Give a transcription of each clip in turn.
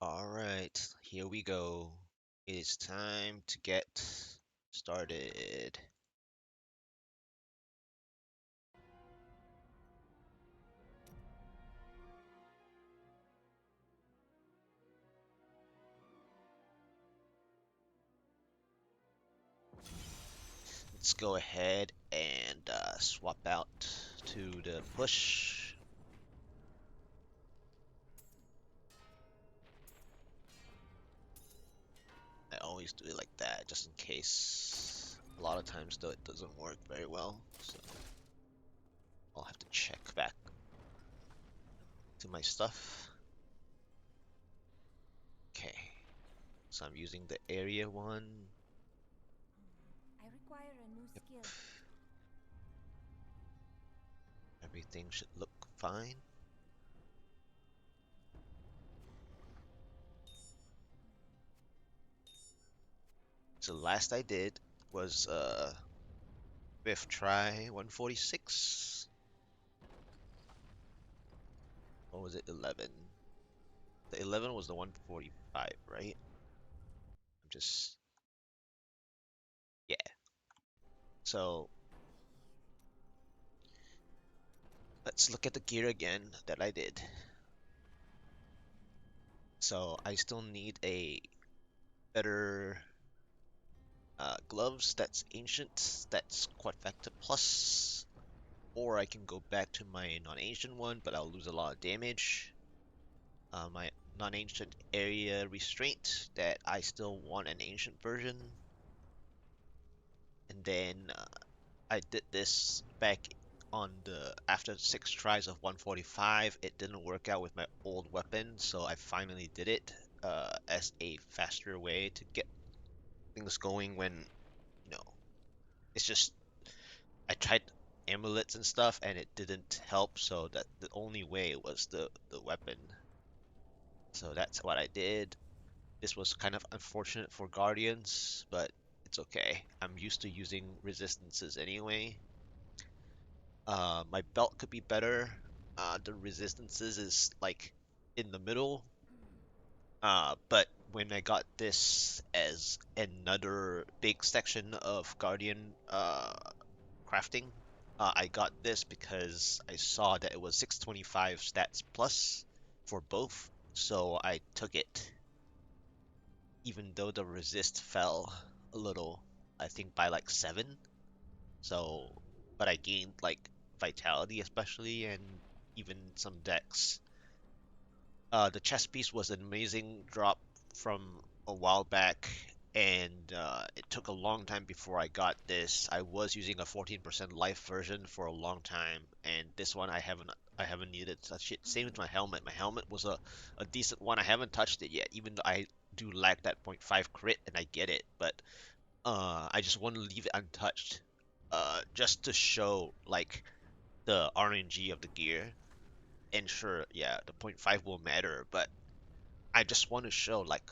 Alright, here we go. It is time to get started. Let's go ahead and swap out to the push. I always do it like that, just in case. A lot of times, though, it doesn't work very well, so I'll have to check back to my stuff. Okay, so I'm using the area one. I require a new Yep, skill. everything should look fine. So last I did was fifth try 146. Or was it 11? The 11 was the 145, right? I'm just, yeah. So let's look at the gear again that I did. So I still need a better gloves that's ancient, that's quad factor plus, or I can go back to my non-ancient one, but I'll lose a lot of damage. My non-ancient area restraint that I still want an ancient version. And then I did this back on the after 6 tries of 145. It didn't work out with my old weapon, so I finally did it as a faster way to get things going when, you know, it's just I tried amulets and stuff and it didn't help, so that the only way was the weapon. So that's what I did. This was kind of unfortunate for Guardians, but it's okay. I'm used to using resistances anyway. My belt could be better. The resistances is like in the middle. But when I got this as another big section of Guardian crafting, I got this because I saw that it was 625 stats plus for both, so I took it, even though the resist fell a little, I think by like 7. So, but I gained like vitality especially and even some dex. The chest piece was an amazing drop from a while back, and it took a long time before I got this. I was using a 14% life version for a long time, and this one I haven't needed to touch it. Same with my helmet. My helmet was a decent one. I haven't touched it yet, even though I do lack that point 0.5 crit, and I get it, but I just want to leave it untouched, just to show like the RNG of the gear. And sure, yeah, the point 0.5 will matter, but I just want to show like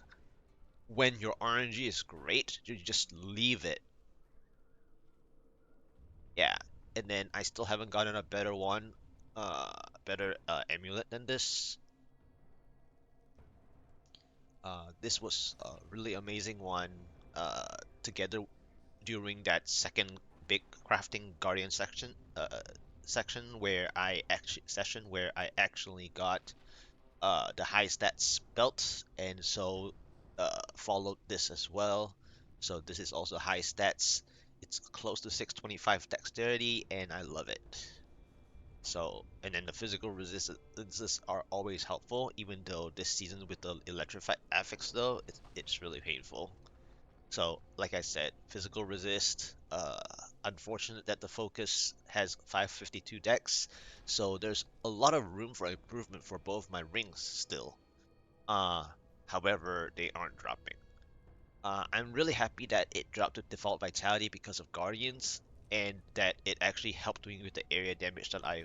when your RNG is great, you just leave it. Yeah, and then I still haven't gotten a better one, better amulet than this. This was a really amazing one. Together during that second big crafting guardian section where I actually got the high stats belt, and so followed this as well. So this is also high stats. It's close to 625 dexterity, and I love it. So, and then the physical resistances are always helpful, even though this season with the electrified affix though, it's really painful. So, like I said, physical resist. Unfortunate that the focus has 552 dex, so there's a lot of room for improvement for both my rings still. Uh, However, they aren't dropping. I'm really happy that it dropped to default vitality because of Guardians, and that it actually helped me with the area damage that I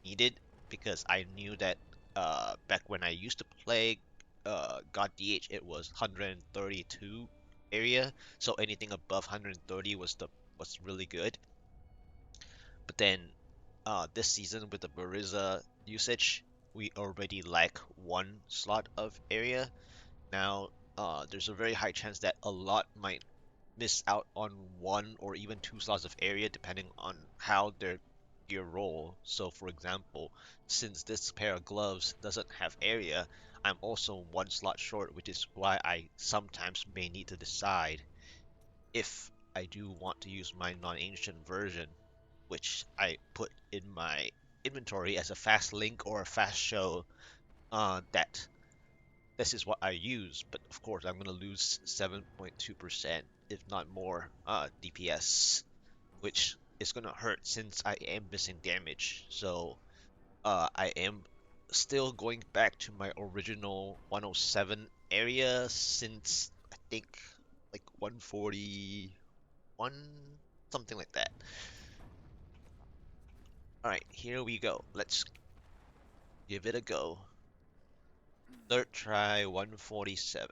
needed, because I knew that back when I used to play God DH, it was 132 area, so anything above 130 was really good. But then this season with the Bariza usage, we already lack one slot of area. Now, there's a very high chance that a lot might miss out on one or even two slots of area depending on how their gear roll. So, for example, since this pair of gloves doesn't have area, I'm also one slot short, which is why I sometimes may need to decide if I do want to use my non-ancient version, which I put in my inventory as a fast link or a fast show, that this is what I use, but of course I'm gonna lose 7.2%, if not more, DPS, which is gonna hurt since I am missing damage. So I am still going back to my original 107 area since I think like 141, something like that. Alright, here we go. Let's give it a go. Third try 147.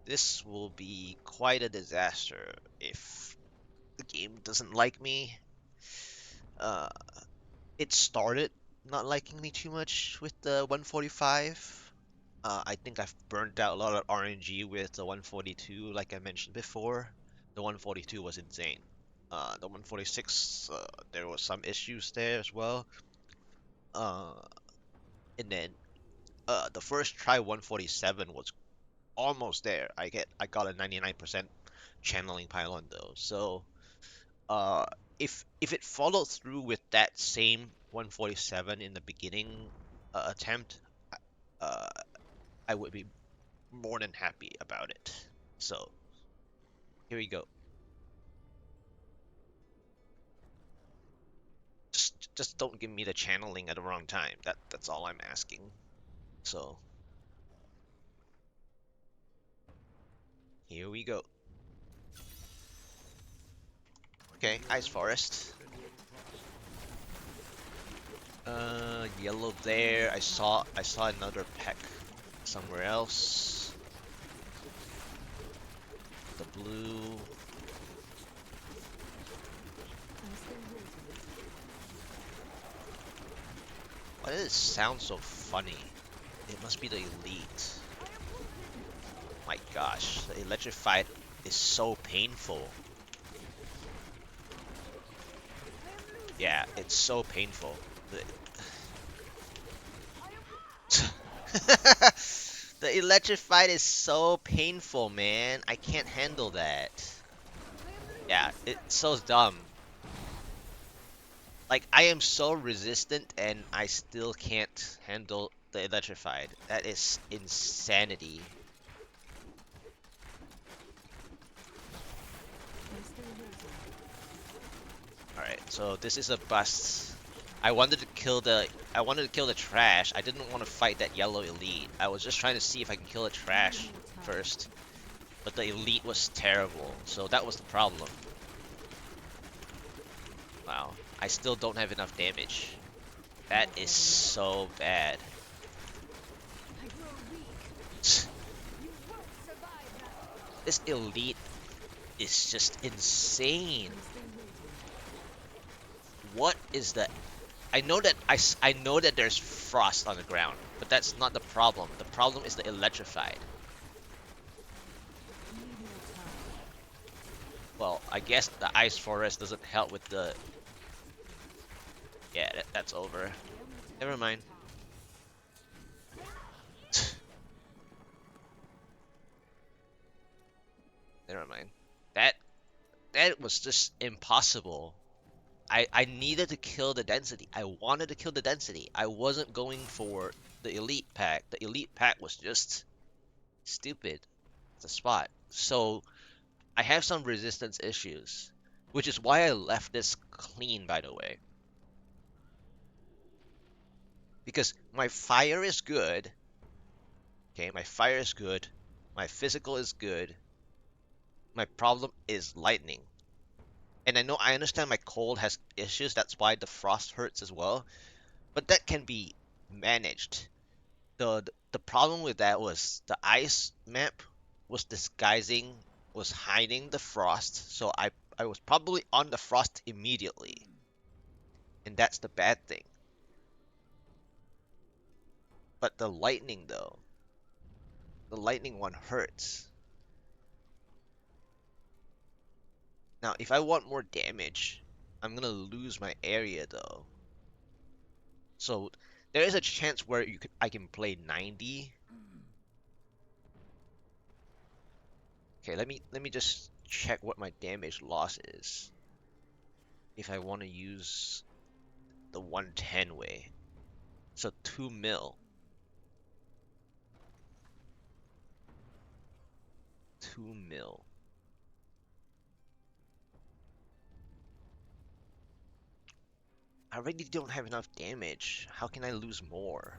This will be quite a disaster if the game doesn't like me. Uh, it started not liking me too much with the 145. I think I've burnt out a lot of RNG with the 142, like I mentioned before. The 142 was insane. The 146, there was some issues there as well. Uh, and then the first try 147 was almost there. I got a 99% channeling pylon though. So uh, if it followed through with that same 147 in the beginning attempt, uh, I would be more than happy about it. So here we go. Just don't give me the channeling at the wrong time. That's all I'm asking. So here we go. Okay, Ice Forest. Yellow there. I saw another pack somewhere else. The blue. Why does it sound so funny? It must be the elite. My gosh, the electrified is so painful. Yeah, it's so painful. The electrified is so painful, man. I can't handle that. Yeah, it's so dumb. Like, I am so resistant and I still can't handle the electrified. That is insanity. Alright, so this is a bust. I wanted to kill the trash. I didn't want to fight that yellow elite. I was just trying to see if I can kill the trash first. But the elite was terrible, so that was the problem. Wow. I still don't have enough damage. That is so bad. This elite is just insane. What is the I know that there's frost on the ground, but that's not the problem. The problem is the electrified. Well, I guess the ice forest doesn't help with the. Yeah, that's over. Never mind. Never mind. That that was just impossible. I needed to kill the density. I wanted to kill the density. I wasn't going for the elite pack. The elite pack was just stupid. It's a spot. So I have some resistance issues, which is why I left this clean, by the way. Because my fire is good. Okay, my fire is good. My physical is good. My problem is lightning. And I understand my cold has issues. That's why the frost hurts as well. But that can be managed. The problem with that was the ice map was disguising, was hiding the frost. So I was probably on the frost immediately. And that's the bad thing. But the lightning though. The lightning one hurts. Now, if I want more damage, I'm gonna lose my area though. So there is a chance where I can play 90. Okay, let me just check what my damage loss is. If I want to use the 110 way. So 2 mil. 2 mil. I already don't have enough damage. How can I lose more?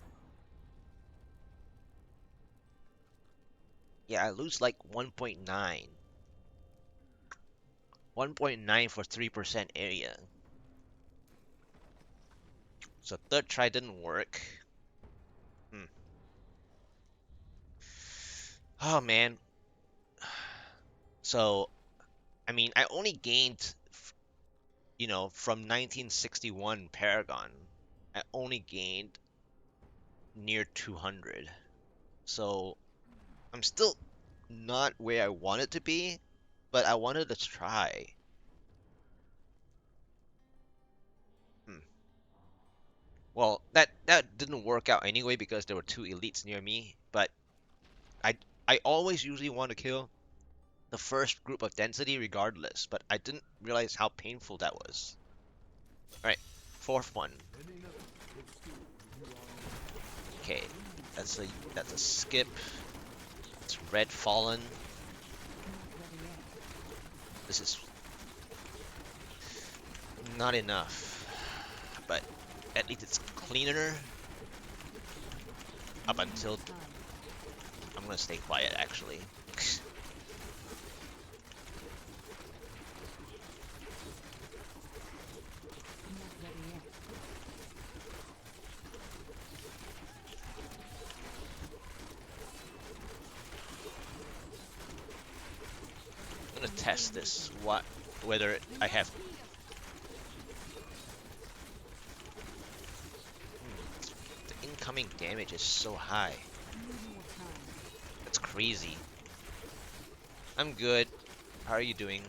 Yeah, I lose like 1.9. 1.9 for 3% area. So third try didn't work. Hmm. Oh man. So, I mean, I only gained, from 1961 Paragon, I only gained near 200. So, I'm still not where I wanted to be, but I wanted to try. Hmm. Well, that didn't work out anyway because there were two elites near me, but I I always usually want to kill the first group of density regardless, but I didn't realize how painful that was. Alright, fourth one. Okay, that's a skip. It's red fallen. This is not enough, but at least it's cleaner up until I'm gonna stay quiet actually. I'm gonna test this. Whether I have. The incoming damage is so high. That's crazy. I'm good. How are you doing?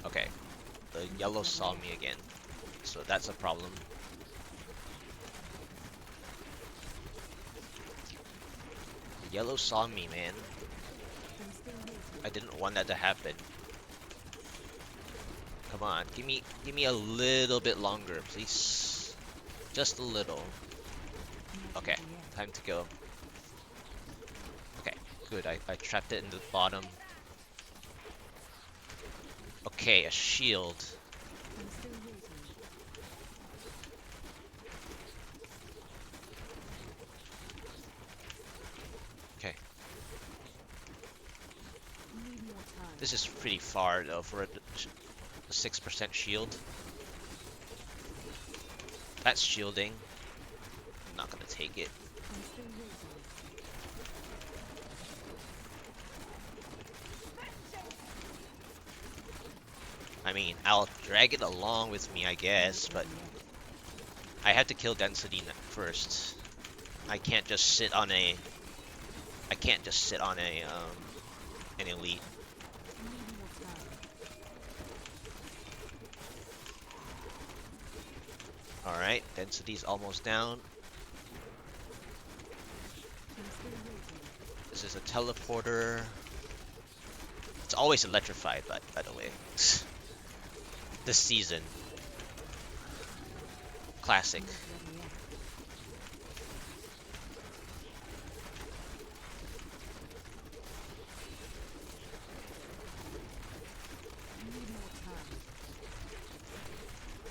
Okay. The yellow saw me again, so that's a problem. The yellow saw me, man. I didn't want that to happen. Come on, give me a little bit longer, please. Just a little. Okay, time to go. Okay, good. I trapped it in the bottom. Okay, a shield. Okay. This is pretty far though for a 6% shield. That's shielding. I'm not gonna take it. I mean, I'll drag it along with me, I guess, but I have to kill density first. I can't just sit on a. I can't just sit on an elite. All right, density's almost down. This is a teleporter. It's always electrified, by the way. This season. Classic.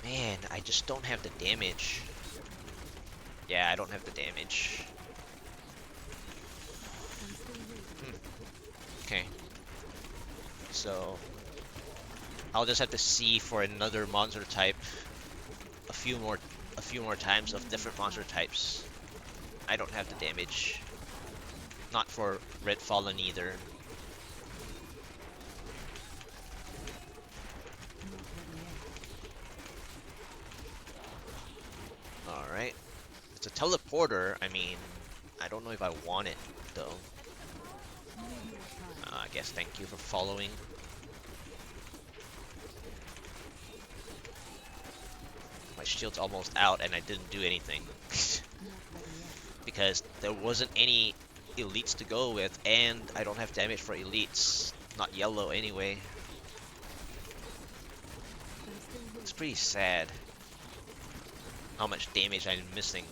Man, I just don't have the damage. Yeah, I don't have the damage. Okay. So I'll just have to see for another monster type a few more times of different monster types. I don't have the damage. Not for Red Fallen either. Alright. It's a teleporter. I mean, I don't know if I want it though. I guess thank you for following. My shield's almost out and I didn't do anything. Because there wasn't any elites to go with, and I don't have damage for elites. Not yellow anyway. It's pretty sad how much damage I'm missing.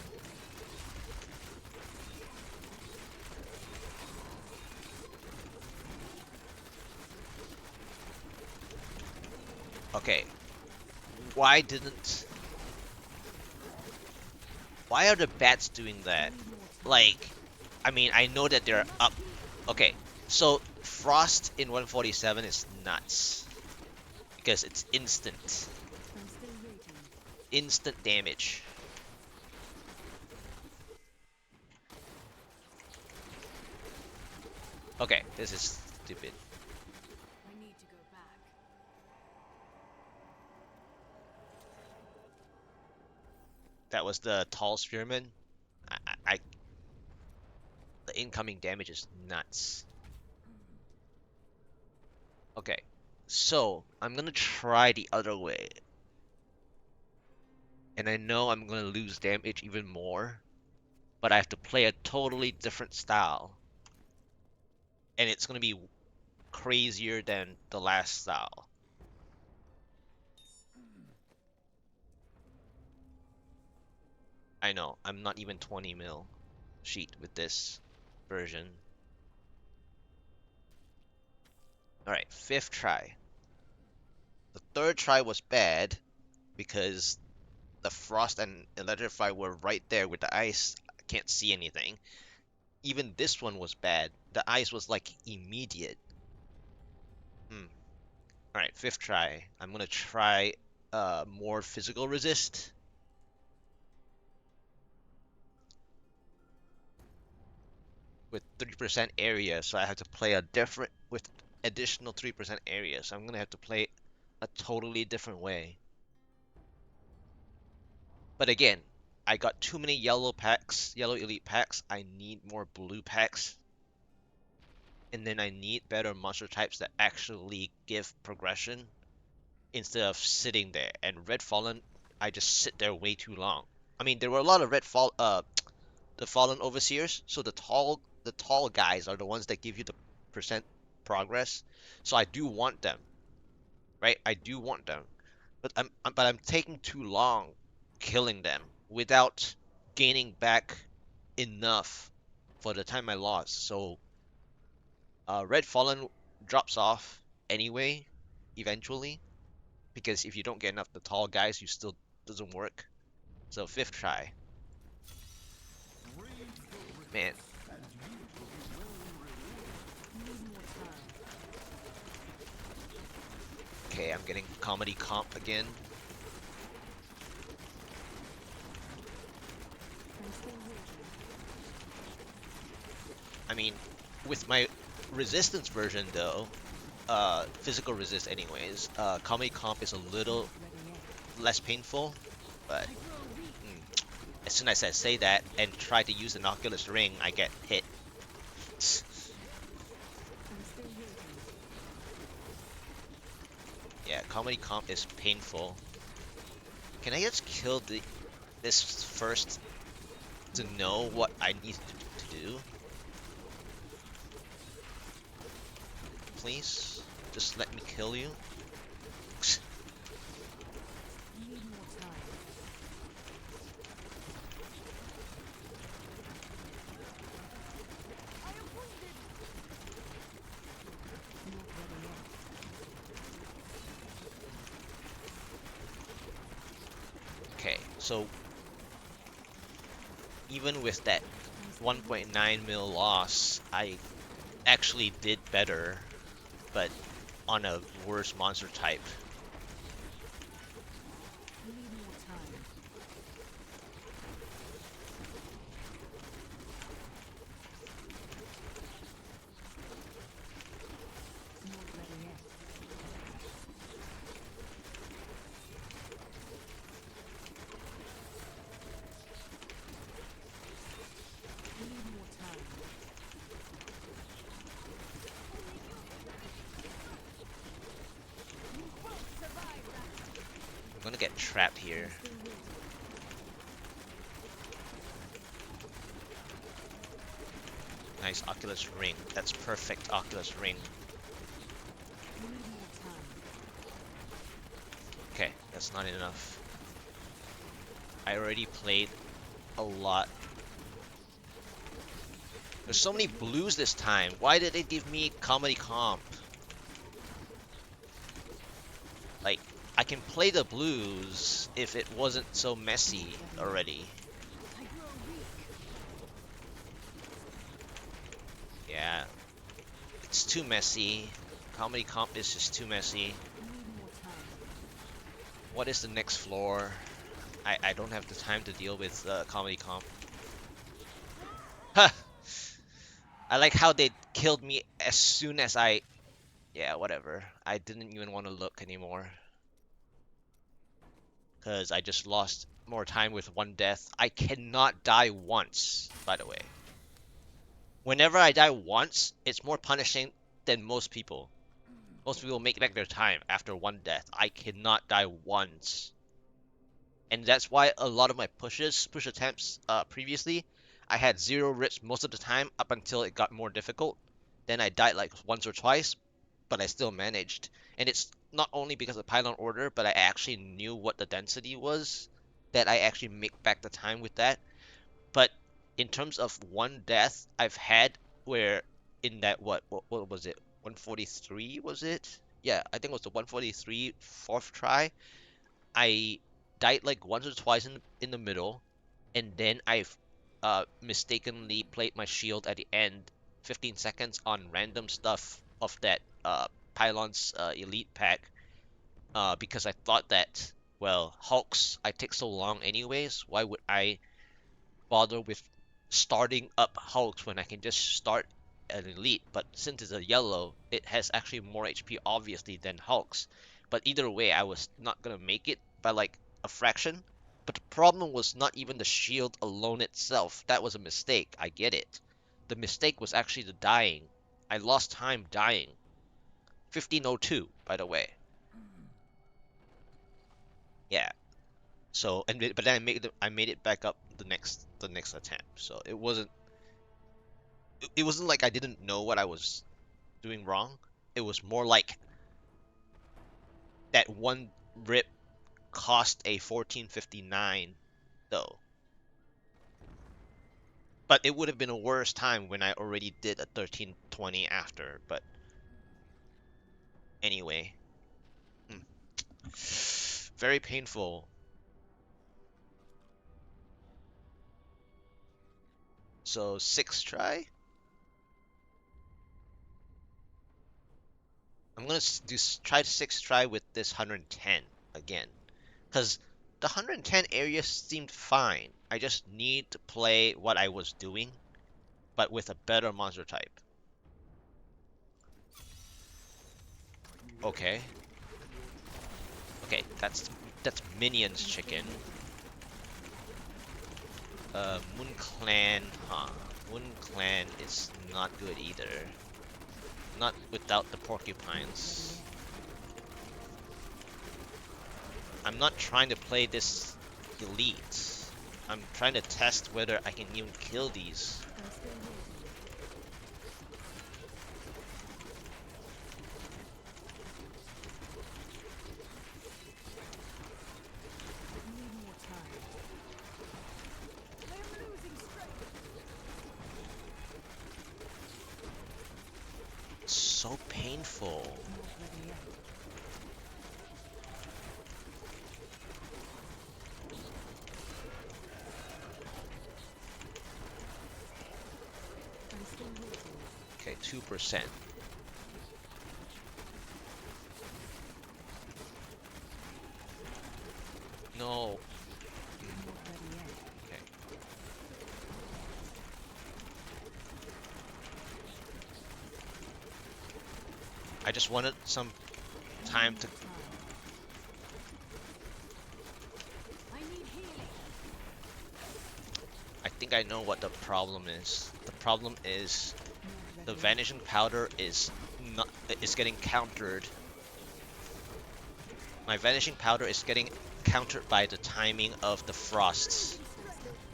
Okay, why didn't... Why are the bats doing that? Like, I mean, I know that they're up. Okay, so Frost in 147 is nuts. Because it's instant. Instant damage. Okay, this is stupid. I need to go back. That was the tall spearman. I the incoming damage is nuts. Okay, so I'm gonna try the other way. And I know I'm gonna lose damage even more, but I have to play a totally different style. And it's gonna be crazier than the last style. I know, I'm not even 20 mil sheet with this version. Alright, fifth try. The third try was bad because the frost and electrify were right there with the ice. I can't see anything. Even this one was bad. The ice was like immediate. Alright, fifth try. I'm gonna try more physical resist. With 3% area, so I have to play a different with additional 3% area. So I'm gonna have to play a totally different way. But again, I got too many yellow packs, yellow elite packs. I need more blue packs. And then I need better monster types that actually give progression instead of sitting there. And Red Fallen, I just sit there way too long. I mean, there were a lot of the Fallen Overseers, so the tall guys are the ones that give you the percent progress. So I do want them, right? I do want them, but I'm taking too long killing them without gaining back enough for the time I lost. So Red Fallen drops off anyway, eventually, because if you don't get enough the tall guys, you still doesn't work. So fifth try, man. Okay, I'm getting comedy comp again. I mean, with my resistance version though, physical resist anyways, comedy comp is a little less painful, but as soon as I say that and try to use an Oculus Ring, I get hit. Yeah, comedy comp is painful. Can I just kill this first to know what I need to do? Please? Just let me kill you? Okay, so even with that 1.9 mil loss, I actually did better, but on a worse monster type. gonna get trapped here. I'm still waiting. Nice Oculus Ring. That's perfect Oculus Ring. We need more time. Okay, that's not enough. I already played a lot. There's so many blues this time. Why did they give me comedy comp? Like, I can play the blues if it wasn't so messy already. I grow weak. Yeah, it's too messy. Comedy comp is just too messy. We need more time. What is the next floor? I don't have the time to deal with comedy comp. Ha! I like how they killed me as soon as I... Yeah, whatever. I didn't even want to look anymore. Because I just lost more time with one death. I cannot die once, by the way. Whenever I die once, it's more punishing than most people. Most people make back their time after one death. I cannot die once. And that's why a lot of my push attempts previously, I had 0 rips most of the time up until it got more difficult. Then I died like once or twice, but I still managed. And it's not only because of pylon order, but I actually knew what the density was, that I actually make back the time with that. But in terms of one death I've had where in that what was it? 143 was it? Yeah, I think it was the 143 fourth try. I died like once or twice in the middle, and then I've mistakenly played my shield at the end, 15 seconds on random stuff of that Pylon's elite pack, because I thought that, well, Hulks, I take so long anyways, why would I bother with starting up Hulks when I can just start an elite? But since it's a yellow, it has actually more HP obviously than Hulks. But either way, I was not gonna make it by like a fraction. But the problem was not even the shield alone itself. That was a mistake. I get it. The mistake was actually the dying. I lost time dying. 1502, by the way. Yeah. So but then I made it back up the next attempt. So it wasn't like I didn't know what I was doing wrong. It was more like that one rip cost a 1459 though. But it would have been a worse time when I already did a 1320 after. But anyway, hmm. Very painful. So 6th try. I'm gonna try 6th try with this 110 again, because the 110 area seemed fine. I just need to play what I was doing, but with a better monster type. Okay. Okay, that's Minions chicken. Moon Clan, huh? Moon Clan is not good either. Not without the porcupines. I'm not trying to play this elite. I'm trying to test whether I can even kill these. I'm still waiting. We need more time. I am losing strength. It's so painful. Not ready yet. I'm still waiting. Okay, 2%. No. I'm not ready yet. Okay. I just wanted some time to... I need healing. I think I know what the problem is. The problem is Not the ready yet. vanishing powder is getting countered. My vanishing powder is getting countered by the timing of the frosts. Losing strength.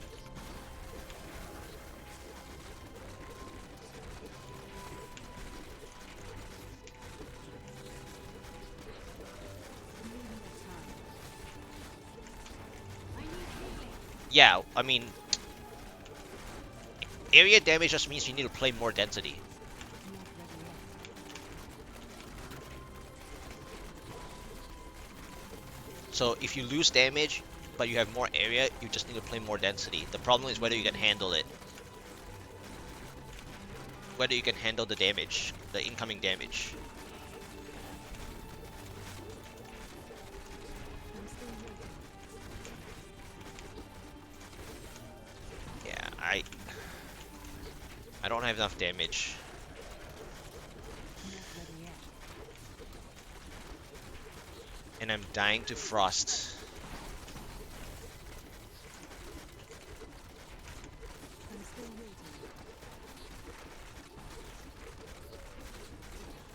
Need more time. I need healing. Yeah, I mean, area damage just means you need to play more density. Not ready yet. So if you lose damage, but you have more area, you just need to play more density. The problem is whether you can handle it. Whether you can handle the damage, the incoming damage. I'm still waiting. Yeah, I don't have enough damage. Not ready yet. And I'm dying to frost. I'm still waiting.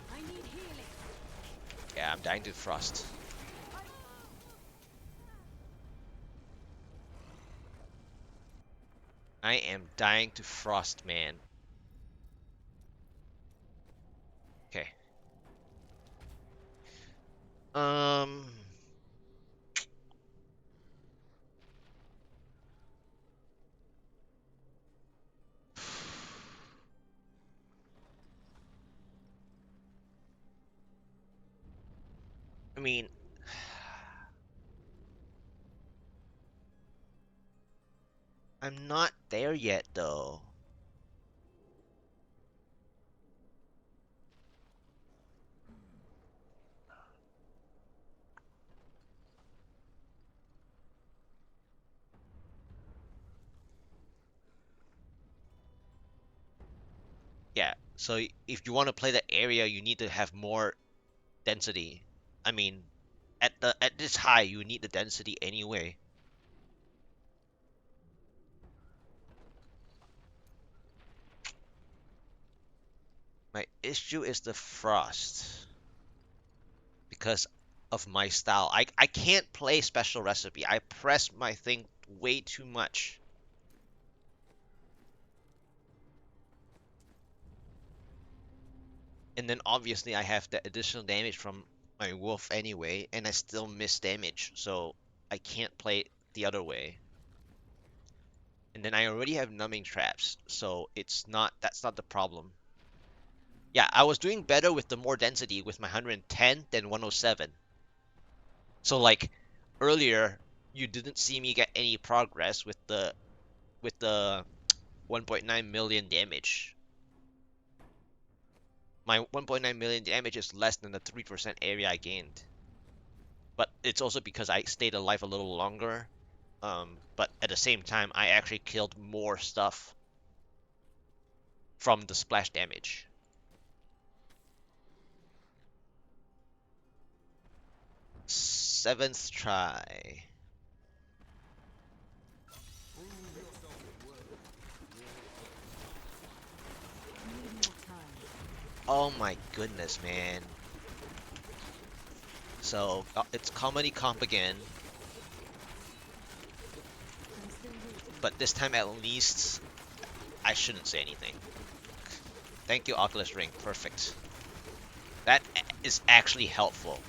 I need healing. Yeah, I'm dying to frost. I am dying to frost, man. Okay. Um, I mean, I'm not there yet though. Yeah, so if you want to play the area, you need to have more density. I mean, at this high, you need the density anyway. My issue is the frost because of my style. I can't play special recipe. I press my thing way too much. And then obviously I have the additional damage from my wolf anyway, and I still miss damage, so I can't play it the other way. And then I already have numbing traps, so that's not the problem. Yeah, I was doing better with the more density with my 110 than 107. So like earlier, you didn't see me get any progress with the 1.9 million damage. My 1.9 million damage is less than the 3% area I gained. But it's also because I stayed alive a little longer. But at the same time, I actually killed more stuff from the splash damage. Seventh try. Need more time. Oh my goodness, man. So it's comedy comp again, I'm still waiting. but this time at least I shouldn't say anything. Thank you, Oculus Ring. Perfect. That is actually helpful.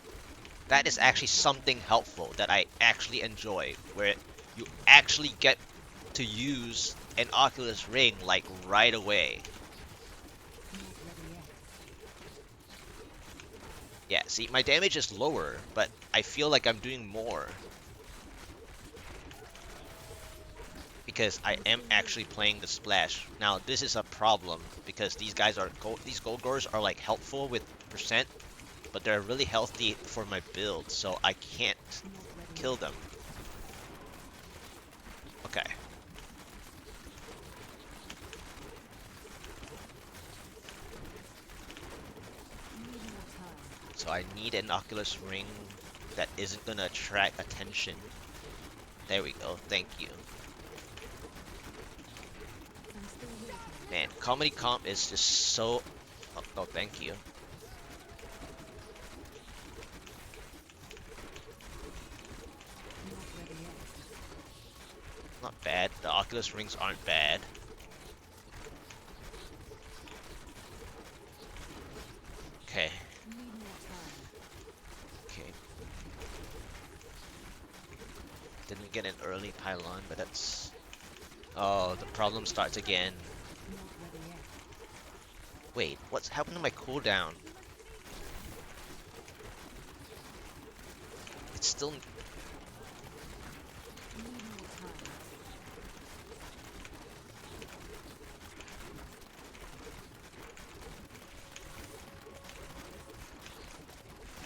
That is Need more actually time. something helpful that I actually enjoy, where you actually get to use an Oculus Ring like right away. Not ready yet. Yeah, see, my damage is lower, but I feel like I'm doing more because I I'm am still actually waiting. playing the splash. Now, this is a problem because these Golgors are like helpful with percent, but they're really healthy for my build, so I can't Not ready kill yet. them. Okay. Need more time. So I need an Oculus Ring that isn't gonna attract attention. There we go. Thank you. I'm still waiting. Man, comedy comp is just so. Oh, thank you. bad. The Oculus rings aren't bad. Okay. Need more time. Okay. Didn't get an early pylon, but that's... Oh, the problem starts again. Not ready yet. Wait, what's happened to my cooldown? It's still... Need more time.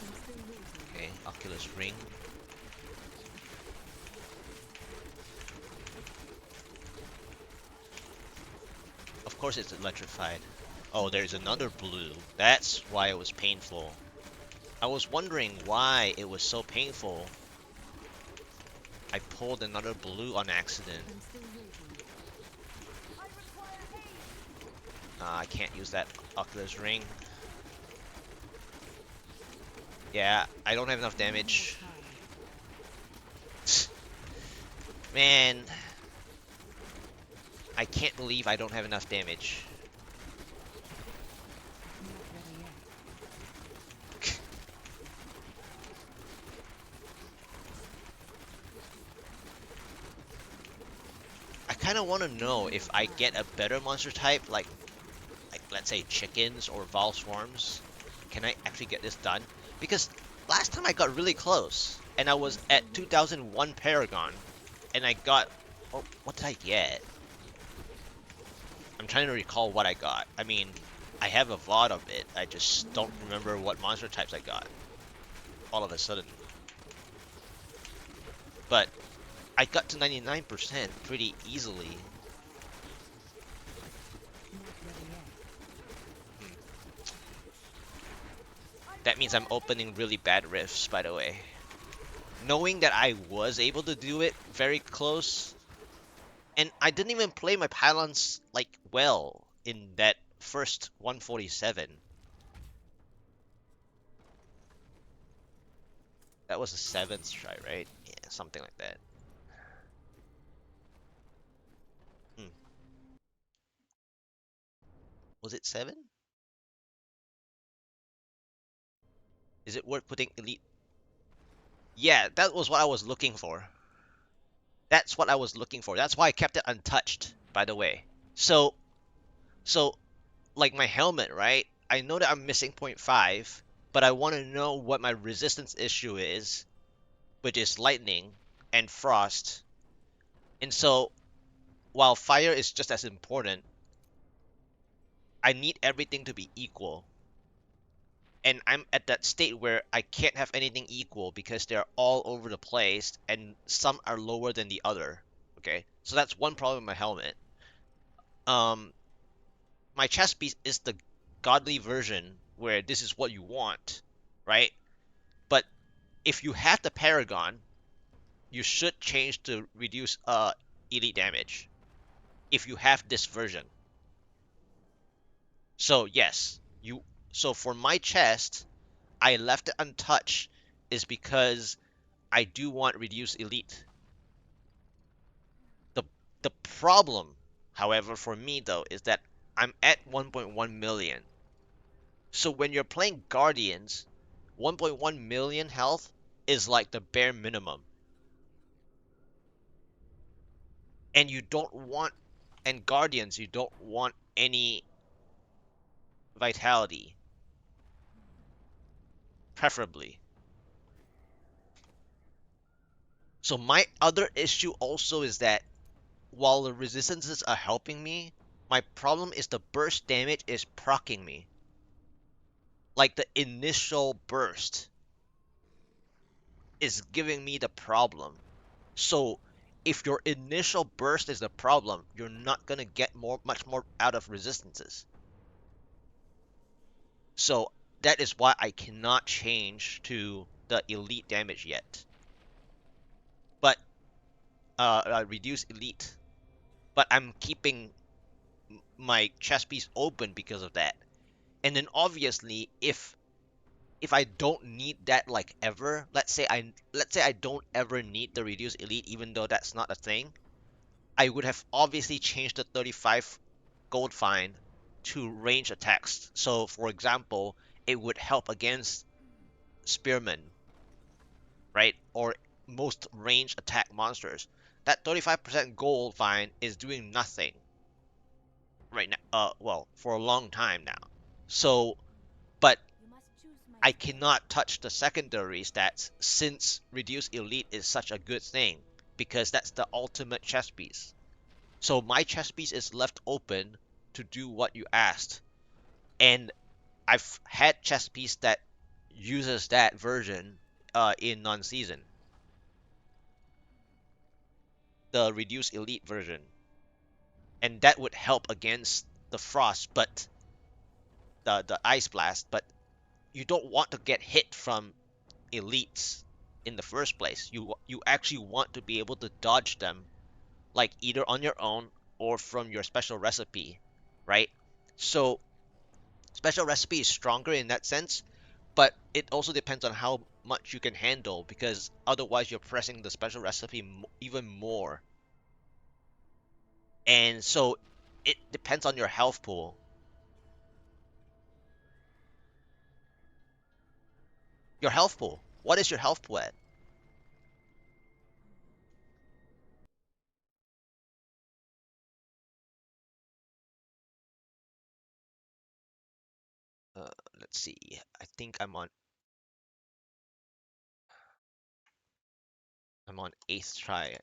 I'm still waiting. Okay, Oculus ring. Of course it's electrified. Oh, there's another blue. That's why it was painful. I was wondering why it was so painful. I pulled another blue on accident. I'm still waiting. I require aid. I can't use that Oculus ring. Yeah, I don't have enough Need more damage. time. Man, I can't believe I don't have enough damage. Not ready yet. I kind of want to know if I get a better monster type, like let's say chickens or Vol Swarms, can I actually get this done? Because last time I got really close, and I was at 2001 Paragon, and I got... Oh, what did I get? I'm trying to recall what I got. I mean, I have a VOD of it, I just don't remember what monster types I got all of a sudden. But I got to 99% pretty easily. Not ready yet. That means I'm opening really bad rifts, by the way. Knowing that I was able to do it very close, and I didn't even play my pylons like well in that first 147. That was the seventh try, right? Yeah, something like that. Hmm. Was it 7? Is it worth putting elite? Yeah, that was what I was looking for. That's what I was looking for. That's why I kept it untouched, by the way. So, so like my helmet, right? I know that I'm missing point 0.5, but I want to know what my resistance issue is, which is lightning and frost. And so, while fire is just as important, I need everything to be equal. And I'm at that state where I can't have anything equal because they're all over the place and some are lower than the other. Okay? So that's one problem with my helmet. Um, my chest piece is the godly version where this is what you want, right? But if you have the Paragon, you should change to reduce elite damage if you have this version. So yes, you so for my chest, I left it untouched is because I do want reduced elite. The the problem, however, for me though, is that I'm at 1.1 million. So when you're playing Guardians, 1.1 million health is like the bare minimum. And you don't want and Guardians, you don't want any vitality, preferably. So my other issue also is that while the resistances are helping me, my problem is the burst damage is proccing me. Like the initial burst is giving me the problem. So if your initial burst is the problem, you're not gonna get much more out of resistances. So that is why I cannot change to the elite damage yet. But reduce elite. But I'm keeping my chest piece open because of that. And then obviously, if I don't need that like ever, let's say I don't ever need the reduced elite, even though that's not a thing, I would have obviously changed the 35 gold fine to range attacks. So, for example, it would help against spearmen, right? Or most range attack monsters. That 35% gold fine is doing nothing right now. Well, for a long time now. So, but You must choose my I spirit. cannot touch the secondary stats since reduce elite is such a good thing because that's the ultimate chess piece. So my chess piece is left open to do what you asked. And I've had chess piece that uses that version in non-season, the reduced elite version, and that would help against the frost, but the ice blast. But you don't want to get hit from elites in the first place. You actually want to be able to dodge them, like either on your own or from your special recipe, right? So special recipe is stronger in that sense, but it also depends on how much you can handle because otherwise you're pressing the special recipe even more. And so it depends on your health pool. Your health pool. What is your health pool at? Uh, let's see. I think I'm on eighth try.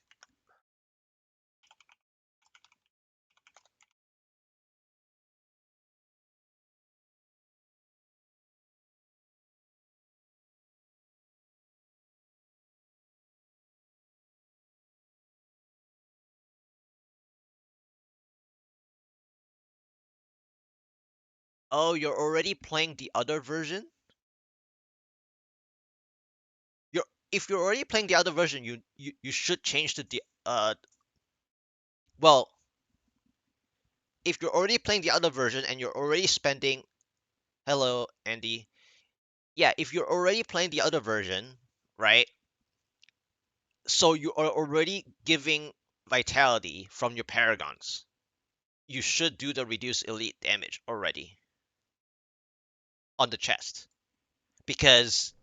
Oh, you're already playing the other version? You're If you're already playing the other version, you should change to the well, if you're already playing the other version and you're already spending hello, Andy. Yeah, if you're already playing the other version, right? So you are already giving vitality from your paragons. You should do the reduced elite damage already on the chest because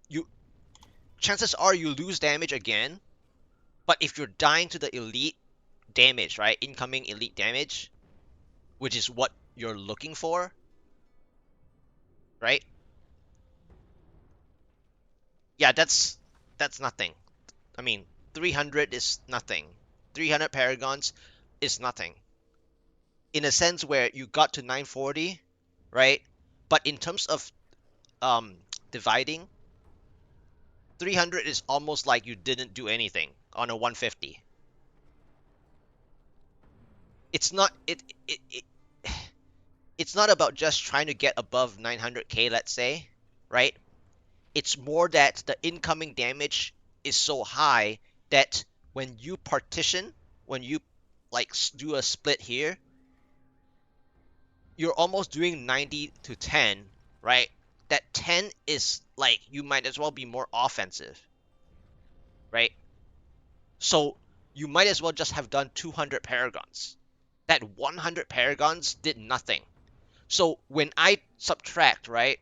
you chances are you lose damage again, but if you're dying to the elite damage, right? Incoming elite damage, which is what you're looking for, right? Yeah, that's nothing. I mean, 300 is nothing. 300 paragons is nothing. In a sense where you got to 940, right? But in terms of um dividing, 300 is almost like you didn't do anything on a 150. It's not it's not about just trying to get above 900k, let's say, right? It's more that the incoming damage is so high that when you partition, when you like do a split here, you're almost doing 90 to 10, right? That 10 is like you might as well be more offensive, right? So you might as well just have done 200 paragons. That 100 paragons did nothing. So when I subtract, right?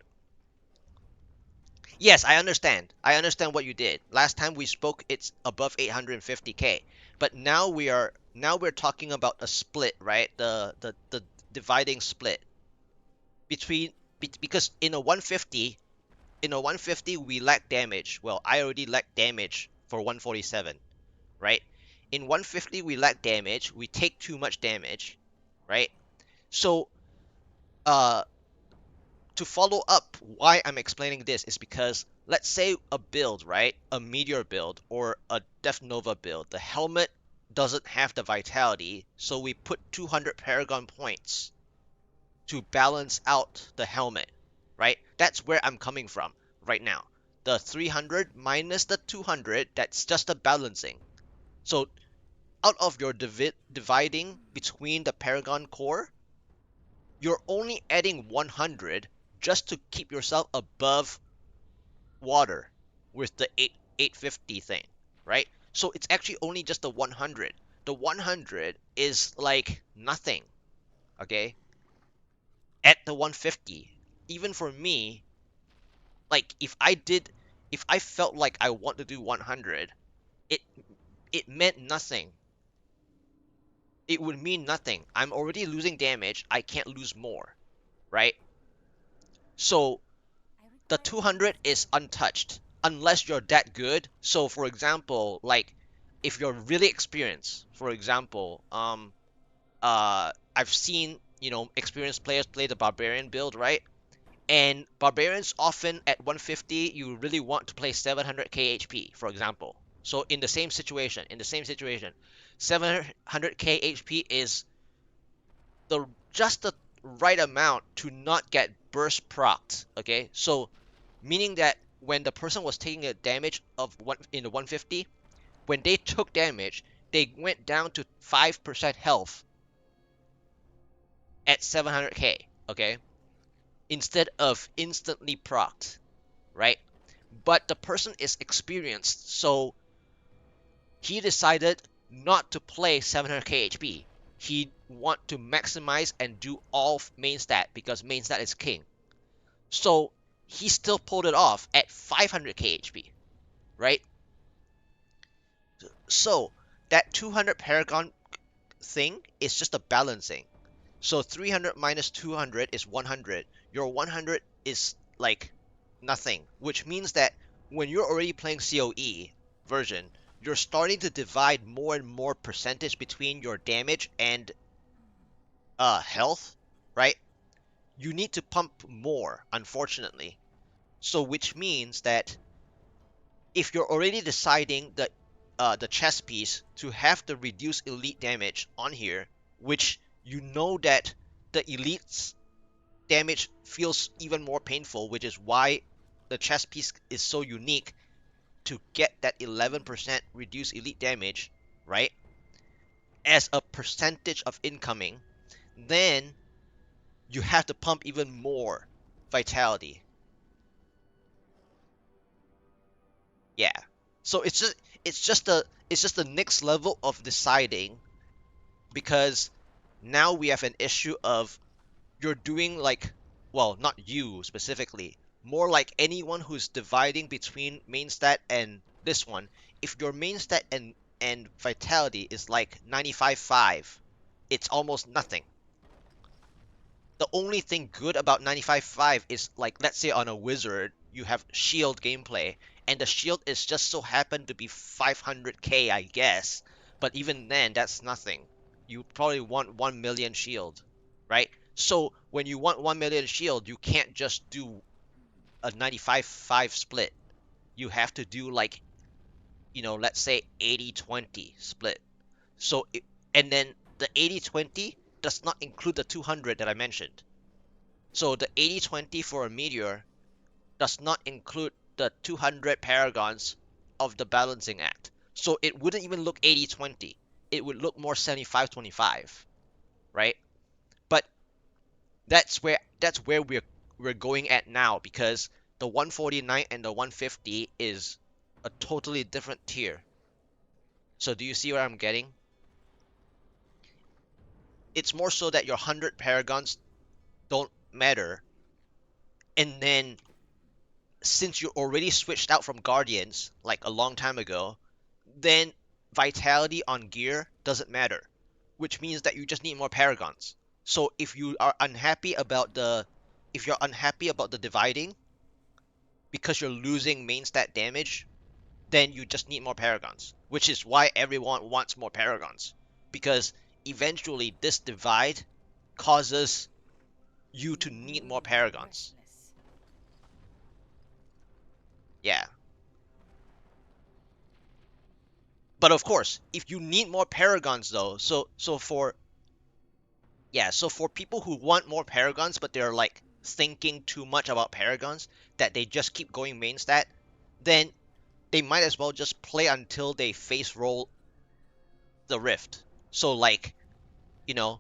Yes, I understand. I understand what you did. Last time we spoke, it's above 850k. But now we're talking about a split, right? The dividing split between because in a 150 we lack damage. Well, I already lack damage for 147, right? In 150 we lack damage. We take too much damage, right? So, uh, to follow up why I'm explaining this is because let's say a build, right? A meteor build or a Death Nova build. The helmet doesn't have the vitality, so we put 200 Paragon points to balance out the helmet, right? That's where I'm coming from right now. The 300 minus the 200, that's just a balancing. So out of your dividing between the Paragon core, you're only adding 100 just to keep yourself above water with the 850 thing, right? So it's actually only just the 100. the 100 is like nothing, okay? At the 150, even for me, like if I felt like I want to do 100, it it meant nothing. It would mean nothing. I'm already losing damage. I can't lose more, right? So I the require your 200 is wisdom. untouched unless you're that good. So for example, like if you're really experienced, for example, I've seen, experienced players play the barbarian build, right? And barbarians often at 150, you really want to play 700k HP, for example. So in the same situation, 700k HP is the just the right amount to not get burst procced. Okay, so meaning that when the person was taking a damage of one in the 150, when they took damage, they went down to 5% health at 700k. Okay, instead of instantly procced, right? But the person is experienced, so he decided not to play 700k HP. He want to maximize and do all main stat because main stat is king. So he still pulled it off at 500k HP, right? So that 200 Paragon thing is just a balancing. So 300 minus 200 is 100. Your 100 is like nothing, which means that when you're already playing COE version, you're starting to divide more and more percentage between your damage and health, right? You need to pump more, unfortunately. So which means that if you're already deciding the chess piece to have the reduced elite damage on here, which you know that the elites damage feels even more painful, which is why the chess piece is so unique to get that 11% reduced elite damage, right? As a percentage of incoming, then you have to pump even more vitality. Yeah. So it's just the next level of deciding because now we have an issue of you're doing like, well, not you specifically, more like anyone who's dividing between main stat and this one. If your main stat and vitality is like 95.5, it's almost nothing. The only thing good about 95.5 is like, let's say on a wizard you have shield gameplay and the shield is just so happen to be 500k, I guess, but even then that's nothing. You probably want 1 million shield, right? So when you want 1 million shield, you can't just do a 95.5 split. You have to do like, let's say 80-20 split. So and then the 80-20 does not include the 200 that I mentioned. So the 80-20 for a meteor does not include the 200 paragons of the balancing act. So it wouldn't even look 80-20. It would look more 75-25, right? But that's where we're going at now because the 149 and the 150 is a totally different tier. So do you see where I'm getting? It's more so that your 100 paragons don't matter, and then since you already switched out from Guardians like a long time ago, then vitality on gear doesn't matter, which means that you just need more paragons. So if you're unhappy about the dividing because you're losing main stat damage, then you just need more paragons, which is why everyone wants more paragons because eventually this divide causes you to You need more move paragons. restless. Yeah. But of course, if you need more paragons though, so for people who want more paragons but they're like thinking too much about paragons that they just keep going main stat, then they might as well just play until they face roll the rift. So like, you know,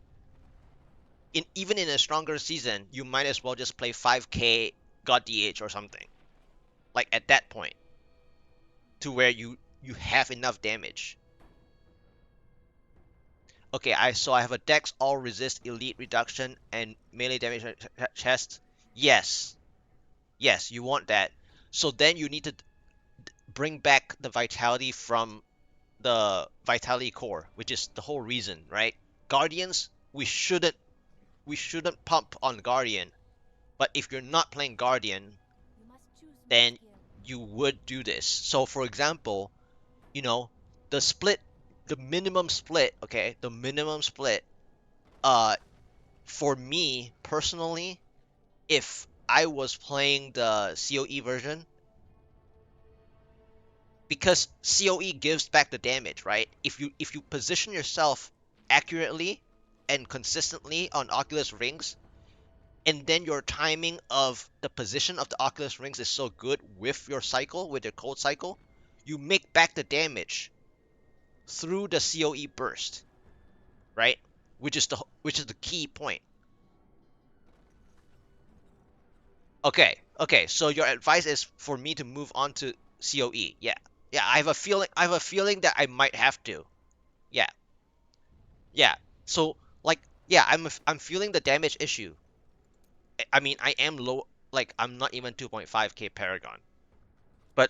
even in a stronger season, you might as well just play 5k God DH or something. Like at that point to where you have enough damage. Okay, I have a Dex all resist elite reduction and melee damage chest. Yes, yes, you want that. So then you need to bring back the vitality from the vitality core, which is the whole reason, right? Guardians, we shouldn't pump on Guardian, but if you're not playing Guardian, You must choose my then skill. you would do this. So for example, you know, the split, the minimum split, okay, the minimum split, uh, for me personally, if I was playing the COE version, because COE gives back the damage, right? If you position yourself accurately and consistently on Oculus rings, and then your timing of the position of the Oculus rings is so good with your cycle, with your cold cycle, you make back the damage through the COE burst, right? Which is the key point. Okay, okay. So your advice is for me to move on to COE. Yeah, yeah. I have a feeling that I might have to. Yeah, yeah. So like, yeah, I'm feeling the damage issue. I mean, I am low. Like, I'm not even 2.5k Paragon, but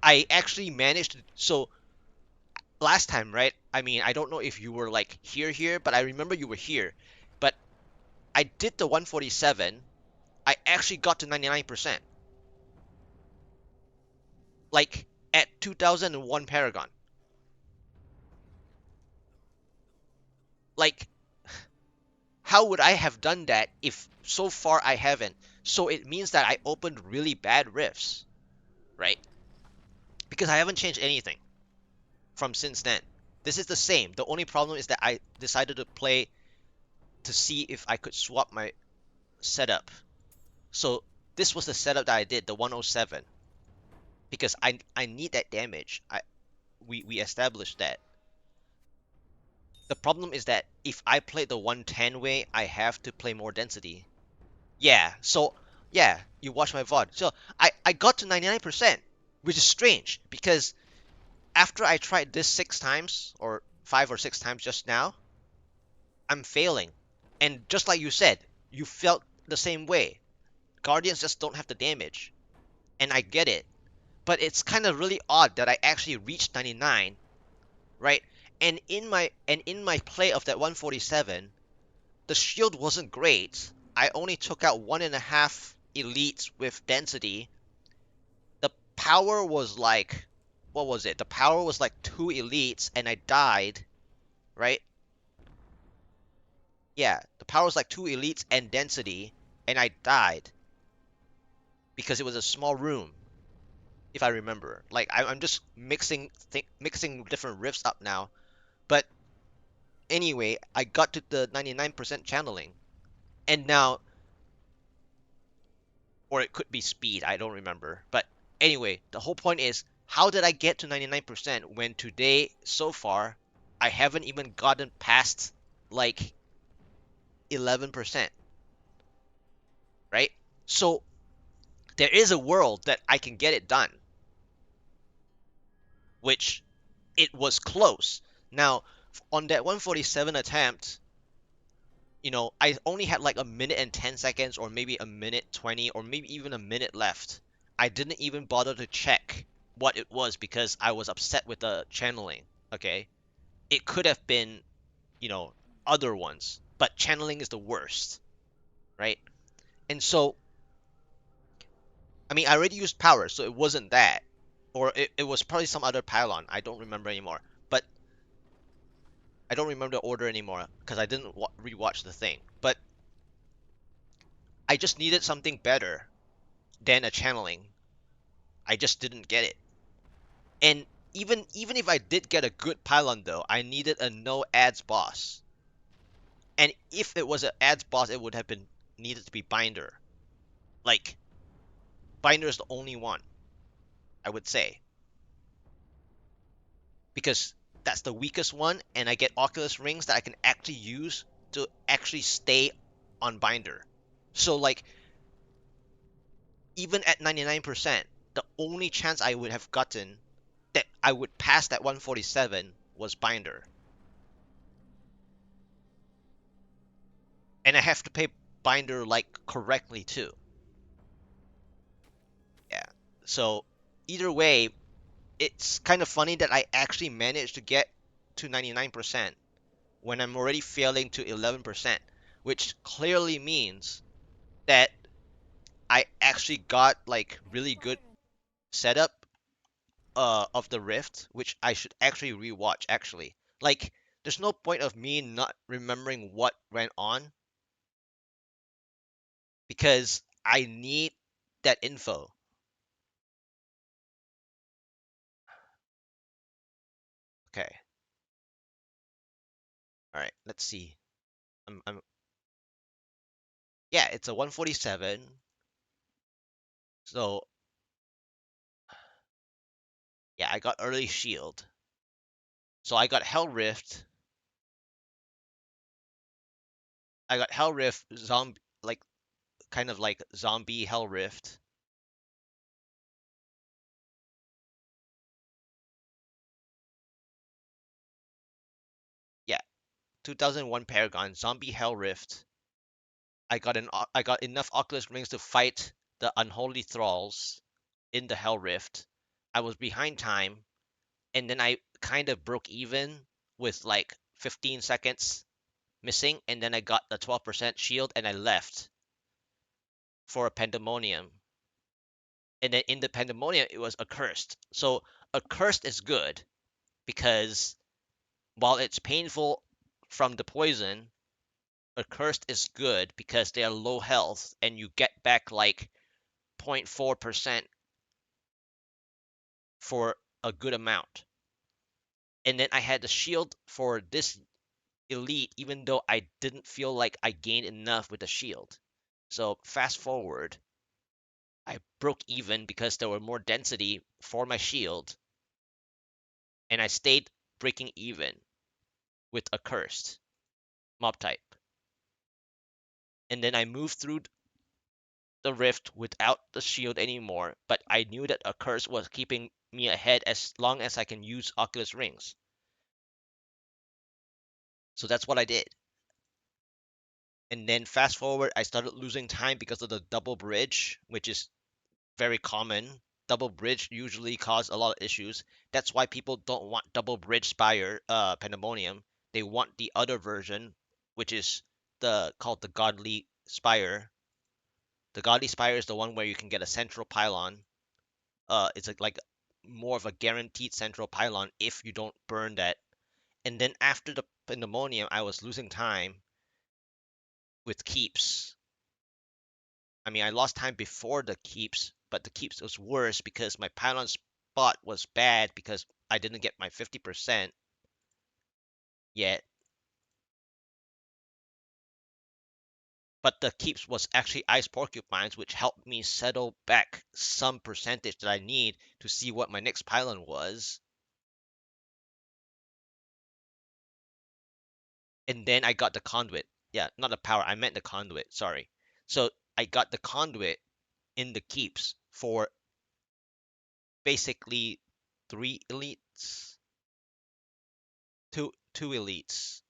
I actually managed to. So last time, right? I mean, I don't know if you were like here, but I remember you were here. But I did the 147. I actually got to 99%, like at 2001 Paragon. Like, how would I have done that if so far I haven't? So it means that I opened really bad rifts, right? Because I haven't changed anything from since then. This is the same. The only problem is that I decided to play to see if I could swap my setup. So this was the setup that I did, the 107, because I need that damage. We established that. The problem is that if I play the 110 way, I have to play more density. Yeah, so yeah, you watch my VOD. So I got to 99%, which is strange because after I tried this 6 times or 5 or 6 times just now, I'm failing. And just like you said, you felt the same way. Guardians just don't have the damage. And I get it. But it's kind of really odd that I actually reached 99, right? And in my play of that 147, the shield wasn't great. I only took out 1.5 elites with density. The power was like, what was it? The power was like 2 elites, and I died, right? Yeah, the power was like 2 elites and density, and I died because it was a small room, if I remember. Like I'm just mixing different riffs up now. But anyway, I got to the 99% channeling, and now, or it could be speed, I don't remember. But anyway, the whole point is, how did I get to 99% when today, so far, I haven't even gotten past like 11%, right? So there is a world that I can get it done, which it was close. Now, on that 147 attempt, I only had like a minute and 10 seconds, or maybe a minute 20, or maybe even a minute left. I didn't even bother to check what it was because I was upset with the channeling. Okay. It could have been, you know, other ones, but channeling is the worst, right? And so, I mean, I already used power, so it wasn't that. Or it was probably some other pylon. I don't remember anymore. But I don't remember the order anymore because I didn't rewatch the thing. But I just needed something better than a channeling. I just didn't get it. And even if I did get a good pylon though, I needed a no ads boss. And if it was an ads boss, it would have been needed to be binder. Like, binder is the only one, I would say. Because that's the weakest one, and I get Oculus rings that I can actually use to actually stay on binder. So like, even at 99%, the only chance I would have gotten that I would pass that 147 was binder. and I have to pay binder like correctly too. Yeah. So either way, it's kind of funny that I actually managed to get to 99% when I'm already failing to 11%, which clearly means that I actually got like Heavy really good fire. setup of the Rift, which I should actually rewatch actually. Like there's no point of me not remembering what went on because I need that info. Okay. All right. Let's see. I'm yeah, it's a 147. So, yeah, I got early shield. So I got Hell Rift. I got Hell Rift zombie like kind of like zombie Hell Rift. Yeah, 2001 Paragon zombie Hell Rift. I got enough Oculus rings to fight the unholy thralls in the Hell Rift. I was behind time, and then I kind of broke even with like 15 seconds missing, and then I got the 12% shield and I left for a Pandemonium. And then in the Pandemonium, it was accursed. So accursed is good because while it's painful from the poison, accursed is good because they are low health and you get back like 0.4% for a good amount. And then I had the shield for this elite, even though I didn't feel like I gained enough with the shield. So fast forward, I broke even because there were more density for my shield, and I stayed breaking even with a cursed mob type. And then I moved through the rift without the shield anymore, but I knew that a curse was keeping me ahead as long as I can use Oculus rings. So that's what I did. And then fast forward, I started losing time because of the double bridge, which is very common. Double bridge usually cause a lot of issues. That's why people don't want double bridge Spire Pandemonium. They want the other version, which is the called the Godly Spire. The Godly Spire is the one where you can get a central pylon. It's like more of a guaranteed central pylon if you don't burn that. And then after the Pandemonium, I was losing time with keeps. I mean, I lost time before the keeps, but the keeps was worse because my pylon spot was bad because I didn't get my 50% yet. But the keeps was actually ice porcupines, which helped me settle back some percentage that I need to see what my next pylon was. And then I got the conduit. Yeah, not the power. I meant the conduit. Sorry. So I got the conduit in the keeps for basically three elites, two elites,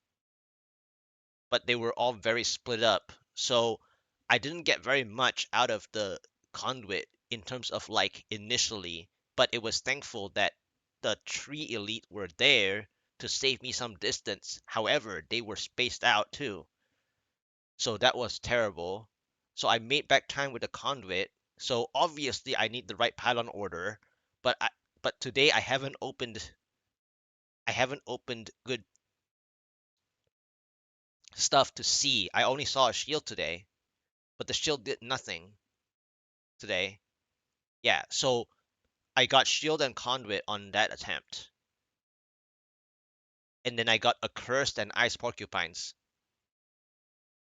but they were all very split up. So I didn't get very much out of the conduit in terms of like initially, but it was thankful that the three elite were there to save me some distance. However, they were spaced out too. So that was terrible. So I made back time with the conduit. So obviously I need the right pylon order, but today I haven't opened good stuff to see. I only saw a shield today, but the shield did nothing today. Yeah, so I got shield and conduit on that attempt. And then I got accursed and ice porcupines.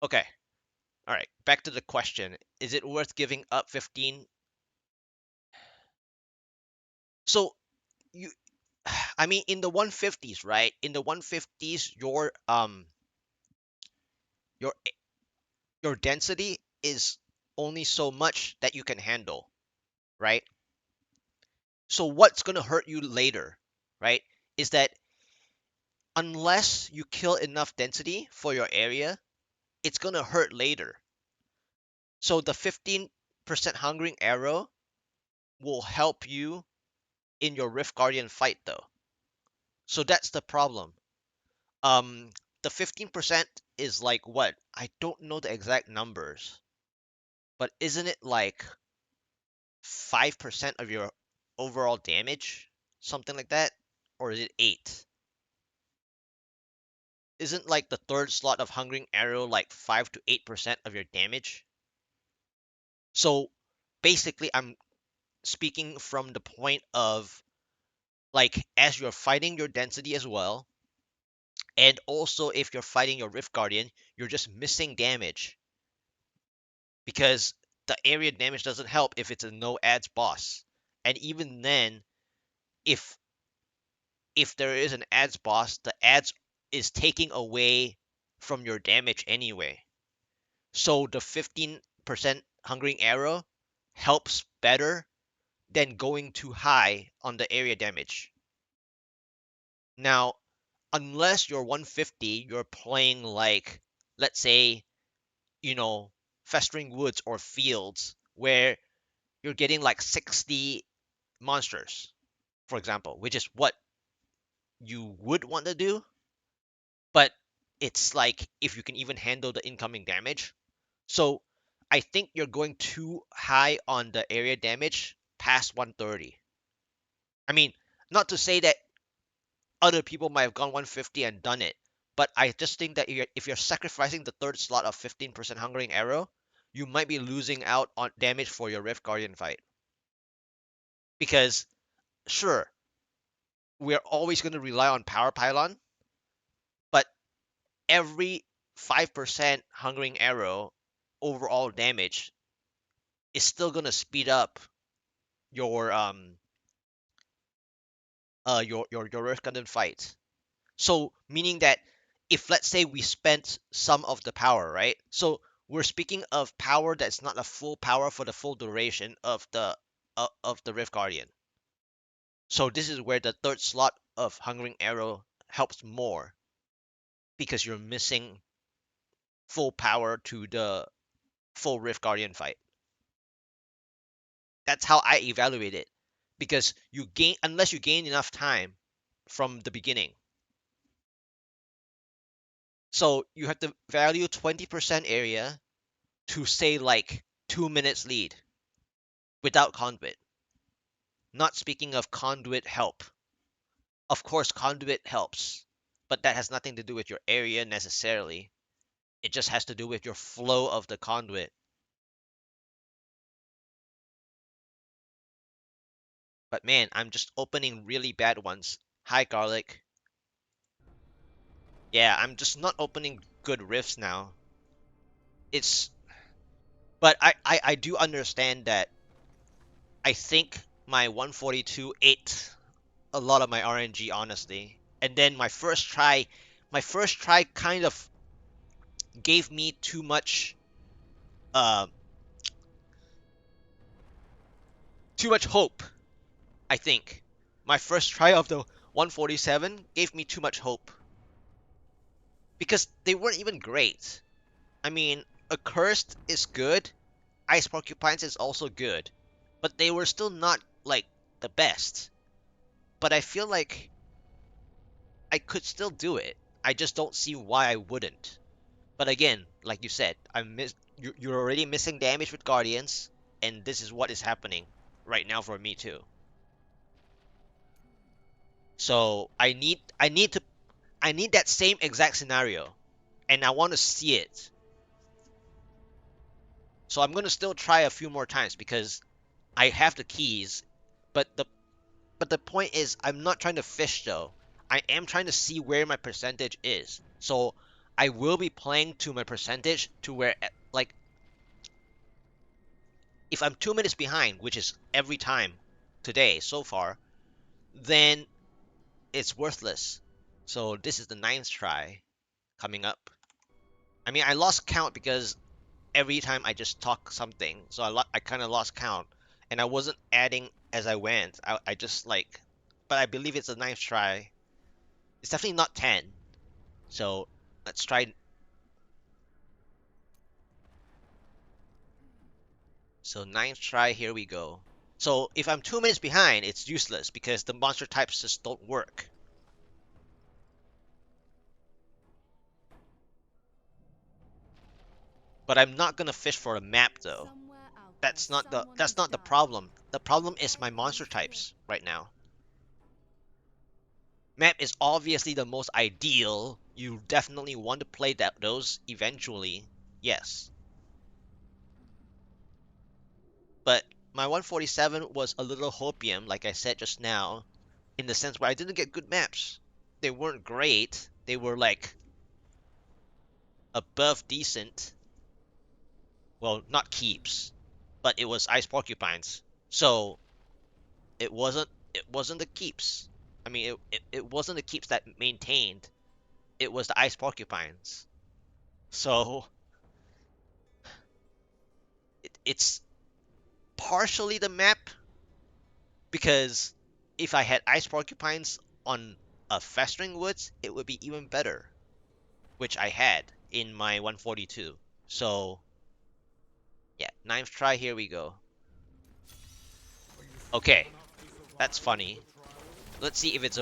Okay. All right. Back to the question. Is it worth giving up 15? So you I mean in the 150s, right? In the 150s your your density is only so much that you can handle, right? So what's going to hurt you later, right? Is that unless you kill enough density for your area, it's gonna hurt later. So the 15% hungering arrow will help you in your Rift Guardian fight though. So that's the problem. Um, the 15% is like what? I don't know the exact numbers, but isn't it like 5% of your overall damage? Something like that? Or is it 8? Isn't like the third slot of Hungering Arrow like 5 to 8% of your damage? So basically, I'm speaking from the point of like as you're fighting your density as well, and also if you're fighting your Rift Guardian, you're just missing damage because the area damage doesn't help if it's a no ads boss. And even then, if there is an ads boss, the ads is taking away from your damage anyway. So the 15% hungering arrow helps better than going too high on the area damage. Now, unless you're 150, you're playing like, let's say, you know, Festering Woods or Fields, where you're getting like 60 monsters, for example, which is what you would want to do, but it's like if you can even handle the incoming damage. So I think you're going too high on the area damage past 130. I mean, not to say that other people might have gone 150 and done it, but I just think that if you're sacrificing the third slot of 15% Hungering Arrow, you might be losing out on damage for your Rift Guardian fight. Because, sure, we're always going to rely on Power Pylon, but every 5% Hungering Arrow overall damage is still going to speed up your your Rift Gundam fight. So meaning that if let's say we spent some of the power, right? So we're speaking of power that's not a full power for the full duration of the Rift Guardian. So this is where the third slot of Hungering Arrow helps more because you're missing full power to the full Rift Guardian fight. That's how I evaluate it. Because you gain unless you gain enough time from the beginning. So you have to value 20% area to say like 2 minutes lead without conduit. Not speaking of conduit help. Of course, conduit helps, but that has nothing to do with your area necessarily. It just has to do with your flow of the conduit. But man, I'm just opening really bad ones. Hi, Garlic. Yeah, I'm just not opening good rifts now. It's, but I do understand that I think my 142 ate a lot of my RNG, honestly. And then my first try kind of gave me uh, too much hope. I think my first try of the 147 gave me too much hope because they weren't even great. I mean, Accursed is good, Ice Porcupines is also good, but they were still not like the best. But I feel like I could still do it. I just don't see why I wouldn't. But again, like you said, you're already missing damage with Guardians, and this is what is happening right now for me too. So I need that same exact scenario, and I want to see it. So I'm gonna still try a few more times because I have the keys, but the point is I'm not trying to fish though. I am trying to see where my percentage is. So I will be playing to my percentage to where like if I'm 2 minutes behind, which is every time today so far, then it's worthless. So this is the ninth try coming up. I mean, I lost count because every time I just talk something, so I kind of lost count, and I wasn't adding as I went. I just like, but I believe it's the ninth try. It's definitely not 10. So let's try. So ninth try, here we go. So if I'm 2 minutes behind, it's useless because the monster types just don't work. But I'm not gonna fish for a map though. Somewhere out there, That's not the someone that's has not the died. problem. The problem is my Every monster day. types right now. Map is obviously the most ideal. You definitely want to play those eventually. Yes. But my 147 was a little hopium, like I said just now, in the sense where I didn't get good maps. They weren't great. They were like above decent. Well, not keeps, but it was ice porcupines. So it wasn't the keeps. I mean, it wasn't the keeps that maintained. It was the ice porcupines. So it's partially the map because if I had ice porcupines on a festering woods, it would be even better, which I had in my 142. So yeah, ninth try. Here we go. Okay, that's funny. Let's see if it's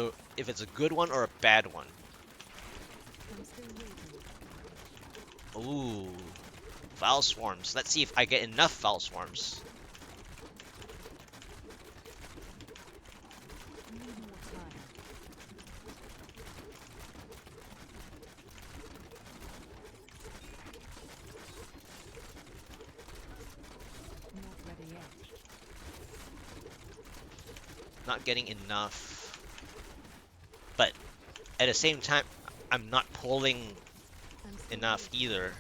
a good one or a bad one. I'm still waiting. Ooh, foul swarms. Let's see if I get enough foul swarms. Need more time. Not ready yet. Not getting enough, but at the same time, I'm not pulling I'm still enough waiting. either.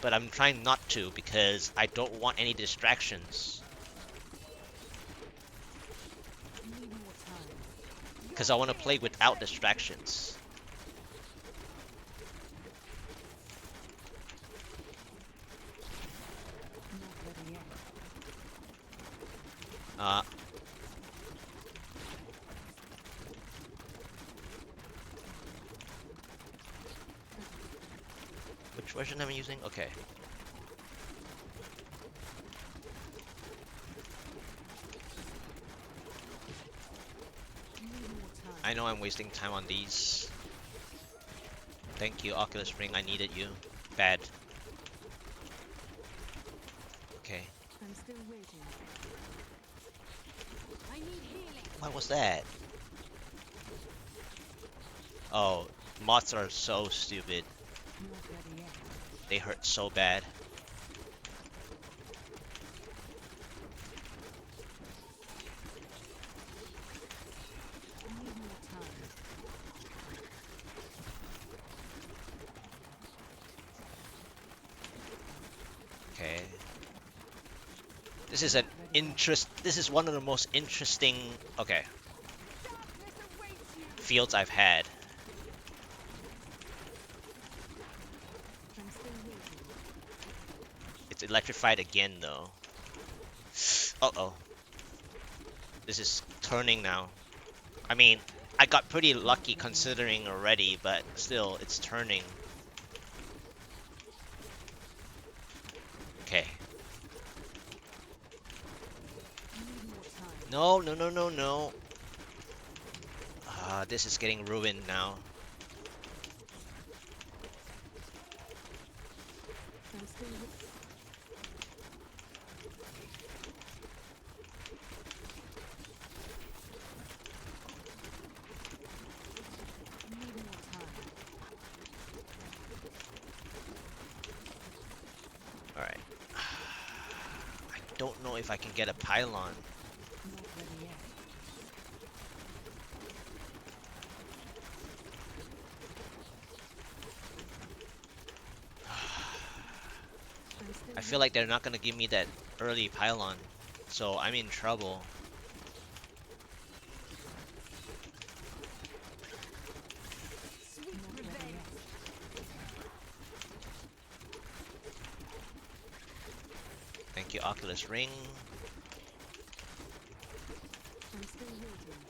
But I'm trying not to because I don't want any distractions. Need more time. Because You're I want to here play to without test me. distractions. Not ready yet. Uh, which version am I using? Okay. Need more I time. know I'm wasting time on these. Thank you, Oculus Ring. I needed you. Bad. Okay. I'm still waiting. I need healing. What was that? Oh, moths are so stupid. Not ready yet. They hurt so bad. Need more time. Okay. This is an Not ready yet. interest. This is one of the most interesting. Okay. Darkness awaits you. Fields I've had. I'm still waiting. It's electrified again though. Uh-oh. This is turning now. I mean, I got pretty Not lucky ready yet. considering already, but still, it's turning. Okay. Need more time. No, no, no, no, no. This is getting ruined now. I'm still waiting. Need more time. Alright. I don't know if I can get a pylon. Not ready yet. I'm still I feel like they're waiting. not gonna give me that early pylon. So I'm in trouble. Sweet not revenge. Ready yet. Thank you, Oculus Ring. I'm still waiting.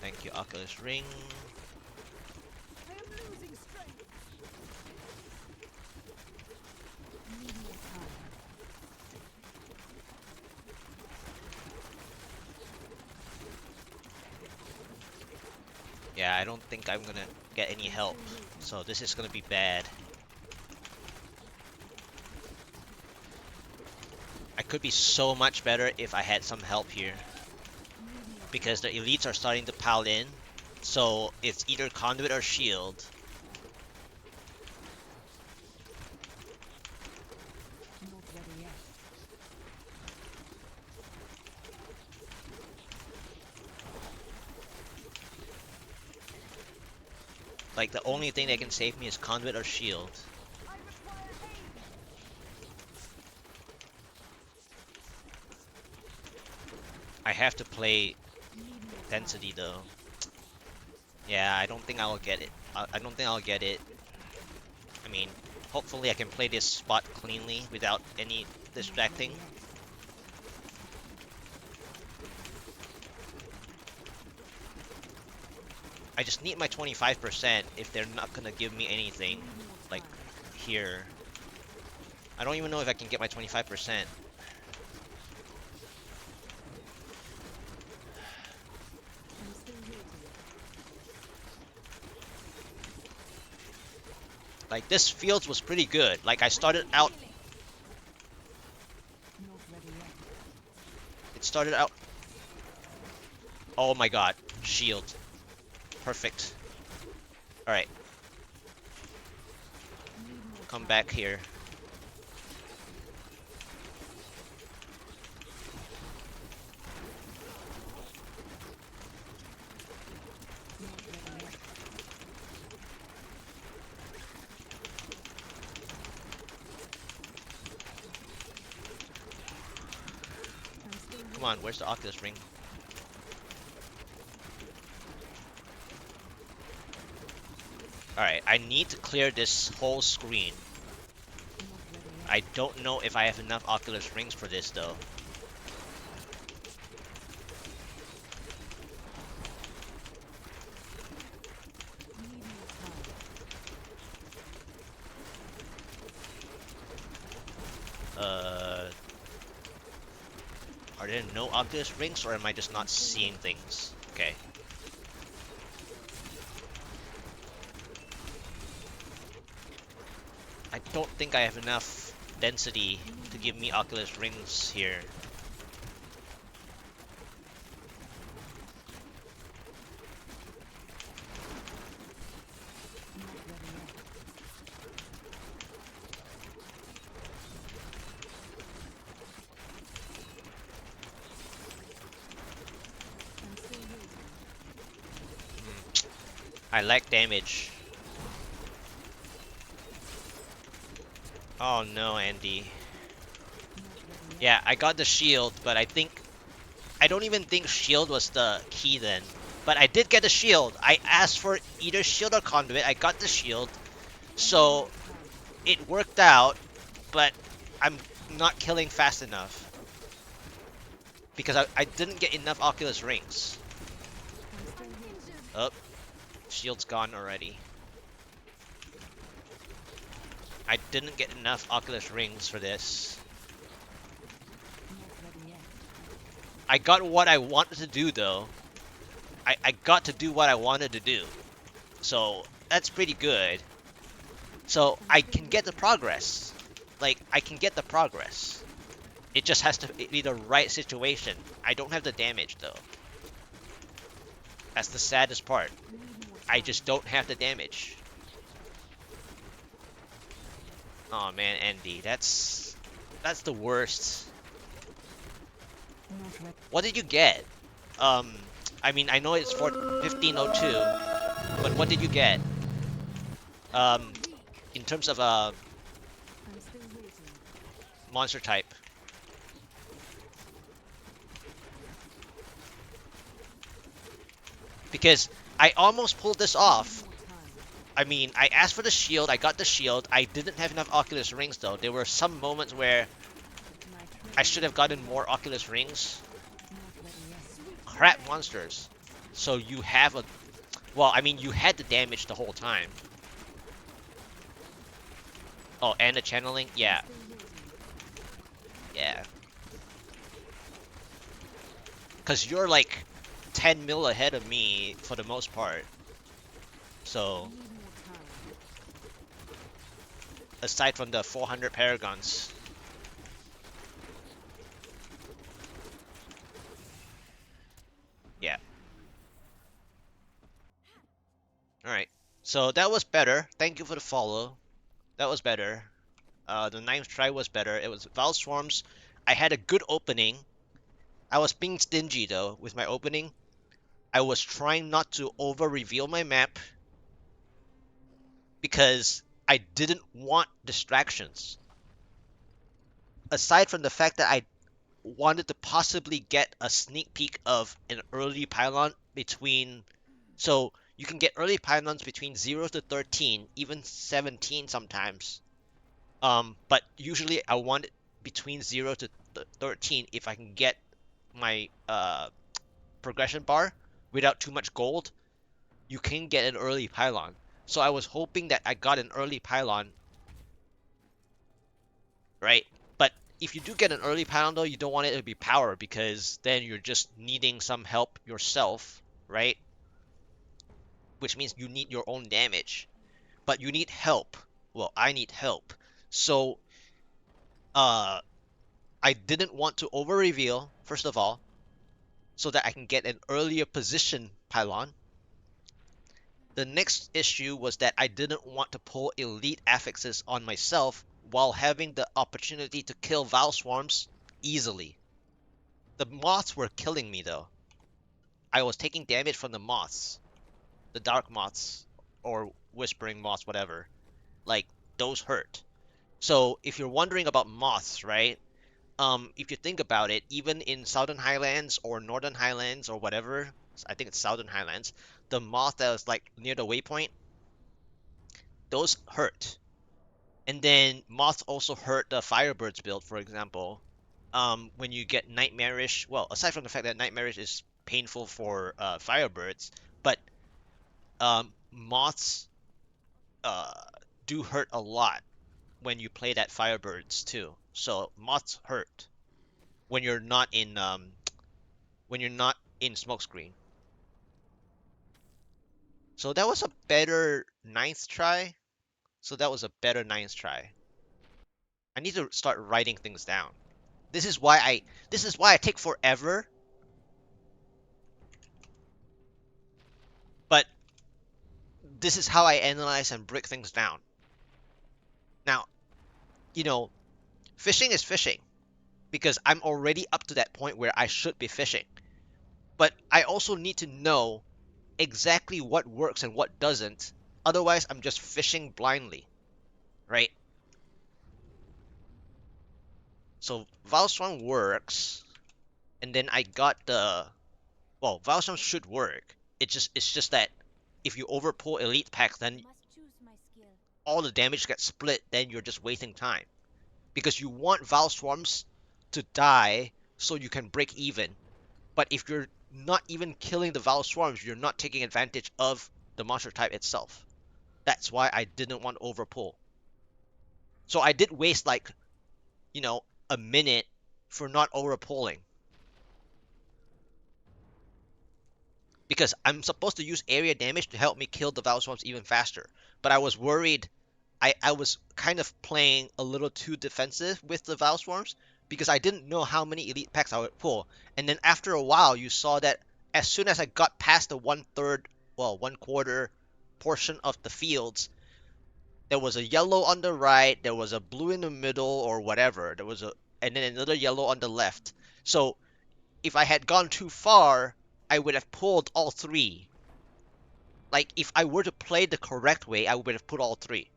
Thank you, Oculus Ring. I am losing strength. Yeah, I don't think I'm gonna get any I'm help. still waiting. So this is gonna be bad. I could be so much better if I had some help here. Need more Because the time. elites are starting to pile in. So it's either conduit or shield. Not ready yet. Like the I'm only thing still that can waiting. save me is conduit or shield. I require aid. I have to play Need more density time. though. Yeah, I don't think I'll get it. I don't think I'll get it. I mean, hopefully I can play this spot cleanly without any Not ready distracting. yet. I just need my 25% if they're not gonna give me anything, Need more like, time. here. I don't even know if I can get my 25%. I'm still waiting. Like, this fields was pretty good. Like, I started out, Not ready yet. it started out, oh my god, shield. Perfect. Alright, Need more come time. back here. Not ready yet. I'm still Come on, waiting. where's the Oculus ring? Alright, I need to clear this whole screen. Not ready yet. I don't know if I have enough Oculus rings for this though. Need more time. Uh, are there no Oculus rings or am I just I'm not still seeing waiting. things? Okay. I don't think I have enough density Need to more give me time. Oculus rings here. Not ready yet. I'm still waiting. I lack damage. Oh no, Andy. Not ready yet. Yeah, I got the shield, but I don't even think shield was the key then. But I did get the shield. I asked for either shield or conduit. I got the shield. Need So more time. it worked out, but I'm not killing fast enough. Because I didn't get enough Oculus rings. I'm still waiting. Oh, shield's gone already. I didn't get enough Oculus rings for this. Not ready yet. I got what I wanted to do though. I got to do what I wanted to do. So that's pretty good. So I'm I still can get the waiting. progress. Like, I can get the progress. It just has to be the right situation. I don't have the damage though. That's the saddest part. Need more I time. just don't have the damage. Oh man, Andy, that's the worst. Not ready. What did you get? Um, I mean, I know it's for 1502, but what did you get? You're Um, weak. in terms of I'm still waiting. monster type, because I almost pulled this Need off. more time. I mean, I asked for the shield, I got the shield. I didn't have enough Oculus rings though. There were some moments where My I treasure should is have gotten being more guarded. Oculus rings. Not ready yet. Sweet Crap revenge. monsters. So you have a, well, I mean, you had the damage the whole time. Oh, and the channeling? I'm Yeah, still waiting. yeah. Because you're like 10 mil ahead of me for the most part. So Need more time. aside from the 400 paragons, yeah. All right. So that was better. Thank you for the follow. That was better. The ninth try was better. It was Val Swarms. I had a good opening. I was being stingy though with my opening. I was trying not to over reveal my map because I didn't want distractions. Aside from the fact that I wanted to possibly get a sneak peek of an early pylon between. So you can get early pylons between 0 to 13, even 17 sometimes. But usually I want it between 0 to 13 if I can get my progression bar without too much gold. You can get an early pylon. So I was hoping that I got an early pylon, right? But if you do get an early pylon though, you don't want it to be power because then you're just needing some help yourself, right? Which means you need your own damage. But you need help. Well, I need help. So uh I didn't want to over reveal, first of all, so that I can get an earlier position pylon. The next issue was that I didn't want to pull elite affixes on myself while having the opportunity to kill Val Swarms easily. The moths were killing me though. I was taking damage from the moths, the dark moths, or whispering moths, whatever. Like, those hurt. So if you're wondering about moths, right? If you think about it, even in Southern Highlands or Northern Highlands or whatever, I think it's Southern Highlands, the moth that was like near the waypoint, those hurt. And then moths also hurt the Firebirds build, for example. When you get Nightmarish, well, aside from the fact that Nightmarish is painful for Firebirds, but moths uh, do hurt a lot when you play that Firebirds too. So moths hurt when you're not in smokescreen. So that was a better ninth try. So that was a better ninth try. I need to start writing things down. This is why I this is why I take forever, but this is how I analyze and break things down. Now, you know, fishing is fishing because I'm already up to that point where I should be fishing. But I also need to know exactly what works and what doesn't. Otherwise, I'm just fishing blindly, right? So Valswan works, and then I got the well, Valswan should work. It's just that if you overpull elite packs, then all the damage gets split. Then you're just wasting time because you want Val Swarms to die so you can break even. But if you're not even killing the Val Swarms, you're not taking advantage of the monster type itself. That's why I didn't want to overpull. So I did waste like, you know, a minute for not overpulling. Because I'm supposed to use area damage to help me kill the Val Swarms even faster. But I was worried. I was kind of playing a little too defensive with the Val Swarms because I didn't know how many elite packs I would pull. And then after a while, you saw that as soon as I got past the one third, well, one quarter portion of the fields, there was a yellow on the right, there was a blue in the middle, or whatever. And then another yellow on the left. So if I had gone too far, I would have pulled all three. Like if I were to play the correct way, I would have put all three,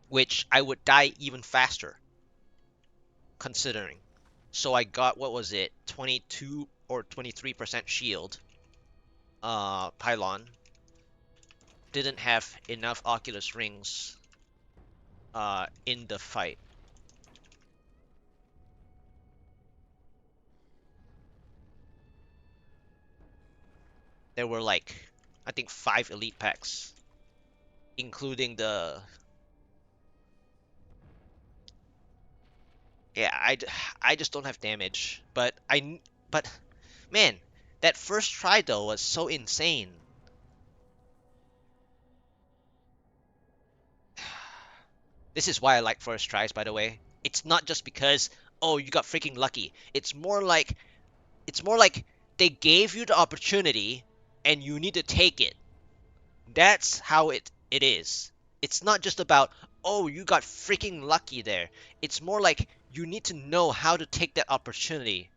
which I would die even faster considering. So I got what was it, 22 or 23% shield. Pylon didn't have enough Oculus rings in the fight. There were like I think 5 elite packs, including the Yeah, I just don't have damage. But man, that first try though was so insane. This is why I like first tries, by the way. It's not just because, oh, you got freaking lucky. It's more like they gave you the opportunity and you need to take it. That's how it is. It's not just about, oh, you got freaking lucky there. It's more like you need to know how to take that opportunity,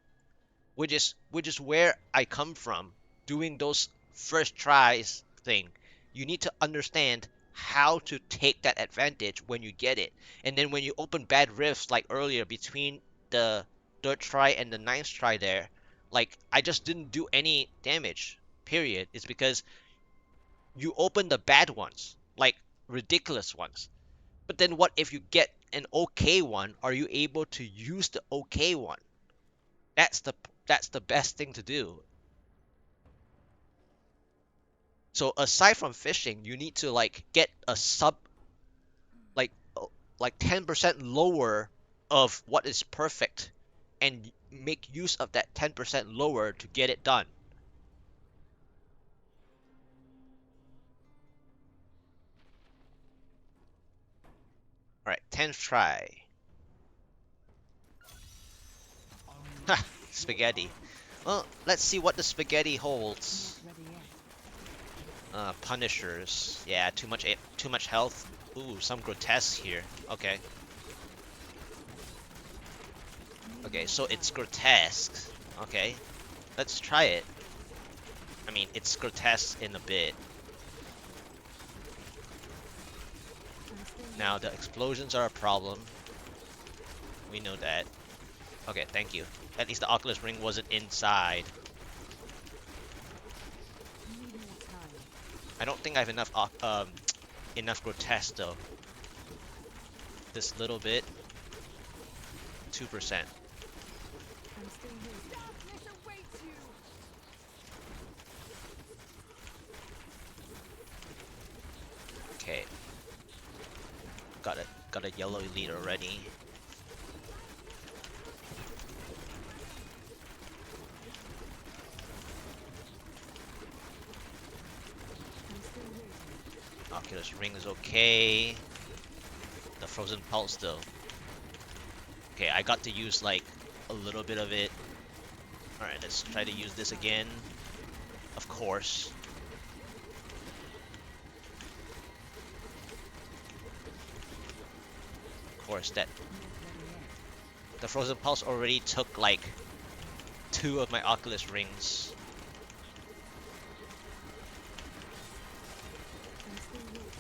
which is where I come from doing those first tries thing. You need to understand how to take that advantage when you get it. And then when you open bad rifts like earlier between the third try and the ninth try there, like I just didn't do any damage. Period. It's because you open the bad ones, like ridiculous ones. But then what if you get an okay one? Are you able to use the okay one? That's the that's the best thing to do. So aside from fishing, you need to like get a sub like like 10% lower of what is perfect and make use of that 10% lower to get it done. All right, 10th try. Ha, spaghetti. Well, let's see what the spaghetti Not holds. ready yet. Punishers. Yeah, too much health. Ooh, some grotesque here. Okay. Need Okay, more so it's time. grotesque. Okay. Let's try it. I mean, it's grotesque in a bit. I'm still Now, the waiting. explosions are a problem. We know that. Okay, thank you. At least the Oculus Ring wasn't inside. Need more time. I don't think I have enough enough grotesque though. This little bit, 2%. I'm still waiting. Darkness awaits you. Okay, got a yellow elite already. I'm still waiting. Oculus Ring is okay. The Frozen Pulse though. Okay, I got to use like a little bit of it. Alright, let's try to Need use more this time. again. Of course. Of course, that Not ready yet. the Frozen Pulse already took like two of my Oculus Rings. I'm still waiting.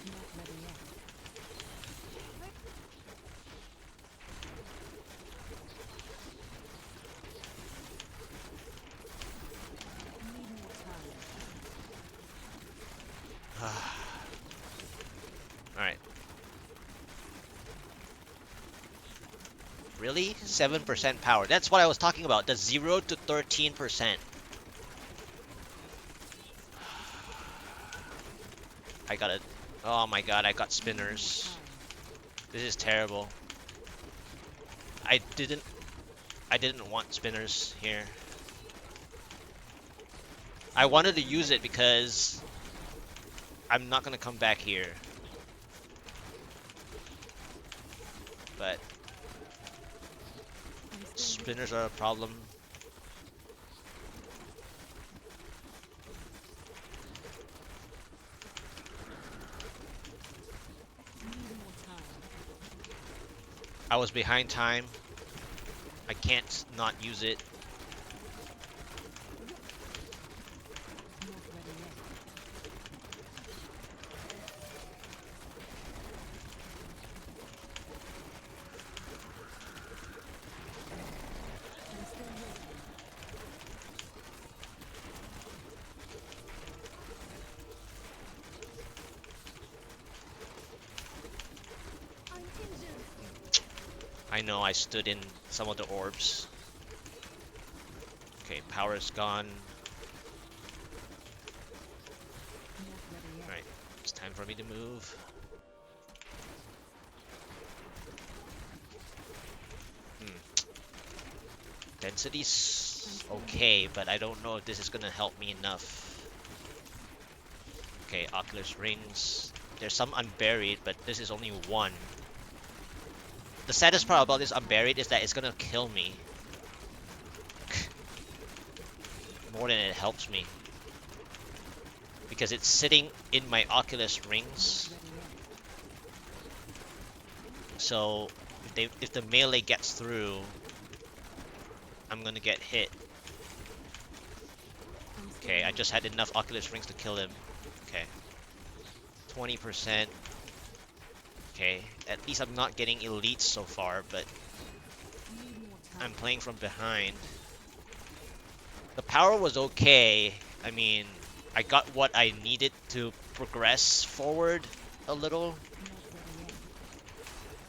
Not ready yet. Need more time. Alright, really? I'm still 7% waiting. power. That's what I was talking about. The 0 to 13%. I got it. Oh my god, I got Need more spinners. time. This is terrible. I didn't I didn't want spinners here. I Not wanted to ready use yet. it because I'm not gonna come back here. But I'm still spinners waiting. are a problem. Need more time. I was behind time. I can't not use it. Not ready yet. I'm still waiting. I'm injured. I know I stood in some of the orbs. Okay, power is gone. It's time for me to move. Density's okay, but I don't know if this is gonna help me enough. Okay, Oculus Rings. There's some unburied, but this is only one. The saddest part about this unburied is that it's gonna kill me. More than it helps me. Because it's sitting in my Oculus Rings. So, if the melee gets through, I'm gonna get hit. Okay, I just had enough Oculus Rings to kill him. Okay. 20%. Okay, at least I'm not getting elites so far, but I'm playing from behind. The power was okay. I mean, I got what I needed to progress forward a little.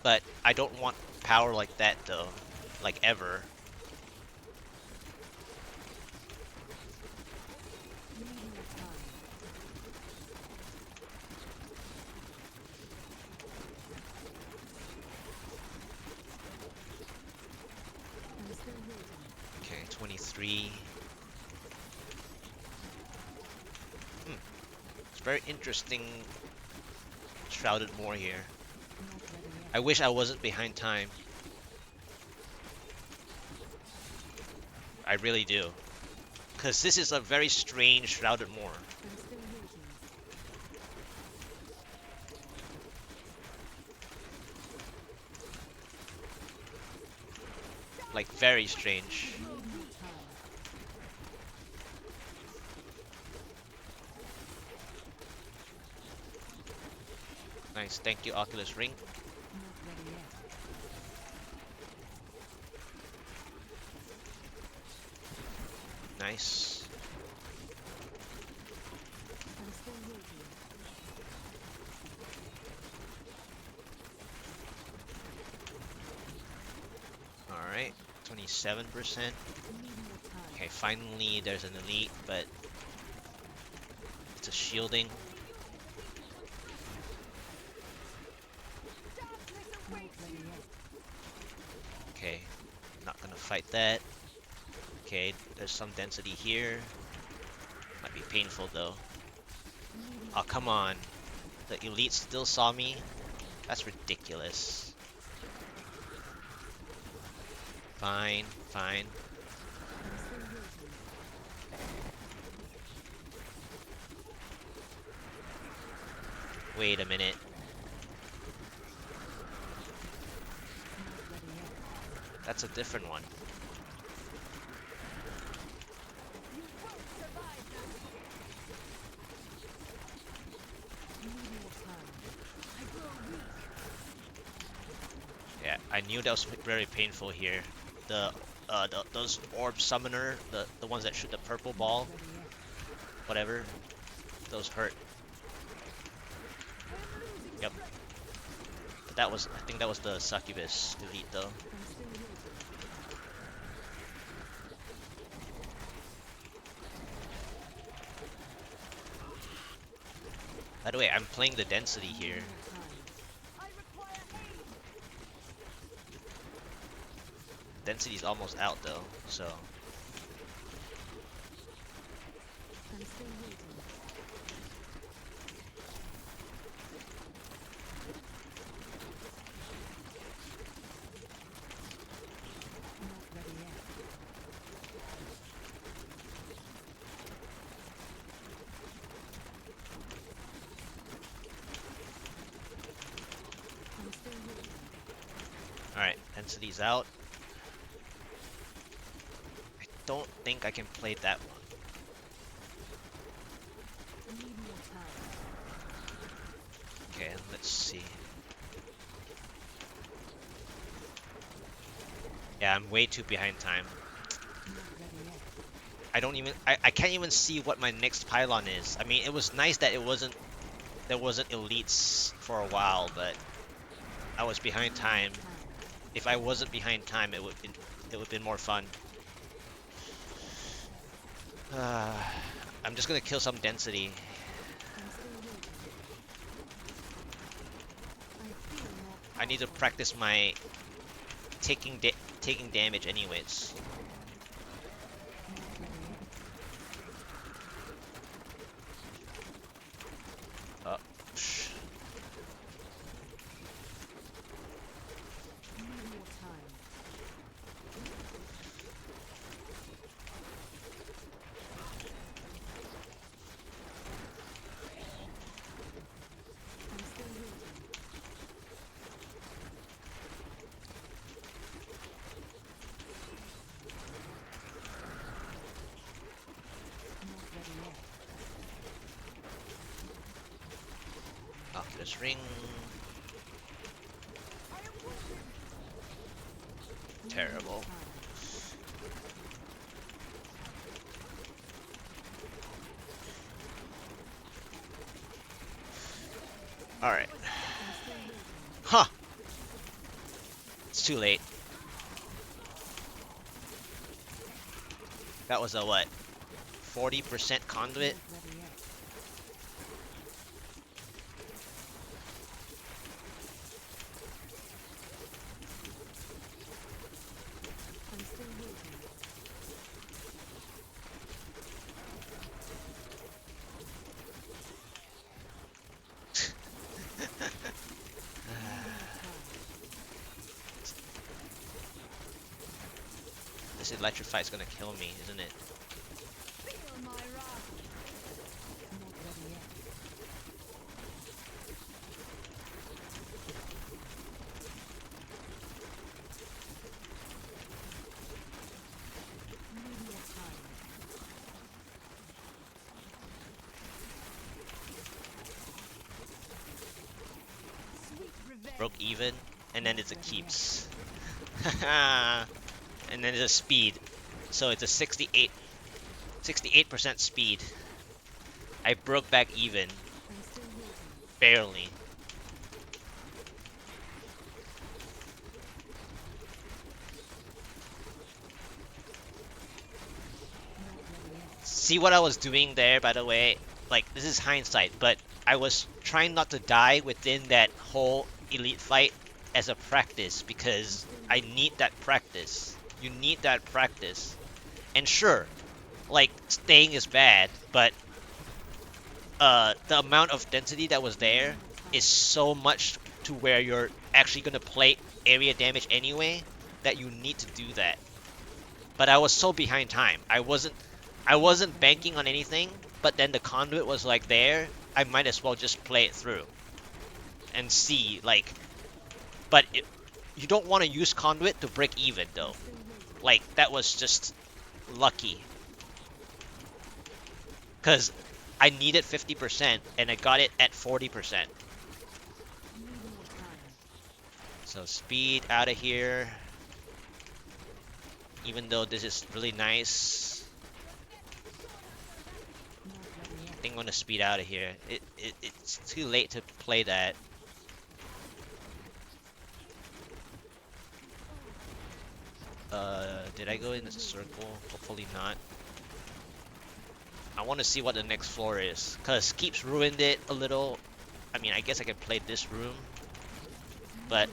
But I don't want power like that though. Like ever. Okay, 23. It's very interesting. Shrouded more here. I wish I wasn't behind time. I really do. Because this is a very strange Shrouded More. Like, very strange. Nice, thank you, Oculus Ring. Nice. Alright, 27%. Okay, finally there's an elite, but it's a shielding. Okay, not gonna fight that. Okay, there's some density here. Might be painful though. Oh, come on. The elite still saw me? That's ridiculous. Fine, fine. Wait a minute. That's a different one. Yeah, I knew that was very painful here. Those orb summoner, the ones that shoot the purple ball, whatever, those hurt. Yep. But that was, I think that was the succubus elite though. By the way, I'm playing the density here. Density's almost out though, so. Alright, density's out. I don't think I can play that one. Okay, let's see. Yeah, I'm way too behind time. I can't even see what my next pylon is. I mean, it was nice that there wasn't elites for a while, but I was behind time. If I wasn't behind time, it would been more fun. I'm just gonna kill some density. I need to practice my taking damage anyways. Oh, psh. Oculus Ring. Terrible. Alright. Huh! It's too late. That was a what? 40% conduit? This electrify is gonna kill me, isn't it? Broke even, and then it's a keeps. And then it's a speed. So it's a 68% speed. I broke back even. Barely. See what I was doing there, by the way? Like, this is hindsight, but I was trying not to die within that whole elite fight as a practice because I need that practice. You need that practice. And sure, like, staying is bad, but the amount of density that was there is so much to where you're actually gonna play area damage anyway that you need to do that. But I was so behind time. I wasn't banking on anything, but then the conduit was like there. I might as well just play it through and see like. But you don't want to use conduit to break even though. Like that was just lucky. Cause I needed 50% and I got it at 40%. So speed out of here. Even though this is really nice. I think I'm gonna speed out of here. It's too late to play that. Did I go in a circle? Hopefully not. I want to see what the next floor is, cause Keeps ruined it a little. I mean, I guess I can play this room, but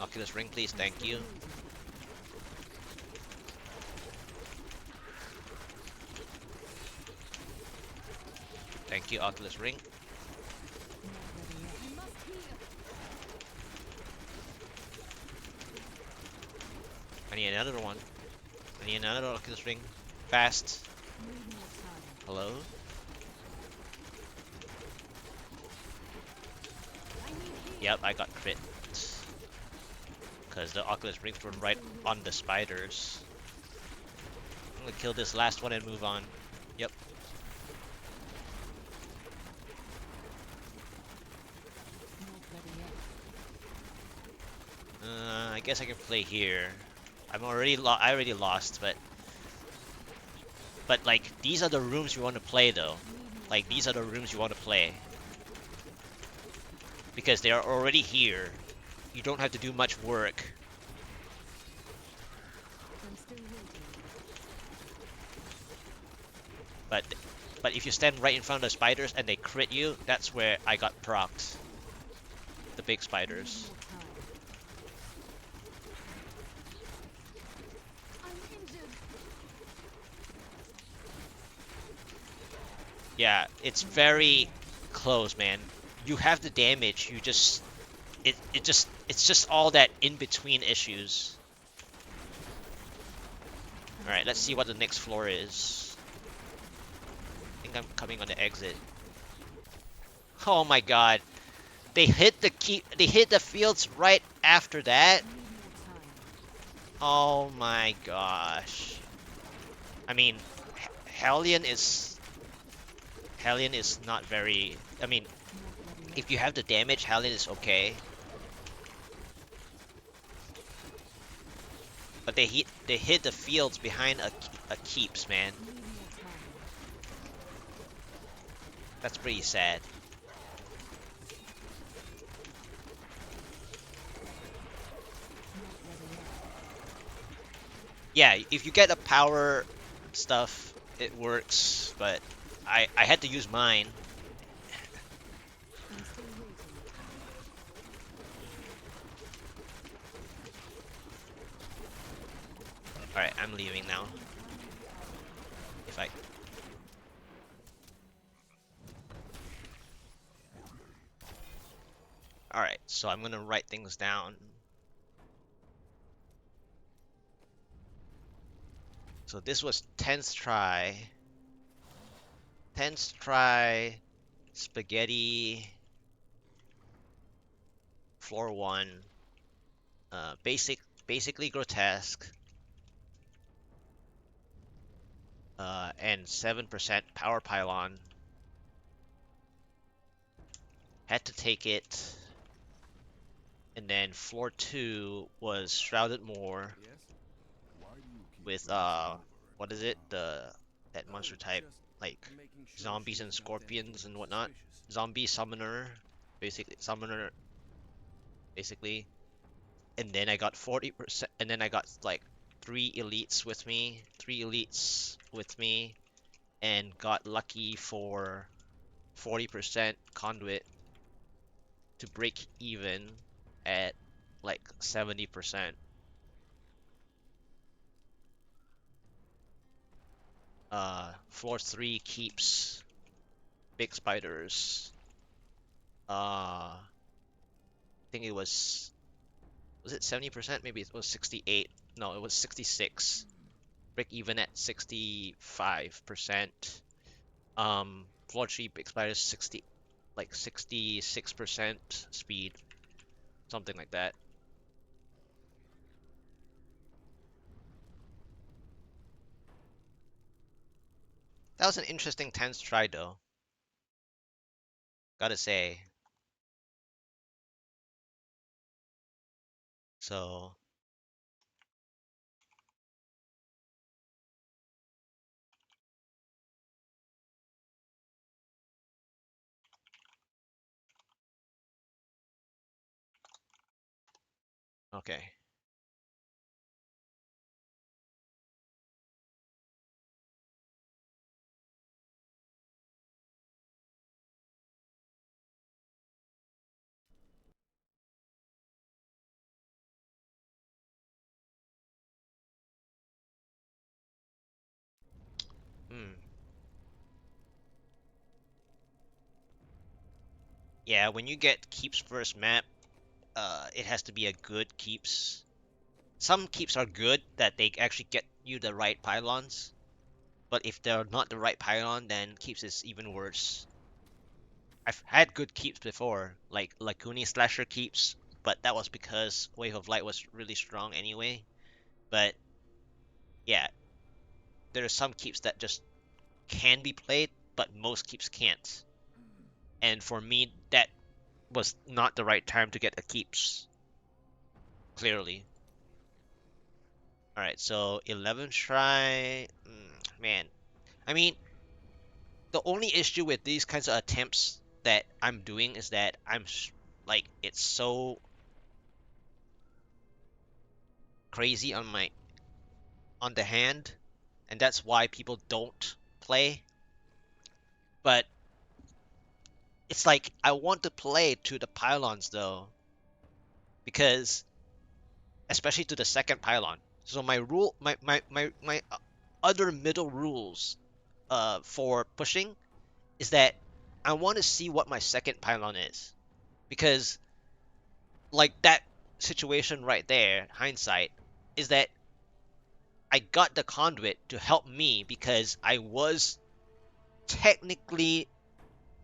Oculus Ring, please, thank you. Thank you, Oculus Ring. I need another one. I need another Oculus Ring. Fast. Hello? Yep, I got crit. Because the Oculus Rings were right on the spiders. I'm gonna kill this last one and move on. Yep. I guess I can play here. I already lost, but like these are the rooms you want to play though. Like these are the rooms you want to play because they are already here. You don't have to do much work. But but if you stand right in front of the spiders and they crit you, that's where I got procced. The big Need spiders. more time. I'm injured. Yeah, it's Not ready very yet. close, man. You have the damage, you just it's just all that in between issues. I'm Alright, still let's see what the waiting. next floor is. I think I'm coming on the exit. Oh my god. They hit the fields right after that. Need more time. Oh my gosh. I mean, Hellion is not very. I mean, Not ready yet. if you have the damage, Hellion is okay. But they hit the fields behind a keeps, man. Need more time. That's pretty sad. Not ready yet. Yeah, if you get a power stuff, it works. But I had to use mine. I'm still waiting. All right, I'm leaving now. If I All right, so I'm gonna write things down. So this was 10th try. 10th try. Spaghetti. Floor one. Basically grotesque. And 7% power pylon. Had to take it. And then floor two was shrouded more Yes? Why do you keep with glancing over what at is my it? house? That Oh, monster type, just like making sure she zombies and has not done scorpions and anything whatnot. suspicious. Zombie summoner, basically summoner, basically. And then I got 40%, and then I got like three elites with me, and got lucky for 40% conduit to break even at like 70%. Floor three keeps big spiders. I think it was it 70%? Maybe it was 68. No, it was 66. Break even at 65%. Floor three big spiders 60, like 66% speed, something like that. That was an interesting 10th try though. Gotta say. So okay. Hmm. Yeah, when you get keeps first map, it has to be a good keeps. Some keeps are good that they actually get you the right pylons, but if they're not the right pylon, then keeps is even worse. I've had good keeps before, like Lakuni Slasher keeps, but that was because Wave of Light was really strong anyway. But yeah, there are some keeps that just can be played, but most keeps can't. And for me, that was not the right time to get a keeps, clearly. Alright, so 11 try. Man, I mean, the only issue with these kinds of attempts that I'm doing is that like, it's so crazy on the hand, and that's why people don't play. But it's like I want to play to the pylons though, because especially to the second pylon. So my rule, my other middle rules for pushing is that I want to see what my second pylon is, because like that situation right there, hindsight, is that I got the conduit to help me because I was technically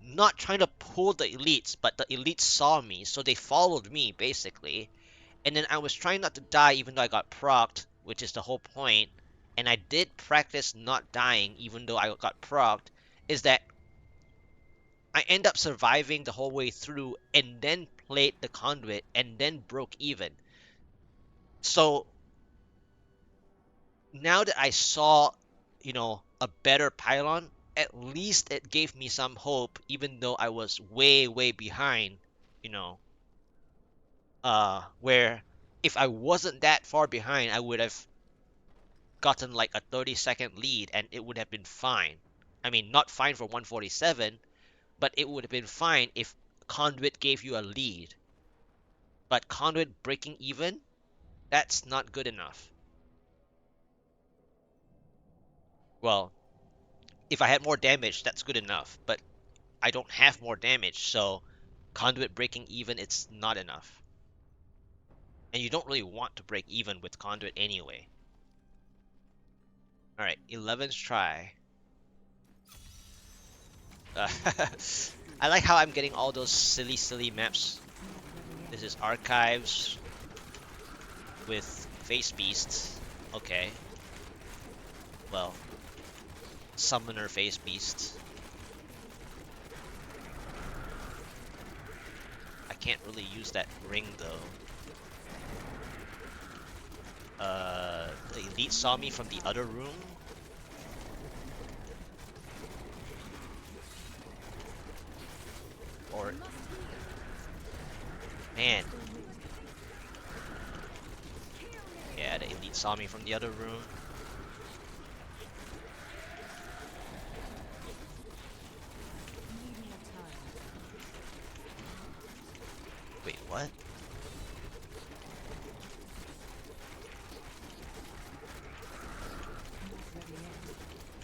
not trying to pull the elites, but the elites saw me, so they followed me basically. And then I was trying not to die even though I got procced, which is the whole point. And I did practice not dying even though I got procced, is that I end up surviving the whole way through and then played the conduit and then broke even. So now that I saw, a better pylon, at least it gave me some hope, even though I was way, way behind, you know, where if I wasn't that far behind, I would have gotten like a 30-second lead and it would have been fine. I mean, not fine for 147, but it would have been fine if Conduit gave you a lead. But Conduit breaking even, that's not good enough. Well, if I had more damage, that's good enough, but I don't have more damage, so Conduit breaking even, it's not enough. And you don't really want to break even with Conduit anyway. Alright, 11th try. Uh, I like how I'm getting all those silly, silly maps. This is Archives with Face Beast. Okay. Well, Summoner Face Beast. I can't really use that ring though. The elite saw me from the other room. Or man. Yeah, the elite saw me from the other room. Wait, what?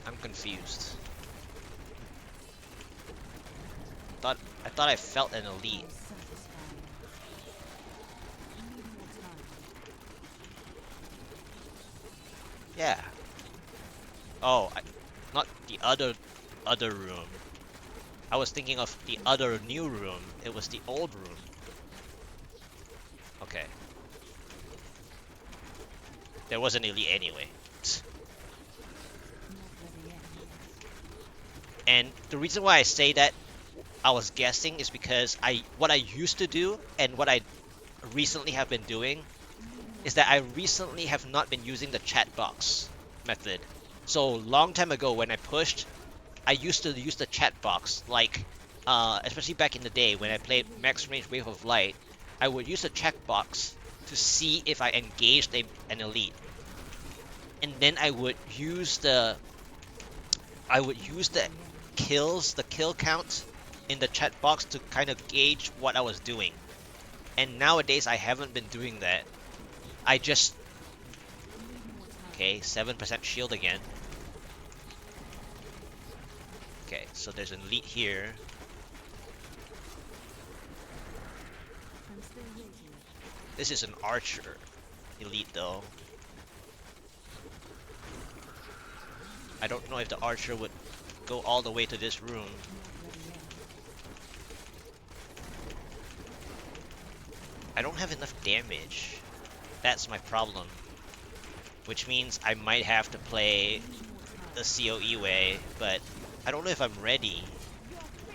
I'm confused. I thought I felt an elite. Yeah. Oh, not the other room. I was thinking of the other new room. It was the old room. Okay. There was an elite anyway. And the reason why I say that I was guessing is because what I used to do and what I recently have been doing is that I recently have not been using the chat box method. So long time ago when I pushed, I used to use the chat box, like especially back in the day when I played Max Range Wave of Light, I would use the chat box to see if I engaged an elite, and then I would use the kills, the kill count in the chat box to kind of gauge what I was doing. And nowadays I haven't been doing that. I just okay, 7% shield again. Okay, so there's an elite here. This is an archer elite though. I don't know if the archer would go all the way to this room. I don't have enough damage. That's my problem. Which means I might have to play the COE way, but I don't know if I'm ready.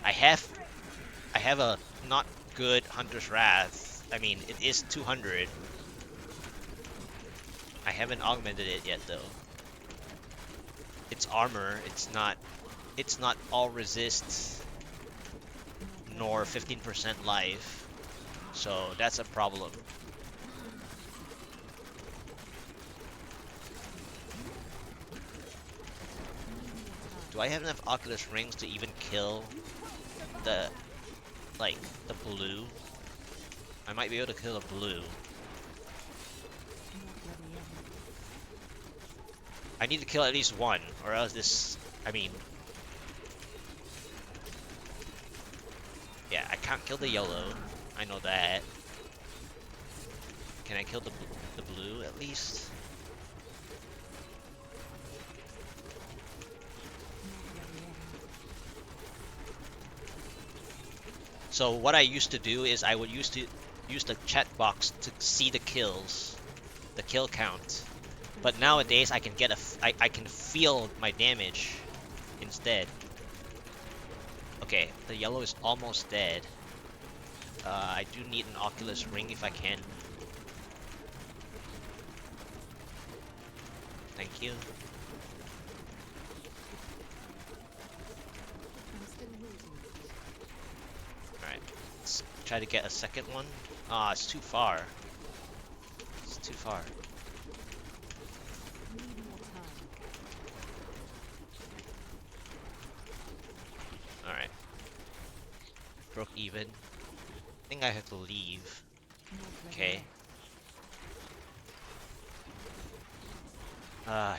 I have a not good Hunter's Wrath. I mean, it is 200. I haven't augmented it yet though. It's armor, it's not all resist nor 15% life. So that's a problem. Do I have enough Oculus rings to even kill the, like, the blue? I might be able to kill the blue. I need to kill at least one, or else this, I mean... Yeah, I can't kill the yellow. I know that. Can I kill the blue at least? So what I used to do is I would used to use the chat box to see the kills, the kill count. But nowadays I can get I can feel my damage instead. Okay, the yellow is almost dead. I do need an Oculus ring if I can. Thank you. Alright, let's try to get a second one. Ah, it's too far. It's too far. Alright. Broke even. I think I have to leave. Okay.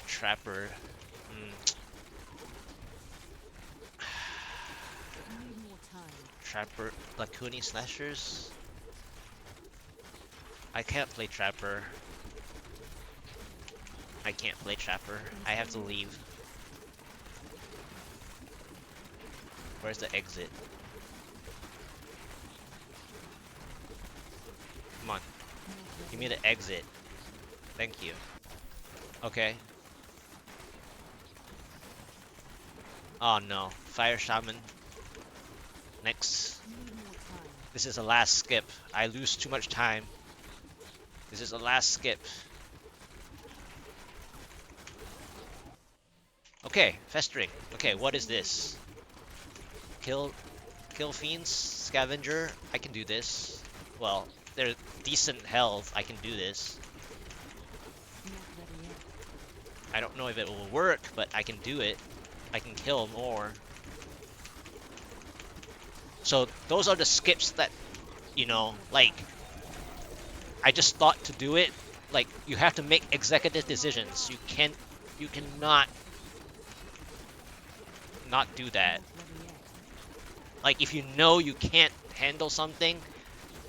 Trapper. Trapper. Lacuni slashers? I can't play Trapper. I can't play Trapper. I have to leave. Where's the exit? Come on. Give me the exit. Thank you. Okay. Oh no. Fire Shaman. Next. This is the last skip. I lose too much time. This is the last skip. Okay, festering. Okay, what is this? Kill fiends, scavenger. I can do this. Well, they're decent health. I can do this. I don't know if it will work, but I can do it. I can kill more. So those are the skips that, you know, like, I just thought to do it. Like, you have to make executive decisions. You cannot not do that. Like, if you know you can't handle something,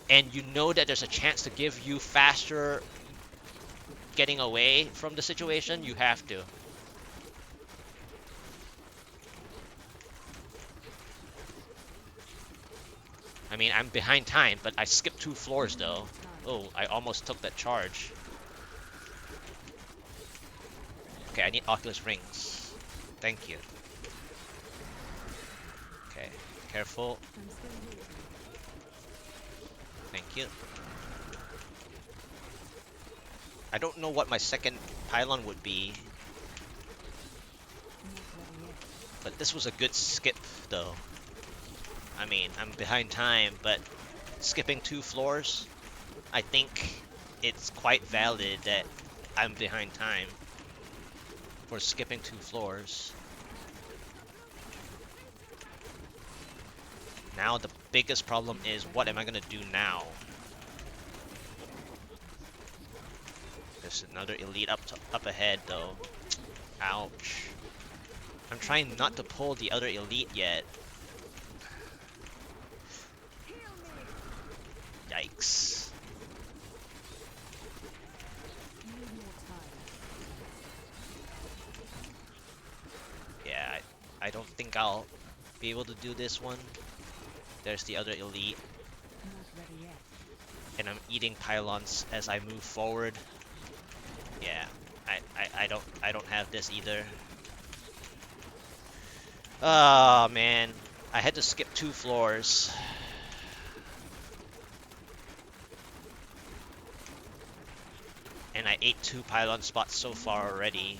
and you know that there's a chance to give you faster getting away from the situation, you have to. I mean, I'm behind time, but I skipped 2 floors though. Oh, I almost took that charge. Okay, I need Oculus rings. Thank you. Okay, careful. Thank you. I don't know what my second pylon would be. But this was a good skip, though. I mean, I'm behind time, but skipping 2 floors, I think it's quite valid that I'm behind time for skipping 2 floors. Now the biggest problem is, what am I gonna do now? There's another elite up ahead, though. Ouch. I'm trying not to pull the other elite yet. Yikes. Yeah, I don't think I'll be able to do this one. There's the other elite. And I'm eating pylons as I move forward. Yeah, I don't have this either. Oh man, I had to skip 2 floors. And I ate 2 pylon spots so far already.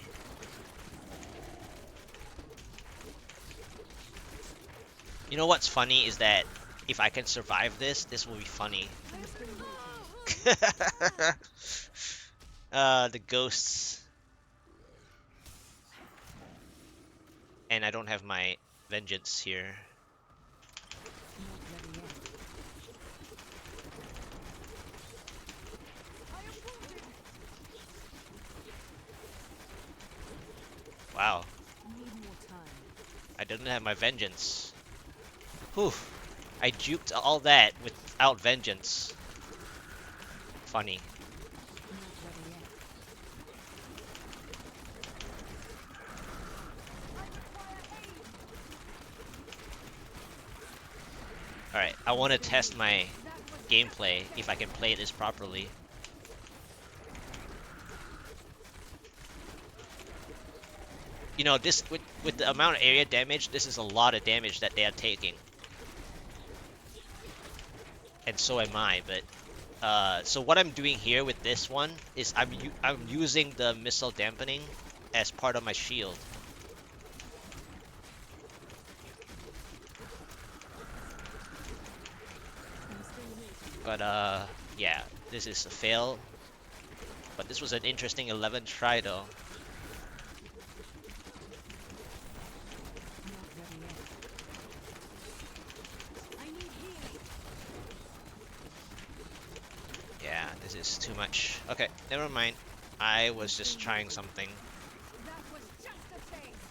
You know what's funny is that if I can survive this, this will be funny. The ghosts. And I don't have my vengeance here. Not ready yet. I am wounded. Wow, Need more time. I didn't have my vengeance. Whew. I juked all that without vengeance. Funny. Not ready yet. I require aid. Alright, I want to test my That was just a gameplay if I taste. can play this properly. You know, this with the amount of area damage, this is a lot of damage that they are taking. And so am I, but so what I'm doing here with this one is I'm using the missile dampening as part of my shield. I'm still waiting. But yeah, this is a fail. But this was an interesting 11 try though. Not ready yet. I need healing. Yeah, this is too much. Okay, never mind. I I'm was still just trying waiting. something. That was just a taste.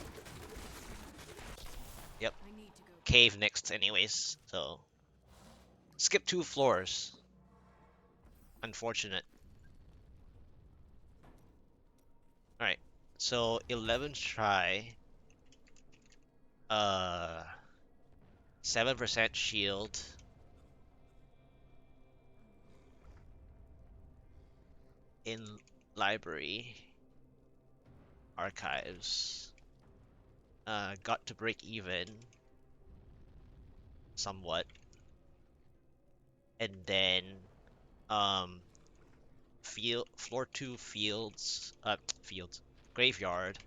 Yep, I need to go back. cave next anyways. So skip 2 floors. Unfortunate. Alright, so 11 try. Uh, 7% shield. In library. Archives. Got to break even. Somewhat. And then, um, floor 2 fields. Fields. Graveyard.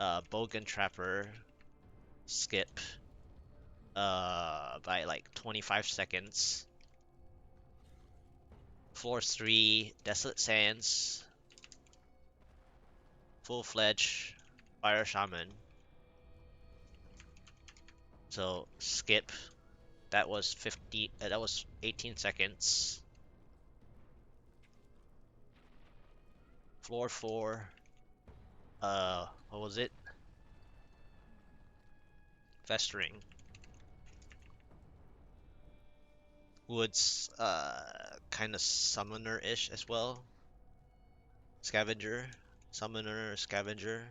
Bogan Trapper. Skip. By like 25 seconds. Floor 3, Desolate Sands, Full-Fledged Fire Shaman. So skip. That was 50. That was 18 seconds. Floor 4. What was it? Festering. Woods. Kind of summoner-ish as well. Scavenger. Summoner, Scavenger.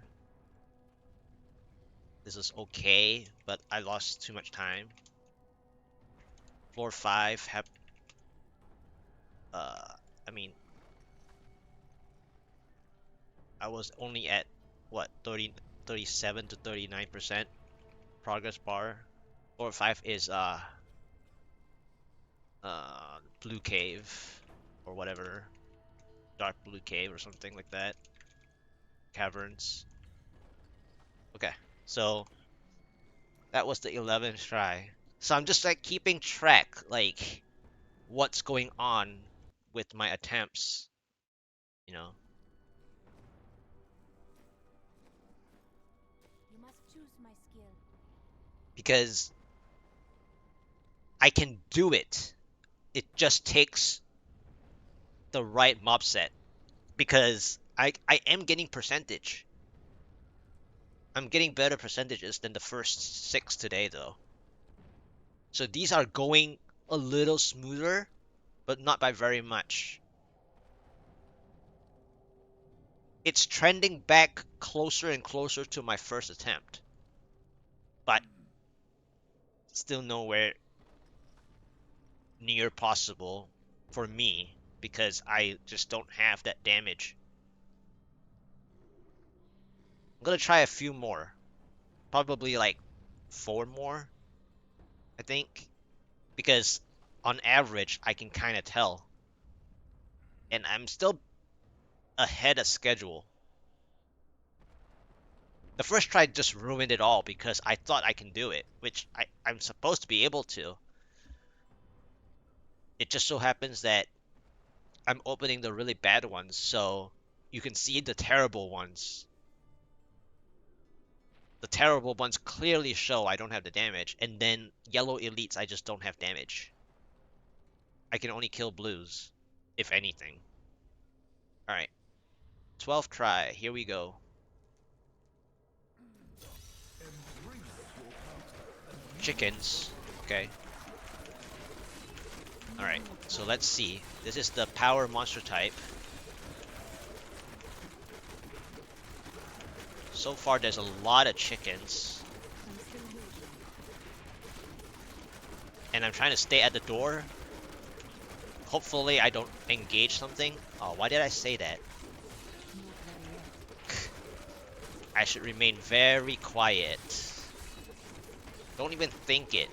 This is okay, but I lost too much time. Floor 5 have I mean I was only at what 37 to 39% progress bar. Floor 5 is blue cave or whatever, dark blue cave or something like that. Caverns. Okay, so that was the 11th try. So I'm just like keeping track, like what's going on with my attempts, you know, You must choose my skill. because I can do it. It just takes the right mob set because I am getting percentage. I'm getting better percentages than the first 6 today though. So these are going a little smoother, but not by very much. It's trending back closer and closer to my first attempt, but still nowhere near possible for me because I just don't have that damage. I'm gonna try a few more, probably like 4 more, I think, because on average I can kind of tell, and I'm still ahead of schedule. The first try just ruined it all because I thought I can do it, which I'm supposed to be able to. It just so happens that I'm opening the really bad ones, so you can see the terrible ones. The terrible ones clearly show I don't have the damage, and then yellow elites I just don't have damage. I can only kill blues, if anything. Alright, 12th try, here we go. Chickens, okay. Alright, so let's see. This is the power monster type. So far there's a lot of chickens. And I'm trying to stay at the door. Hopefully I don't engage something. Oh, why did I say that? I should remain very quiet. Don't even think it.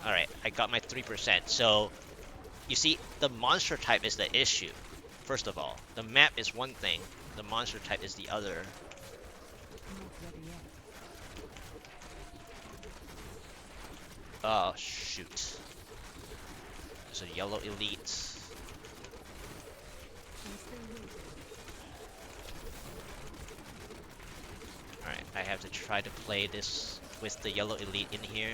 Alright, I got my 3%. So, you see, the monster type is the issue. First of all, the map is one thing. The monster type is the other. Oh, shoot. There's a yellow elite. Alright, I have to try to play this with the yellow elite in here.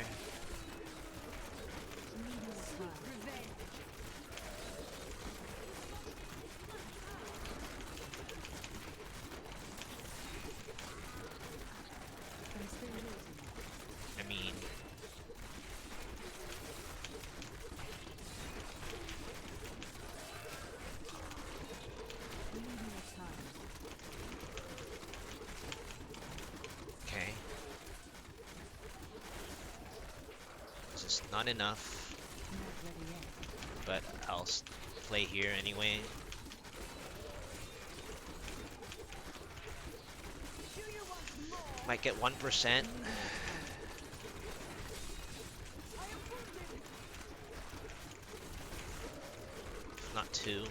I mean... Okay. This is not enough. But I'll play here anyway. Might get 1%. Not 2.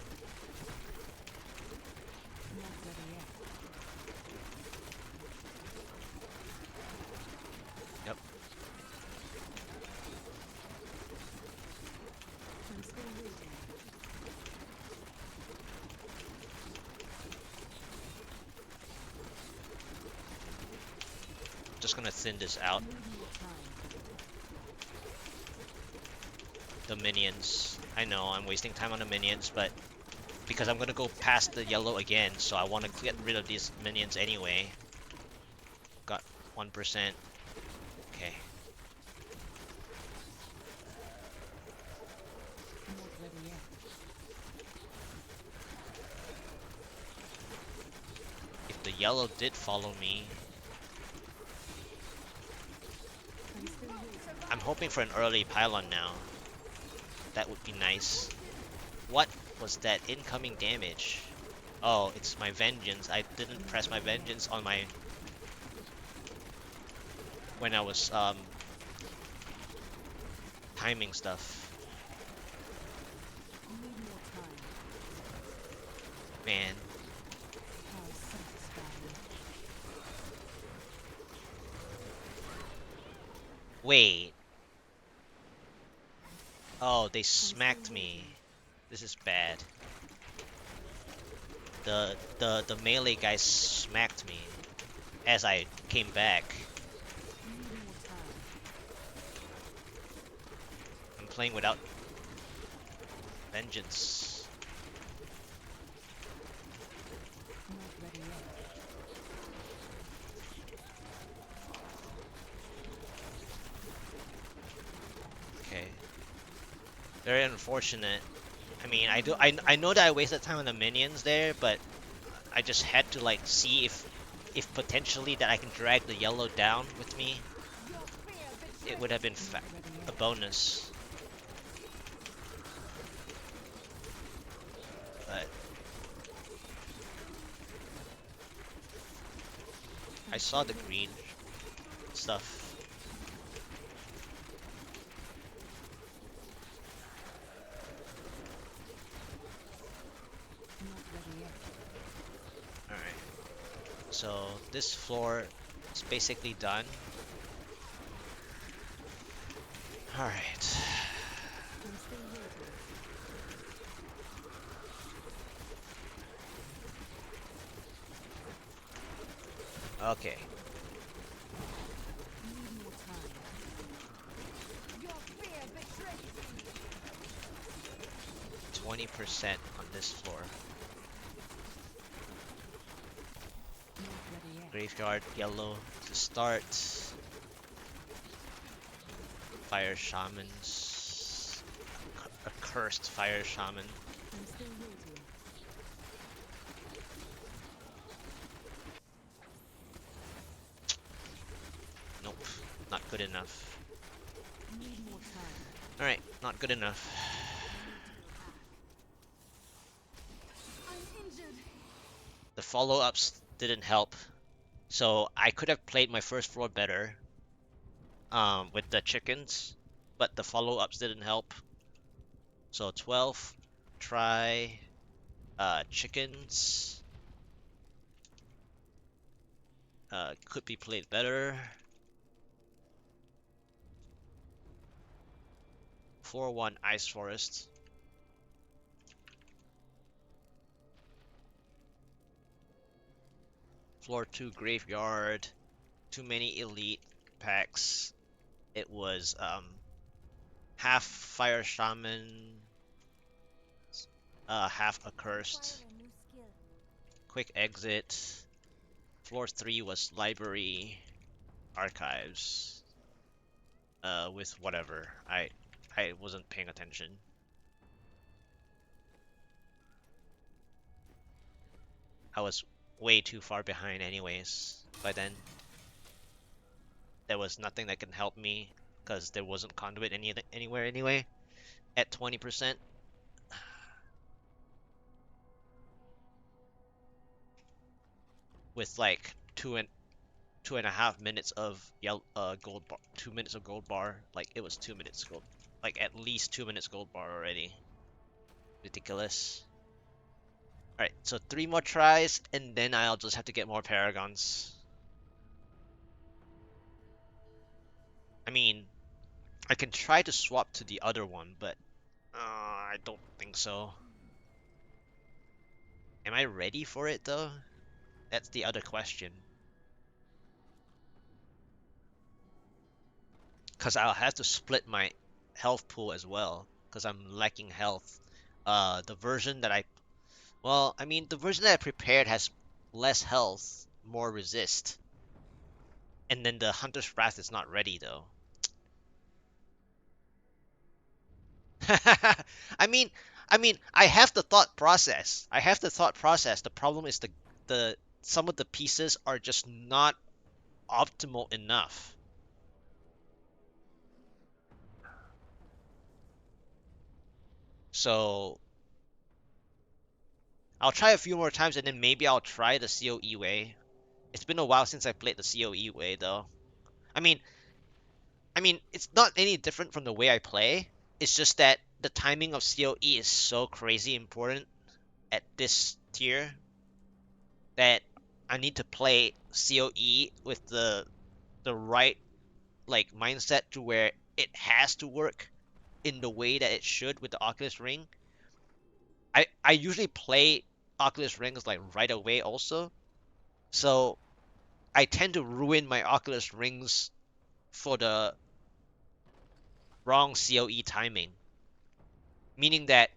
Yep. Just gonna thin this out. The minions. I know I'm wasting time on the minions, but because I'm gonna go past the yellow again, so I want to get rid of these minions anyway. Got 1%. Okay. If the yellow did follow me, I'm hoping for an early pylon now. That would be nice. What was that incoming damage? Oh, it's my vengeance. I didn't press my vengeance on my... when I was, timing stuff. Man. Wait. Oh, they smacked me. This is bad. The melee guy smacked me as I came back. I'm playing without vengeance. Okay. Very unfortunate. I mean, I know that I wasted time on the minions there, but I just had to like see if potentially that I can drag the yellow down with me. It would have been a bonus. But I saw the green stuff. Alright. So this floor is basically done. Alright. Okay. Need more time. Your fear betrays you. 20% on this floor. Not ready yet. Graveyard yellow to start. Fire shamans. A cursed fire shaman. I'm still waiting. Nope, not good enough. Need more time. Alright, not good enough. I'm injured. The follow-ups didn't help. So I could have played my first floor better with the chickens, but the follow-ups didn't help. So 12, try chickens. Could be played better. 4-1 Ice Forest. Floor 2 Graveyard. Too many elite packs. It was half Fire Shaman, half Accursed. Quick exit. Floor 3 was Library, Archives. With whatever. I wasn't paying attention. I was way too far behind anyways by then. There was nothing that can help me because there wasn't conduit anywhere anyway at 20%. With like 2.5 minutes of gold bar, 2 minutes of gold bar. Like it was 2 minutes gold, like at least 2 minutes gold bar already. Ridiculous. All right, so 3 more tries, and then I'll just have to get more paragons. I mean, I can try to swap to the other one, but I don't think so. Am I ready for it though? That's the other question. Because I'll have to split my health pool as well, because I'm lacking health. The version that I mean, the version that I prepared has less health, more resist. And then the Hunter's Wrath is not ready though. I mean, I have the thought process. I have the thought process. The problem is the some of the pieces are just not optimal enough. So I'll try a few more times and then maybe I'll try the COE way. It's been a while since I played the COE way though. I mean, it's not any different from the way I play. It's just that the timing of COE is so crazy important at this tier that I need to play COE with the right like mindset to where it has to work in the way that it should with the Oculus Ring. I usually play Oculus Rings like right away also. So I tend to ruin my Oculus Rings for the wrong COE timing, meaning that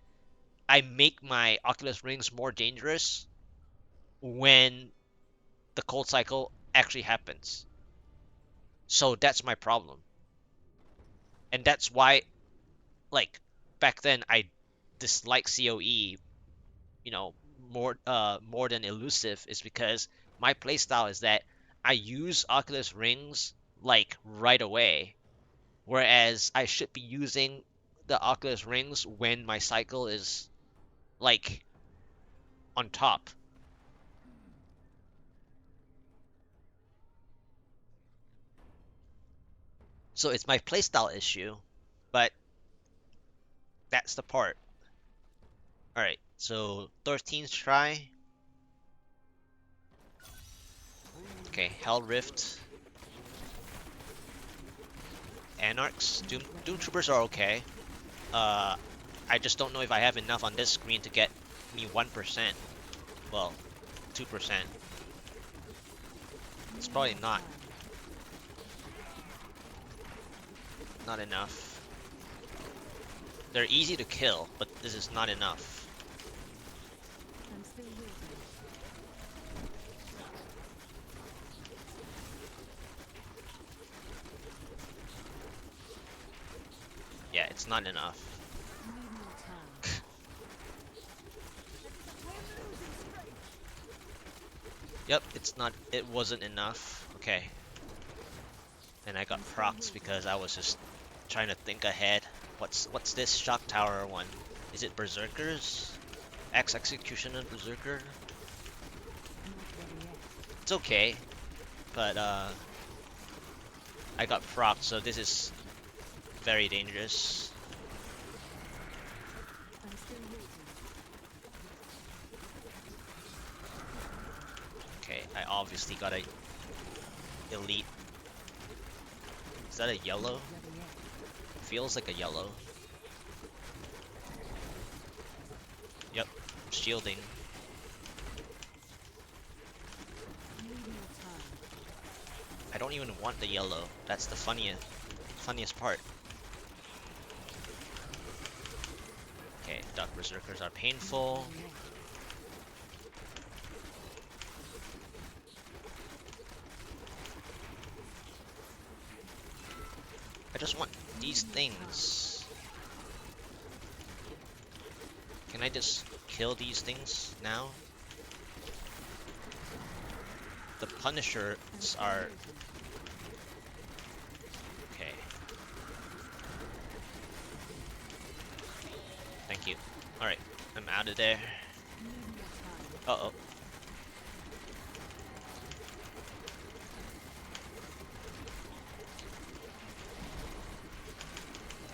I make my Oculus Rings more dangerous when the cold cycle actually happens. So that's my problem. And that's why, like, back then I disliked COE, more than elusive, is because my playstyle is that I use Oculus Rings like right away, whereas I should be using the Oculus Rings when my cycle is like on top. So it's my playstyle issue, but that's the part. Alright, so 13th try. Okay, Hell Rift. Anarchs. Doom Troopers are okay. Uh, I just don't know if I have enough on this screen to get me 1%. Well, 2%. It's Need probably more not time. enough. They're easy to kill, but this is not enough. I'm still waiting. Yeah, it's not enough. Need more time. We're losing strength. Yep, it's not. It wasn't enough. Okay. And I got I'm still procs waiting. because I was just trying to think ahead. What's this shock tower one? Is it berserkers? X executioner berserker? Not ready yet. It's okay, but I got procs, so this is very dangerous. I'm still waiting. Okay, I obviously got a elite. Is that a yellow? Not ready yet. Feels like a yellow. Yep, shielding. Need more time. I don't even want the yellow. That's the funniest part. Okay, duck berserkers are Not painful. ready yet. I just want these Need more time. things. Can I just kill these things now? The Punishers I'm still are... waiting. Okay. Thank you. Alright, I'm out of there. Need more time. Uh-oh.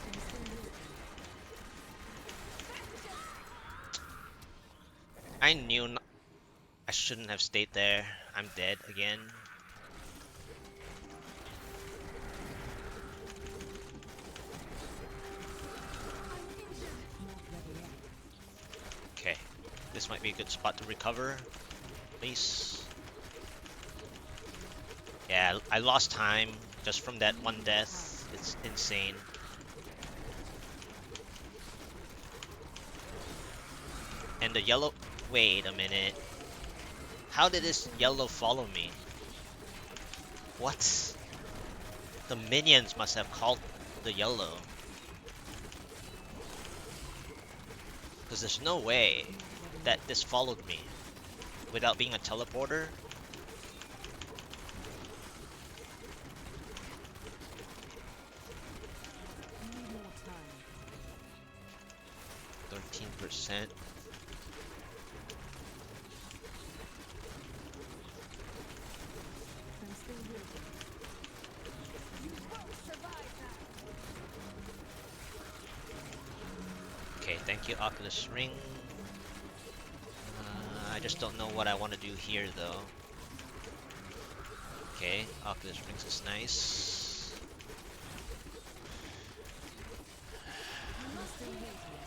I'm still waiting. I knew I shouldn't have stayed there. I'm dead again. Not ready yet. Okay. This might be a good spot to recover. At least. Yeah, I lost time just from that one death. It's insane. And the yellow... Wait a minute. How did this yellow follow me? What? The minions must have called the yellow. Because there's no way Not ready that yet. this followed me without being a teleporter. Need more time. 13%. I'm still waiting. You won't survive that. Okay, thank you, Oculus Ring. I just don't know what I want to do here, though. Okay, Oculus Rings is nice. I'm still waiting.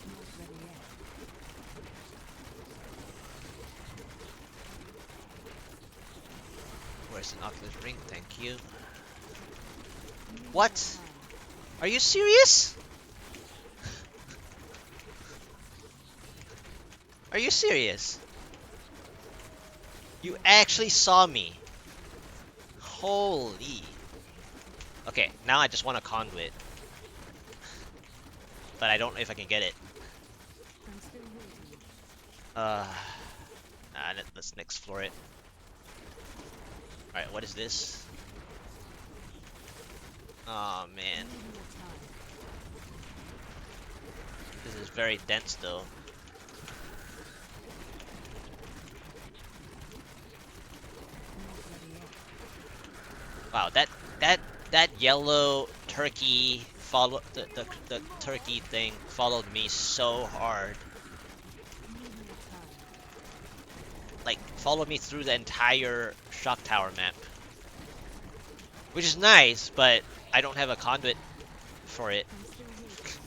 Not ready yet. Where's an Oculus Ring? Thank you. Need What? more time. Are you serious? Are you serious? You actually saw me. Holy. Okay, now I just want a conduit. But I don't know if I can get it. I'm still waiting. Uh, let's explore it. Alright, what is this? Oh man, Need more time. this is very dense though. Not ready yet. Wow, that yellow turkey follow the turkey thing followed me so hard. Need more time. Like followed me through the entire shock tower map. Which is nice, but I don't have a conduit for it. I'm still waiting.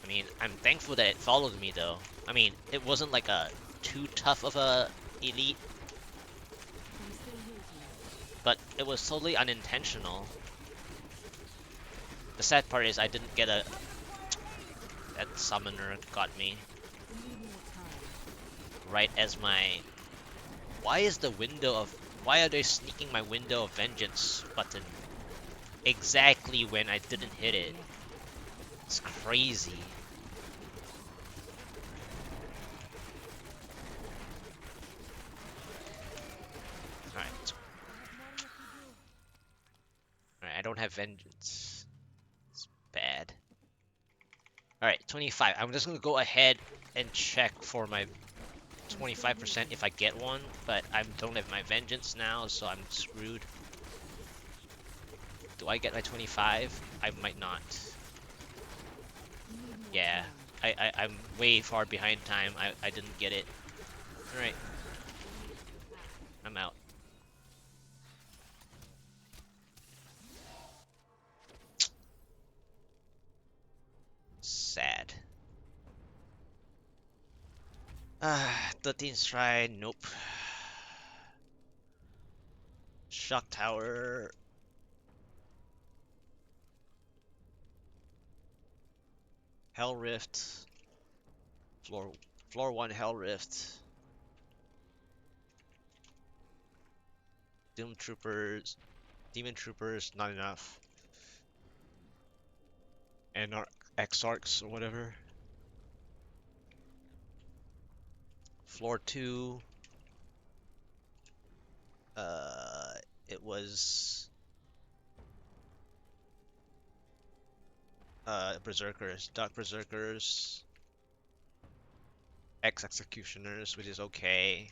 mean, I'm thankful that it followed me though. I mean, it wasn't like a too tough of a elite, I'm still here, team. but it was totally unintentional. The sad part is I didn't get a... That summoner got me We need more time. right as my... Why is the window of... Why are they sneaking my window of vengeance button exactly when I didn't hit it? It's crazy. Alright. Alright, I don't have vengeance. It's bad. Alright, 25. I'm just gonna go ahead and check for my 25% if I get one, but I don't have my vengeance now, so I'm screwed. Do I get my 25? I might not. Yeah, I'm way far behind time. I didn't get it. Alright, I'm out. Sad. 13th stride, nope. Shock tower. Hell Rift. Floor 1 Hell Rift. Doom Troopers. Demon Troopers, not enough. And Exarchs or whatever. Floor 2. It was Berserkers, Dark Berserkers, Executioners, which is okay.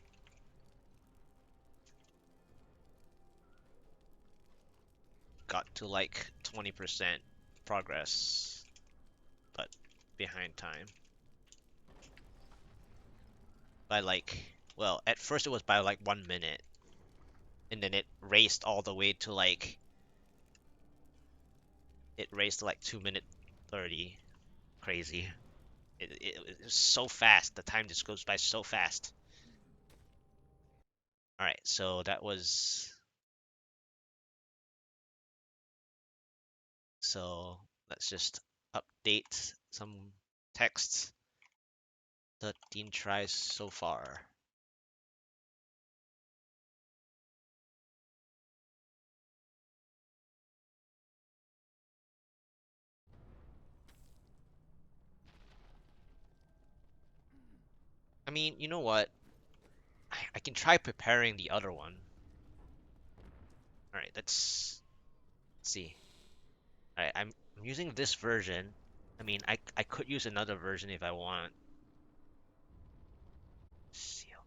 Got to like 20% progress, but behind time. By like, well, at first it was by like 1 minute, and then it raced all the way to like, it raced to like 2 minute 30. Crazy. It's so fast. The time just goes by so fast. Alright, so that was... So let's just update some text. 13 tries so far. I mean, you know what? I can try preparing the other one. Alright, let's see. Alright, I'm using this version. I mean, I could use another version if I want. Seal.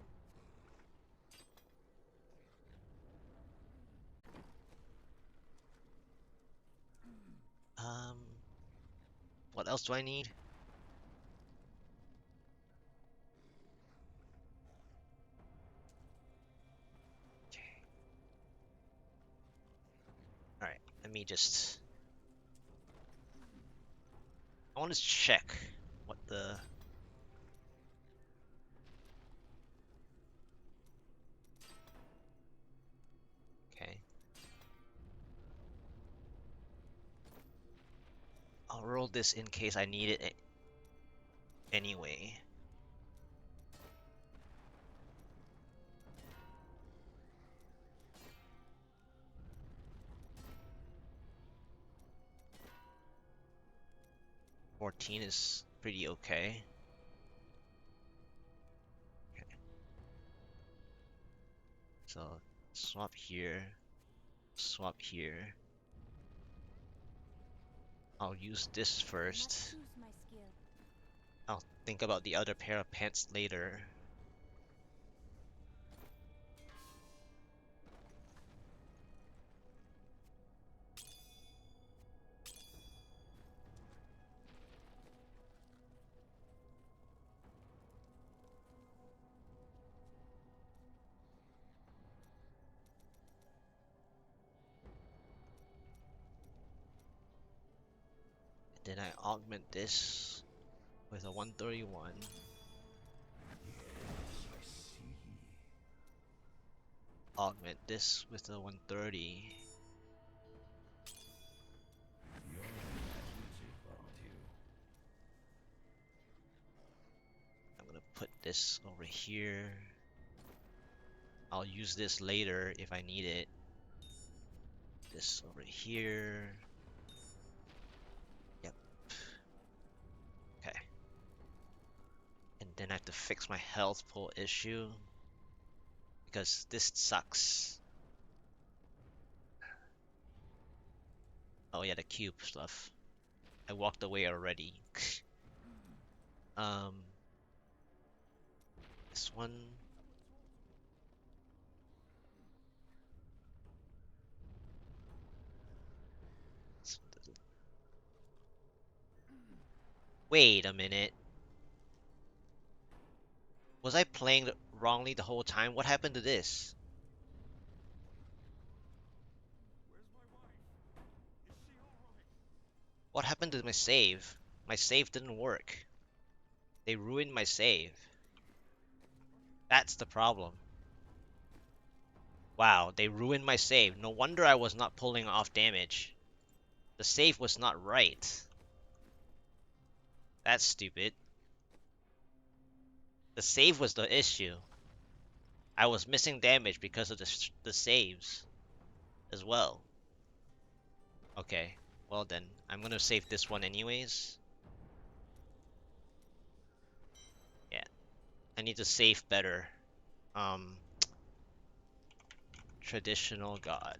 Um, what else do I need? Okay. Alright, let me just... I want to check what the... Okay. I'll roll this in case I need it anyway. Fourteen is pretty okay. Okay. So swap here, swap here. I'll use this first. I'll think about the other pair of pants later. Then I augment this. with a 131. Augment this with a 130. I'm gonna put this over here. I'll use this later if I need it. This over here. Yep. Okay. And then I have to fix my health pool issue because this sucks. Oh yeah, the cube stuff. I walked away already. um, this one. Wait a minute. Was I playing wrongly the whole time? What happened to this? What happened to my save? My save didn't work. They ruined my save. That's the problem. Wow, they ruined my save. No wonder I was not pulling off damage. The save was not right. That's stupid. The save was the issue. I was missing damage because of the saves as well. Okay, well then, I'm gonna save this one anyways. Yeah, I need to save better. Um, traditional god.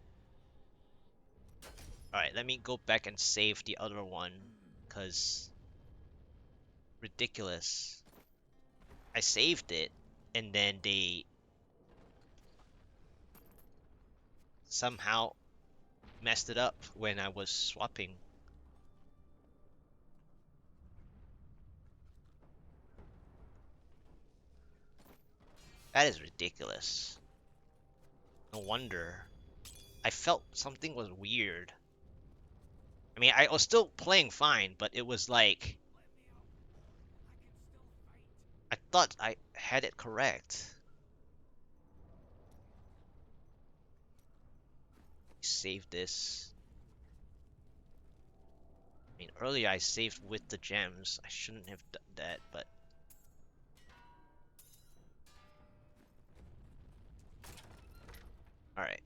Alright, let me go back and save the other one, cause ridiculous. I saved it, and then they somehow messed it up when I was swapping. That is ridiculous. No wonder. I felt something was weird. I mean, I was still playing fine, but it was like I thought I had it correct. Save this. I mean, earlier I saved with the gems. I shouldn't have done that, but alright.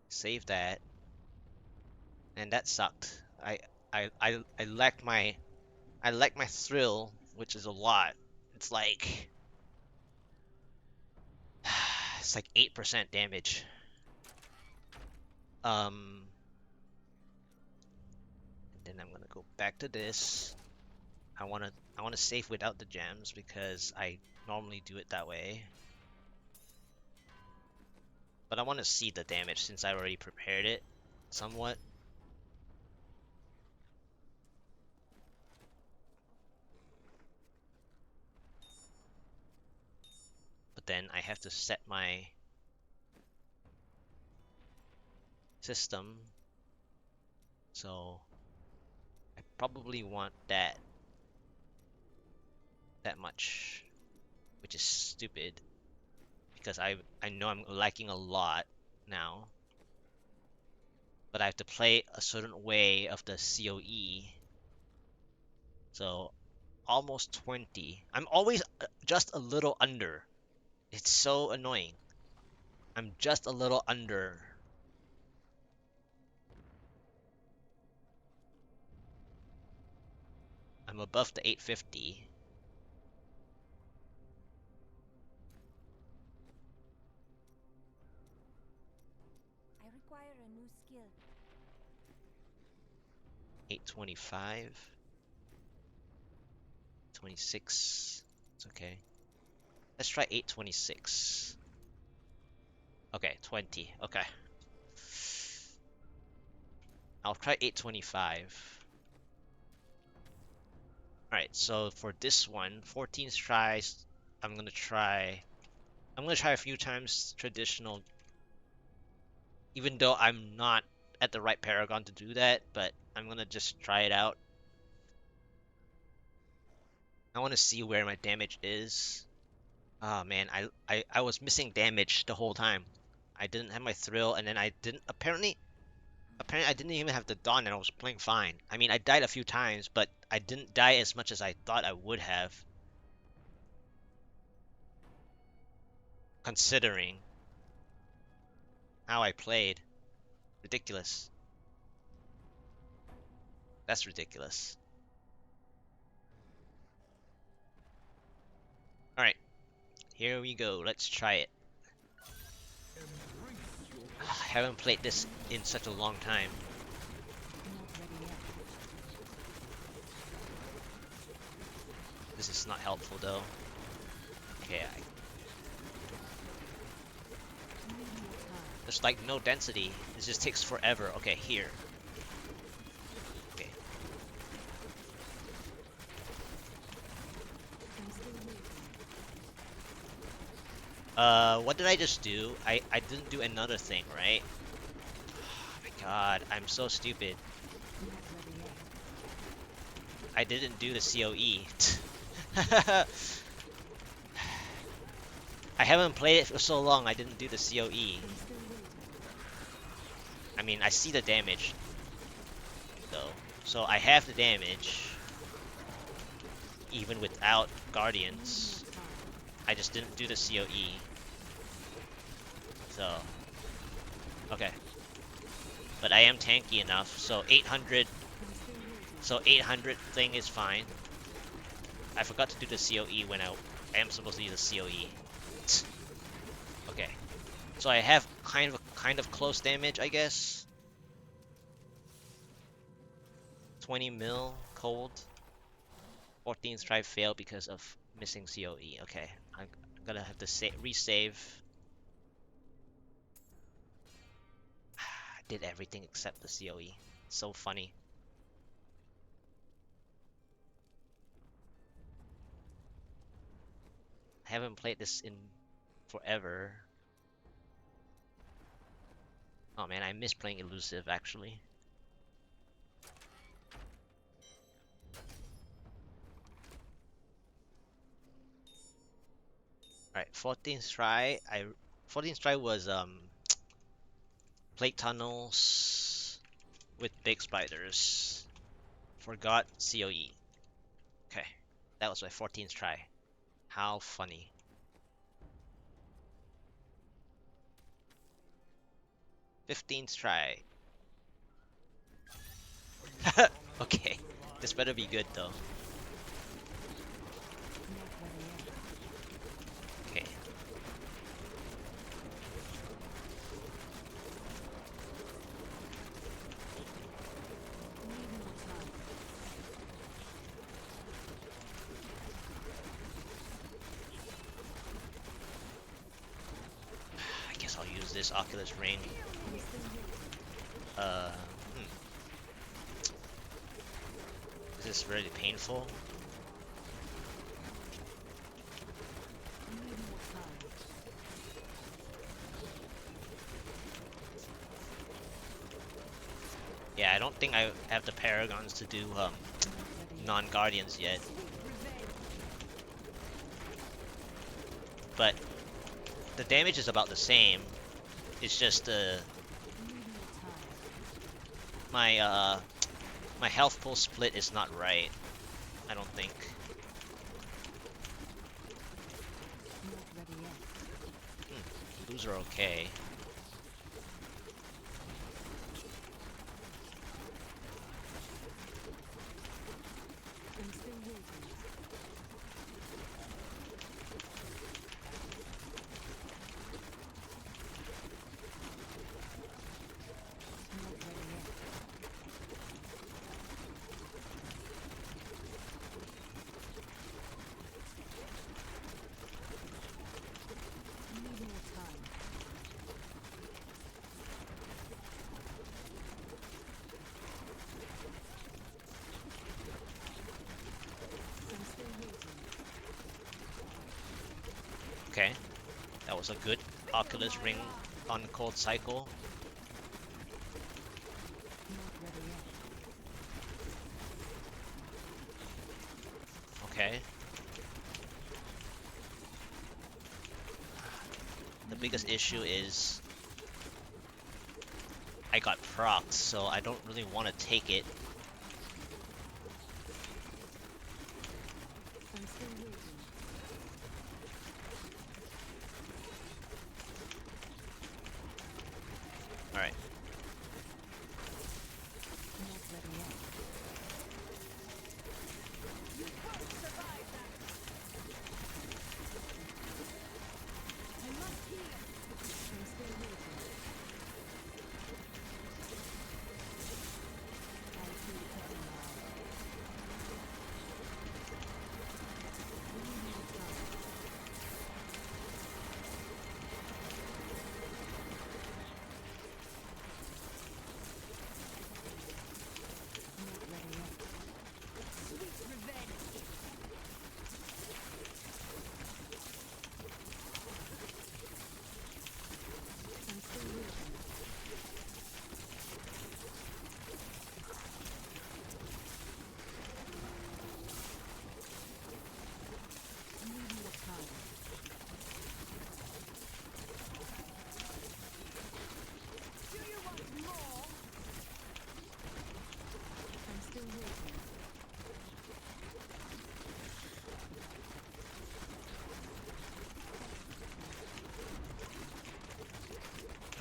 Save that. And that sucked. I lacked my thrill, which is a lot. It's like it's like 8% damage. And then I'm gonna go back to this. I wanna save without the gems because I normally do it that way. But I wanna see the damage since I already prepared it somewhat. But then I have to set my system. So I probably want that much, which is stupid because I know I'm lacking a lot now. But I have to play a certain way of the COE. So almost 20. I'm always just a little under. It's so annoying. I'm just a little under. I'm above the 850. I require a new skill. 825. 26. It's okay. Let's try 826. Okay, 20. Okay. I'll try 825. Alright, so for this one, 14 tries, I'm gonna try a few times traditional, even though I'm not at the right Paragon to do that, but I'm gonna just try it out. I want to see where my damage is. Oh man, I was missing damage the whole time. I didn't have my thrill, and then I didn't apparently I didn't even have the dawn, and I was playing fine. I mean, I died a few times, but I didn't die as much as I thought I would have, considering how I played. Ridiculous. That's ridiculous. All right, here we go. Let's try it. I haven't played this in such a long time. Not ready yet. This is not helpful though. Okay, Need more time. there's like no density. This just takes forever. Okay, here. Okay. I'm still waiting. What did I just do? I didn't do another thing, right? Oh my god, I'm so stupid. Not ready yet. I didn't do the COE. I haven't played it for so long, I didn't do the COE. I'm still waiting. I mean, I see the damage, though. So I have the damage, even without Guardians. Need more time. I just didn't do the COE. So, okay. But I am tanky enough, so 800, I'm still waiting. so 800 thing is fine. I forgot to do the COE when I am supposed to use the COE. Okay. So I have kind of close damage, I guess. 20 mil cold. 14th try failed because of missing COE. Okay, I'm gonna have to resave. I did everything except the COE. So funny. I haven't played this in forever. Oh man, I miss playing elusive actually. Alright, 14th try. 14th try was plate tunnels with big spiders. Forgot COE. Okay, that was my 14th try. How funny. 15th try. Okay, this better be good though. Not ready yet. Okay. Need more time. I guess I'll use this Oculus Ring. I'm still waiting. Uh, hmm. Is this really painful? Need more time. Yeah, I don't think I have the Paragons to do Not ready yet. non-Guardians yet, Revenge. but the damage is about the same. It's just Need more time. my health pool split is not right. I don't think. Not ready yet. Those are okay. I'm still waiting. Not ready yet. Need more time. I'm still waiting. Okay, that was a good Oculus Ring on cold cycle. Okay. The biggest issue is I got procced, so I don't really want to take it. I'm still waiting. Alright. Not ready yet. You won't survive that. I must heal. I'm still waiting. I see the now. We need more time. Not ready yet. Sweet revenge. I'm still waiting. I need more time. Do you want more? I'm still waiting.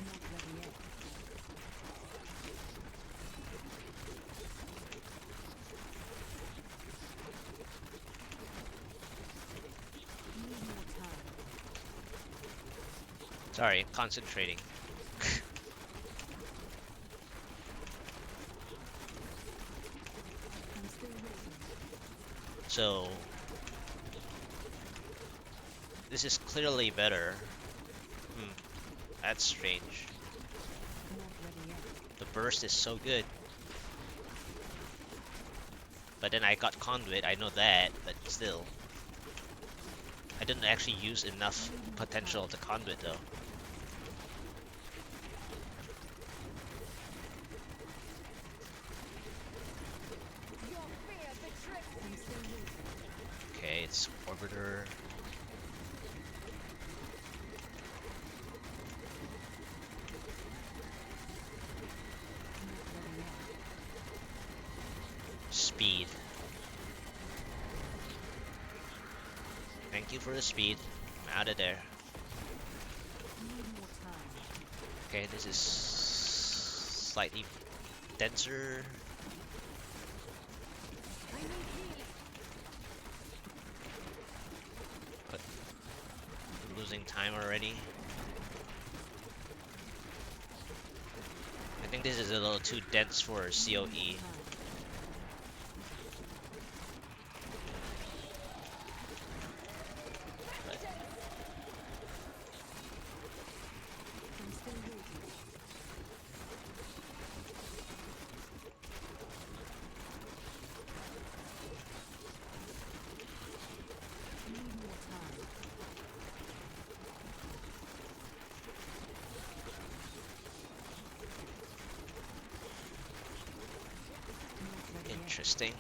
Not ready yet. Need more time. Sorry, concentrating. I'm still waiting. So this is clearly better. Hmm, that's strange. Not ready yet. The burst is so good. But then I got conduit, I know that, but still. I didn't actually use enough potential of the conduit though. Your fear betrays. I'm still waiting. Okay, it's Orbiter. Not ready yet. Speed. Thank you for the speed. I'm out of there. Need more time. Okay, this is slightly denser. I need healing. But I'm losing time already. I think this is a little too dense for COE. Time. But I'm still waiting. Need more time. Not ready yet. interesting.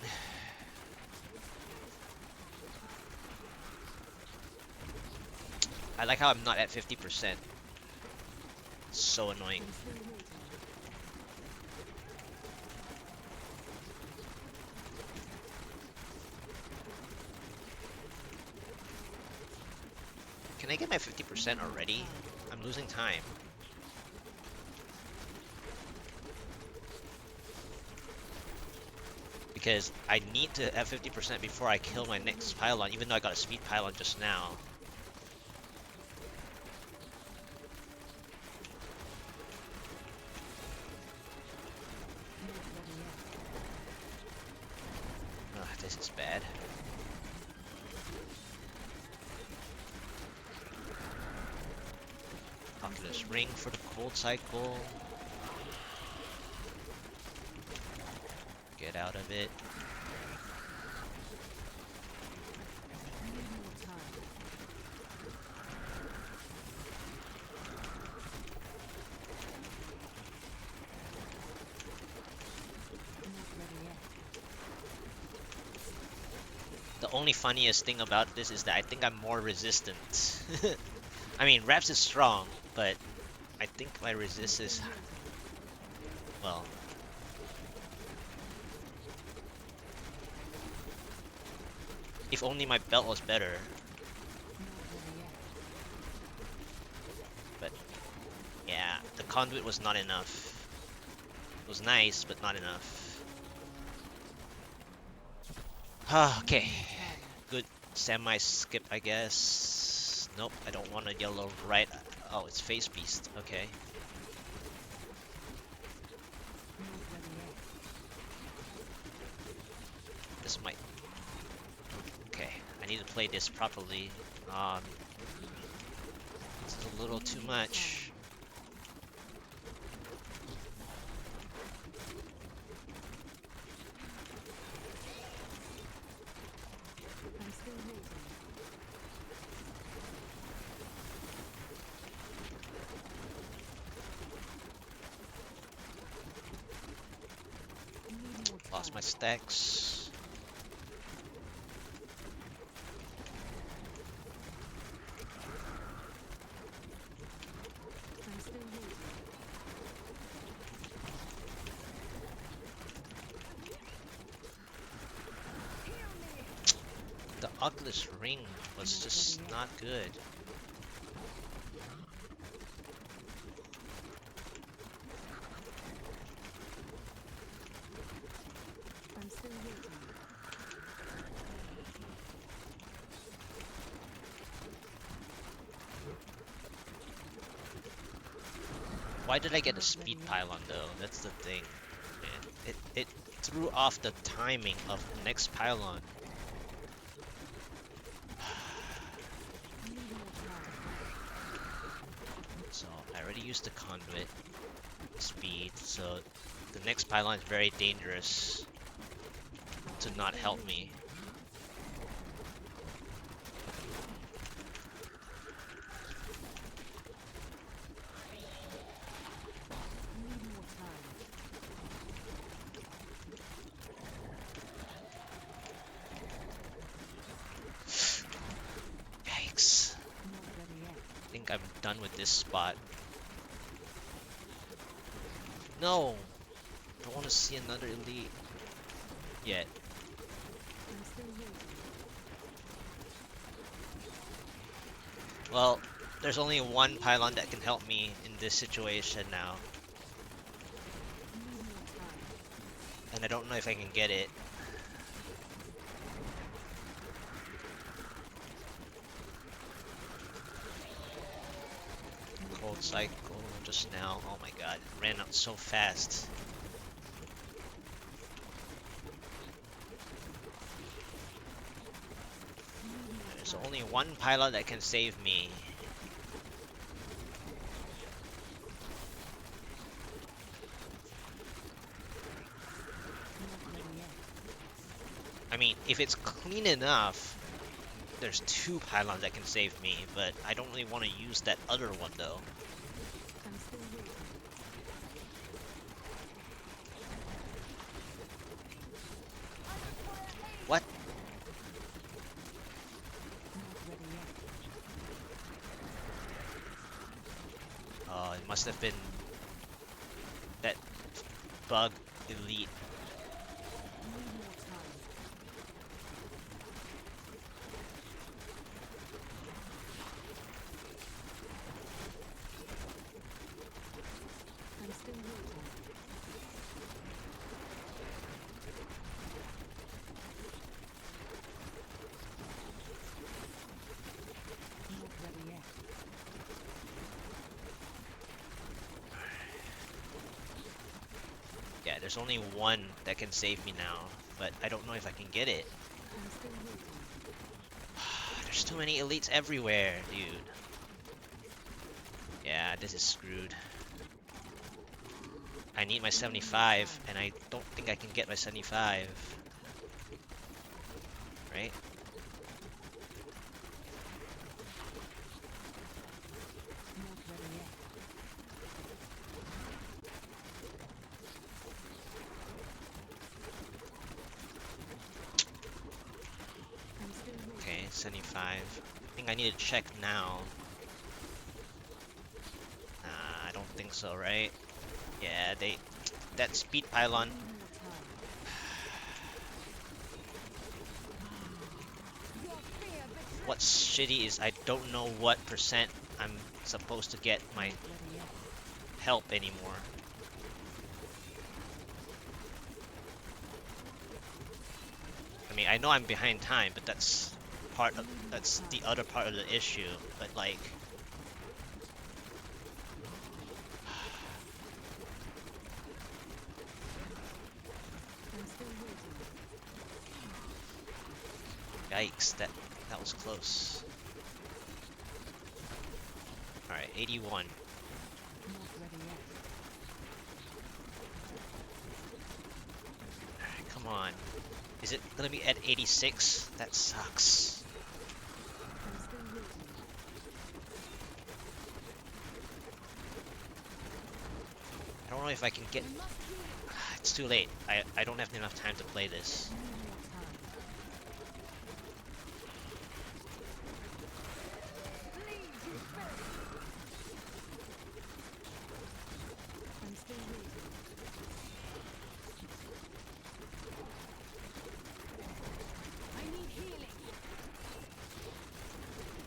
I like how I'm not at 50%. It's so annoying. I'm still waiting. Can I get my 50% already? I'm losing time. Because I need to have 50% before I kill my next pylon, even though I got a speed pylon just now. Not ready yet. Ugh, this is bad. Oculus Ring for the cold cycle. Get out of it. Need more time. Not ready yet. The only funniest thing about this is that I think I'm more resistant. I mean, Reps is strong, but I think my resist is, well, if only my belt was better. But yeah, the conduit was not enough. It was nice, but not enough. Okay, good semi-skip, I guess. Nope, I don't want a yellow right. Oh, it's Face Beast. Okay. This might. Okay, I need to play this properly. This is a little too much. I'm still waiting. Need more Lost my time. stacks. I'm still waiting. The Oculus Ring was just not good. I'm still waiting. Why did I get a speed pylon though? That's the thing. Man. It threw off the timing of the next pylon. Need more time. So I already used the conduit speed, so the next pylon is very dangerous to not help me. Need more time. Yikes. Not ready yet. I think I'm done with this spot. No! Don't want to see another elite yet. I'm still waiting. Well, there's only one pylon that can help me in this situation now, Need more time. and I don't know if I can get it. Cold cycle just now. Oh my god, it ran out so fast. There's only one pylon that can save me. Not ready yet. I mean, if it's clean enough, there's two pylons that can save me, but I don't really want to use that other one though. I'm still waiting. What? Not ready yet. Oh, it must have been that bug elite. Need more time. I'm still waiting. Not ready yet. Yeah, there's only one that can save me now, but I don't know if I can get it. I'm still waiting. There's too many elites everywhere, dude. Yeah, this is screwed. I need my 75, and I don't think I can get my 75. Right? Not ready yet. I'm 75. I think I need to check now. Nah, I don't think so, right? Yeah, that speed pylon. What's shitty is I don't know what percent I'm supposed to get my help anymore. I mean, I know I'm behind time, but that's the other part of the issue. But like, yikes, that was close. All right, 81. Alright, come on. Is it gonna be at 86? That sucks. I don't know if I can get. It's too late. I don't have enough time to play this.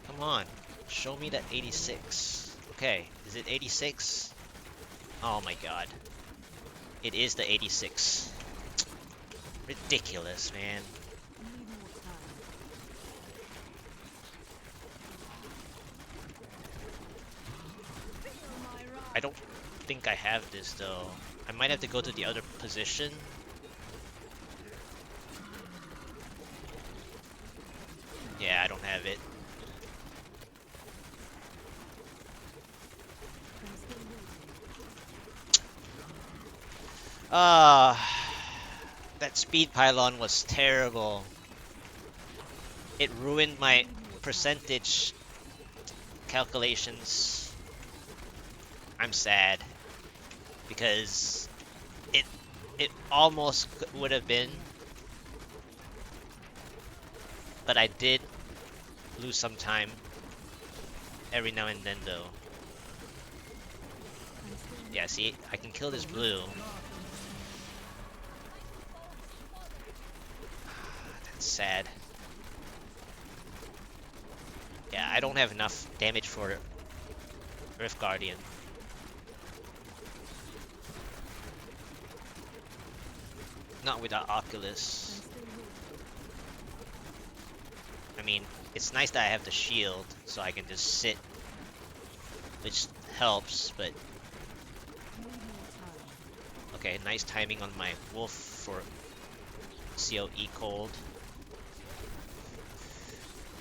Come on, show me that 86. Okay, is it 86? Oh my god. It is the 86. Ridiculous, man. I don't think I have this though. I might have to go to the other position. Yeah, I don't have it. That speed pylon was terrible. It ruined my percentage calculations. I'm sad because it almost would have been, but I did lose some time every now and then though. Yeah, see, I can kill this blue. That's sad. Yeah, I don't have enough damage for Earth Guardian. Not without Oculus. I mean, it's nice that I have the shield, so I can just sit, which helps, but... Okay, nice timing on my wolf for COE cold.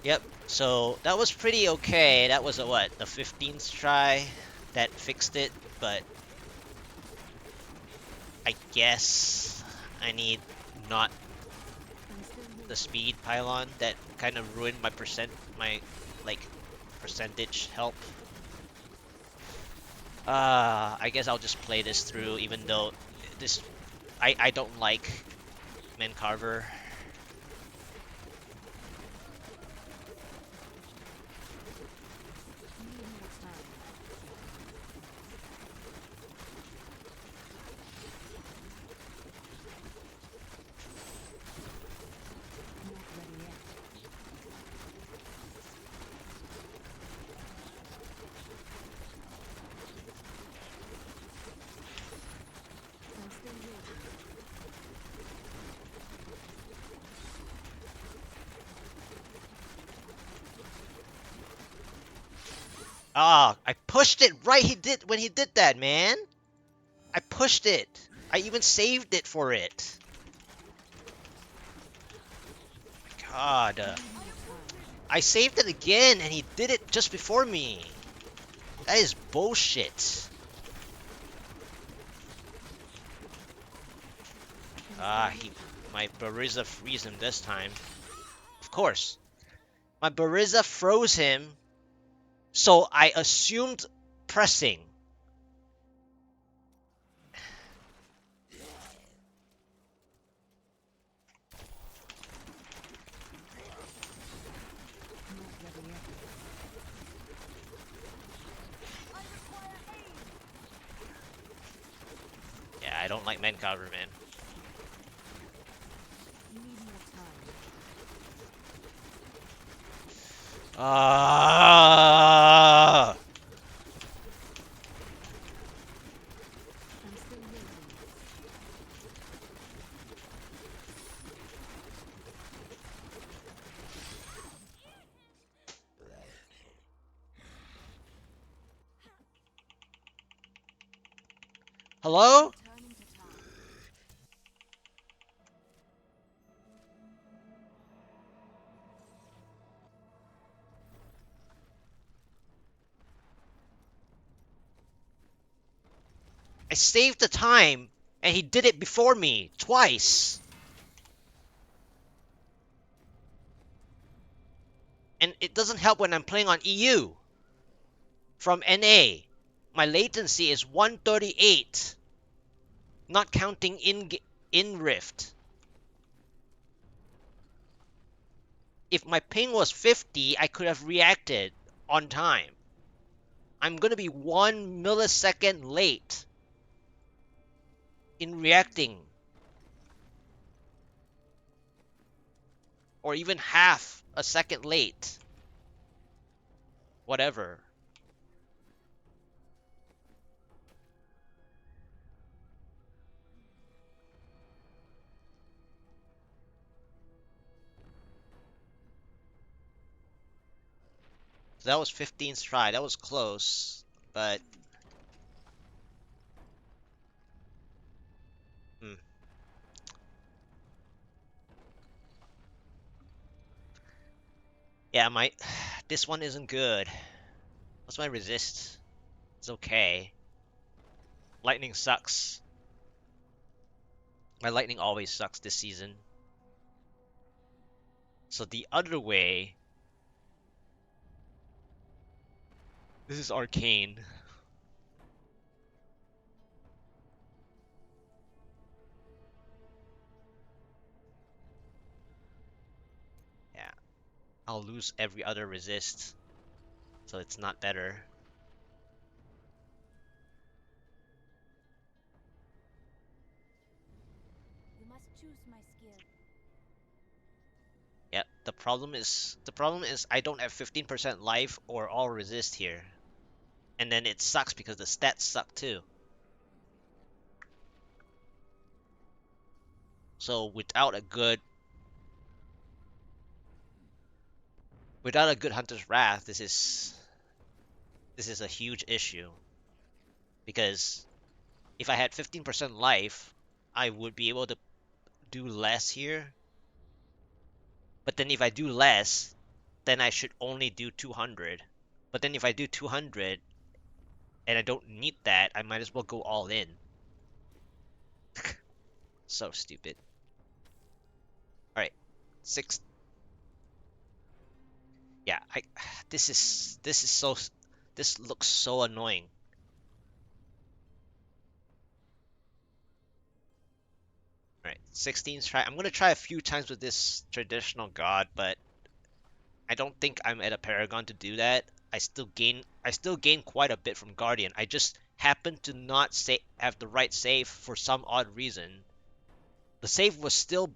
Yep, so that was pretty okay. That was a what, the 15th try that fixed it, but I guess I need not the speed pylon. That kind of ruined my like percentage help. I guess I'll just play this through, even though this I don't like Men Carver. Ah, I pushed it right when he did that, man. I pushed it. I even saved it for it. God. I saved it again and he did it just before me. That is bullshit. My Bariza frees him this time. Of course. My Bariza froze him, so I assumed pressing. I don't like Mancover, man. You need more time. Ah! I'm still waiting. Hello? Returning to time. I saved the time, and he did it before me twice. And it doesn't help when I'm playing on EU from NA. My latency is 138, not counting in Rift. If my ping was 50, I could have reacted on time. I'm gonna be 1 millisecond late in reacting, or even half a second late. Whatever. So that was 15th try. That was close, but hmm. Yeah, my this one isn't good. What's my resist? It's okay. Lightning sucks. My lightning always sucks this season. So the other way, this is arcane. Yeah, I'll lose every other resist, so it's not better. You must choose my skill. Yeah, the problem is I don't have 15% life or all resist here. And then it sucks because the stats suck too. So without a good Hunter's Wrath, this is a huge issue. Because if I had 15% life, I would be able to do less here. But then if I do less, then I should only do 200. But then if I do 200 and I don't need that, I might as well go all in. So stupid. Alright. Six. Yeah, this looks so annoying. Alright, 16th try. I'm gonna try a few times with this traditional god, but I don't think I'm at a Paragon to do that. I still gain quite a bit from Guardian. I just happen to not have the right save for some odd reason. The save was still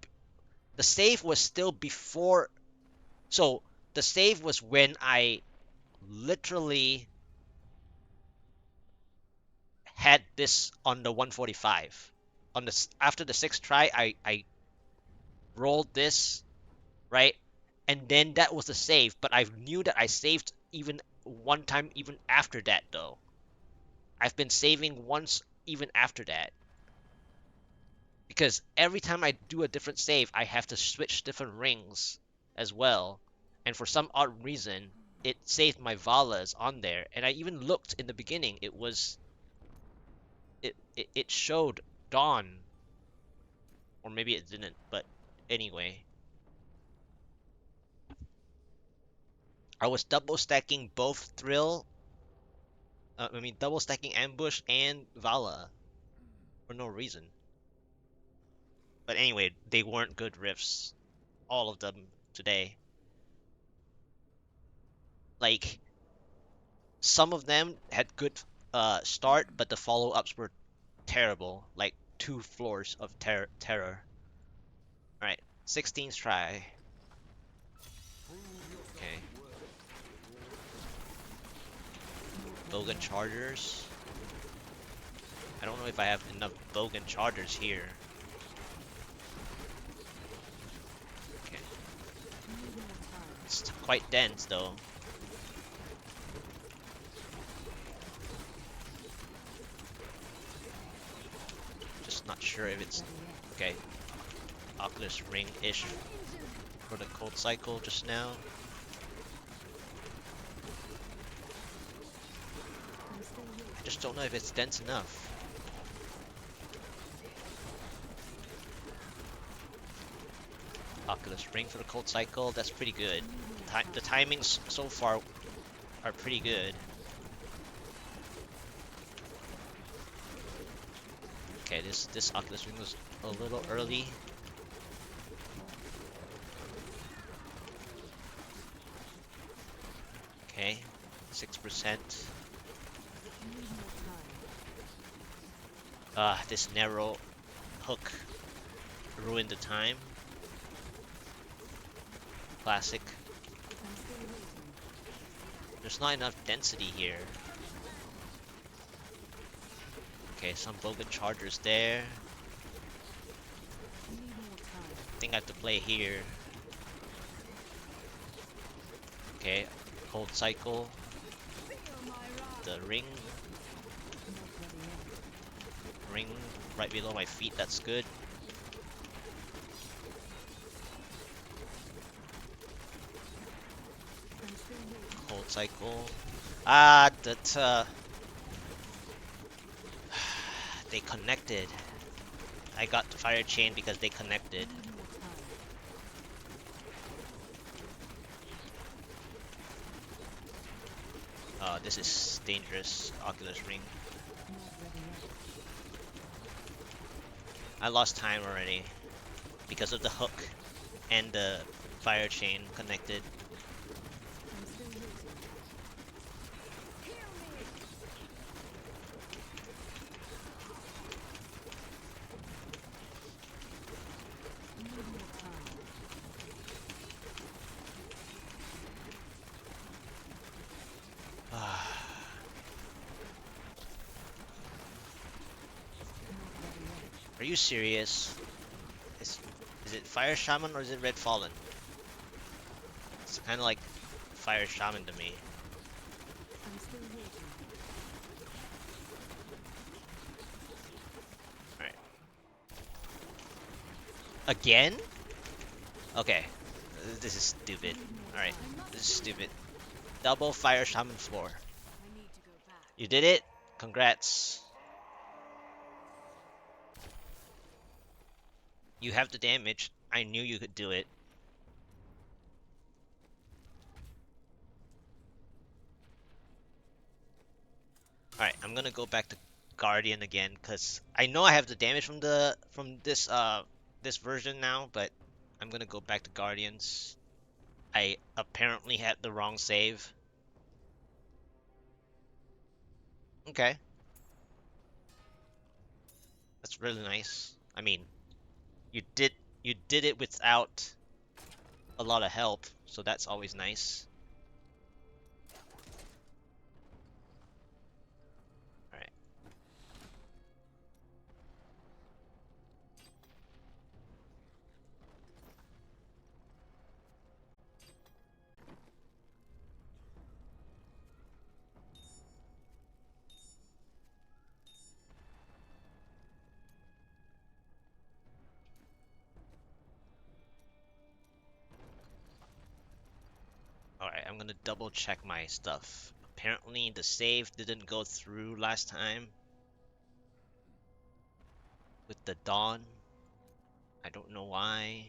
the save was still before. So the save was when I literally had this on the 145. On the after the sixth try, I rolled this, right, and then that was the save. But I knew that I saved even one time even after that though. I've been saving once even after that. Because every time I do a different save, I have to switch different rings as well. And for some odd reason, it saved my Valas on there. And I even looked in the beginning. It showed Dawn. Or maybe it didn't, but anyway. I was double stacking both double stacking Ambush and Vala for no reason. But anyway, they weren't good riffs. All of them today. Like, some of them had good start, but the follow-ups were terrible. Like 2 floors of terror. Alright, 16th try. Okay. Bogan Chargers. I don't know if I have enough Bogan Chargers here. Okay. It's quite dense though. Just not sure if it's okay. Oculus Ring-ish for the cold cycle just now. I just don't know if it's dense enough. Oculus Ring for the cold cycle, that's pretty good. The timings so far are pretty good. Okay, this Oculus Ring was a little early. Okay, 6%. This narrow hook ruined the time. Classic. There's not enough density here. Okay, some Bogan Chargers there. I think I have to play here. Okay, cold cycle. The ring right below my feet, that's good. Cold cycle. They connected. I got the fire chain because they connected. This is dangerous, Oculus Ring. I lost time already because of the hook and the fire chain connected. Are you serious? Is it Fire Shaman or is it Red Fallen? It's kind of like Fire Shaman to me. Alright. Again? Okay. This is stupid. Alright. This is stupid. Double Fire Shaman floor. You did it? Congrats. You have the damage. I knew you could do it. Alright, I'm gonna go back to Guardian again, cause I know I have the damage from this version now, but I'm gonna go back to Guardians. I apparently had the wrong save. Okay. That's really nice. I mean, you did it without a lot of help, so that's always nice. Alright. Alright, I'm gonna double check my stuff. Apparently the save didn't go through last time with the Dawn. I don't know why.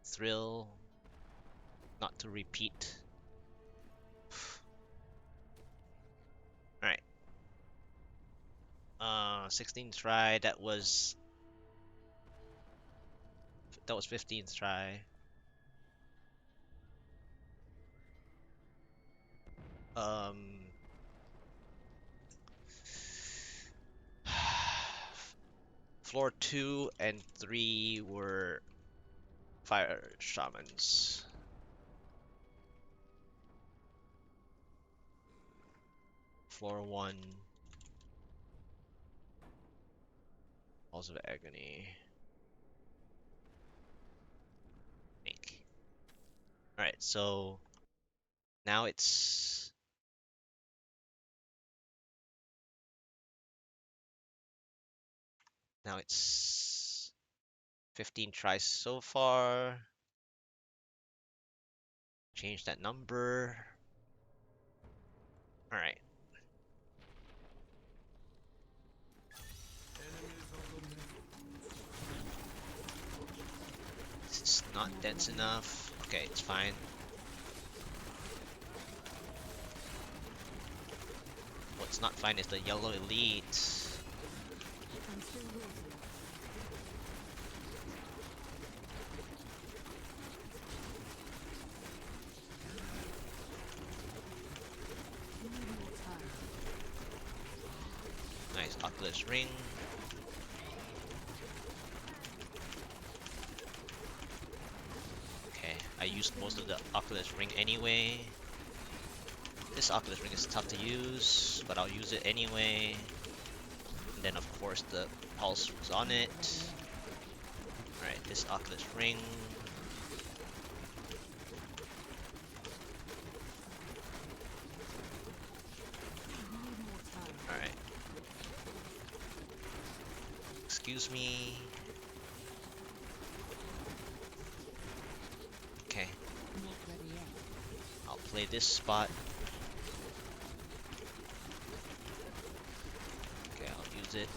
Thrill. Not to repeat. Alright. 16th try, that was 15th try. Um, floor 2 and 3 were fire shamans. Floor 1, Halls of Agony. Think. Alright, so now it's now it's 15 tries so far. Change that number. Alright. It's not dense enough. Okay, it's fine. What's not fine is the yellow elite. I'm still waiting. We need more time. Nice Oculus Ring. Okay, I used most of the Oculus Ring anyway. This Oculus Ring is tough to use, but I'll use it anyway. And then of course the pulse was on it. Alright, this Oculus Ring. We need more time. Alright. Excuse me. Okay, Not ready yet. I'll play this spot. Okay, I'll use it.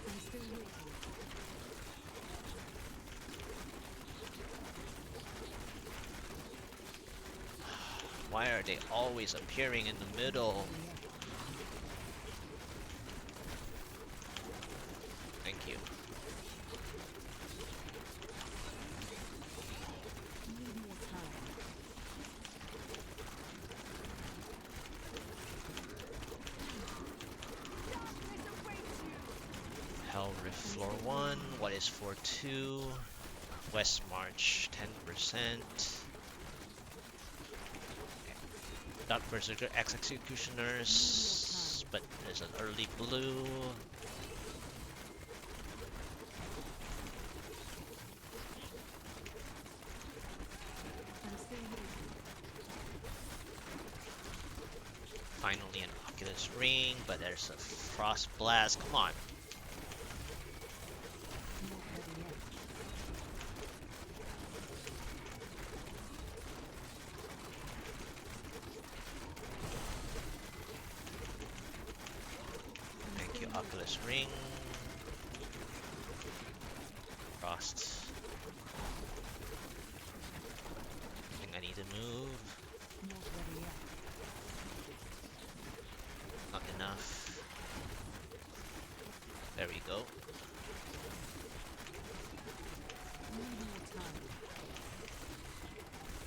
I'm still waiting. Why are they always appearing in the middle? Thank you. We need more time. Hell Rift floor 1. What is floor 2? West March 10%. Dark Berserker X Executioners. But there's an early blue. I'm still waiting. Finally an Oculus Ring, but there's a Frost Blast. Come on. Not ready yet. Thank you, Oculus Ring. Frost. I think I need to move. Not ready yet. Not enough. There we go. We need more time.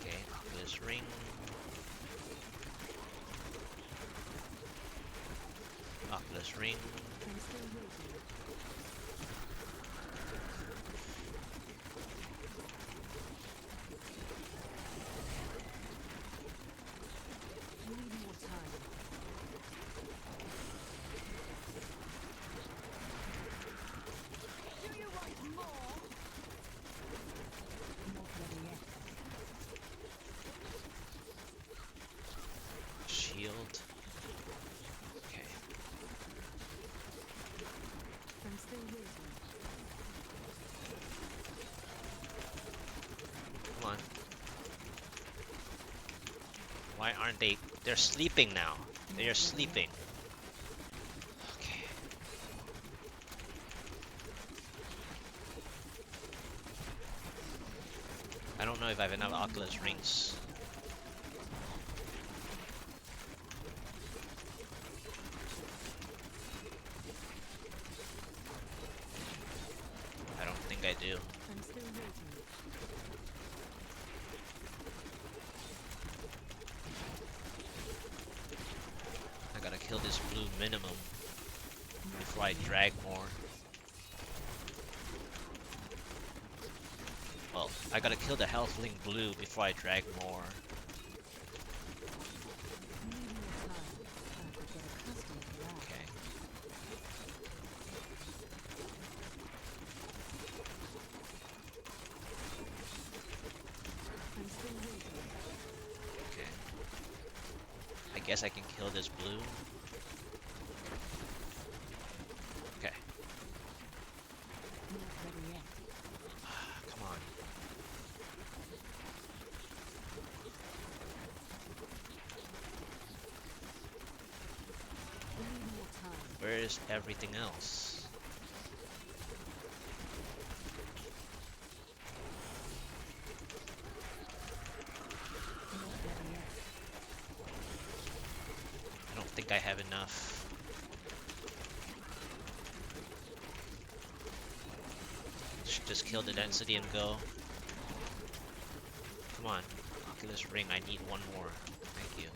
Okay, Oculus Ring. Oculus Ring. I'm still waiting. We need more time. Do you want more? Not ready yet. Shield. Okay. I'm still waiting. Come on. Why aren't they? They're sleeping now. They are sleeping. Okay. I don't know if I have enough Oculus Rings. I don't think I do. I'm still waiting. this blue minimum before I drag more. Well, I gotta kill the healthling blue before I drag more. Okay. Okay. I guess I can kill this blue. Okay. Come on. Where is everything else? I don't think I have enough. Should just kill the density and go. Come on. Oculus ring, I need one more. Thank you.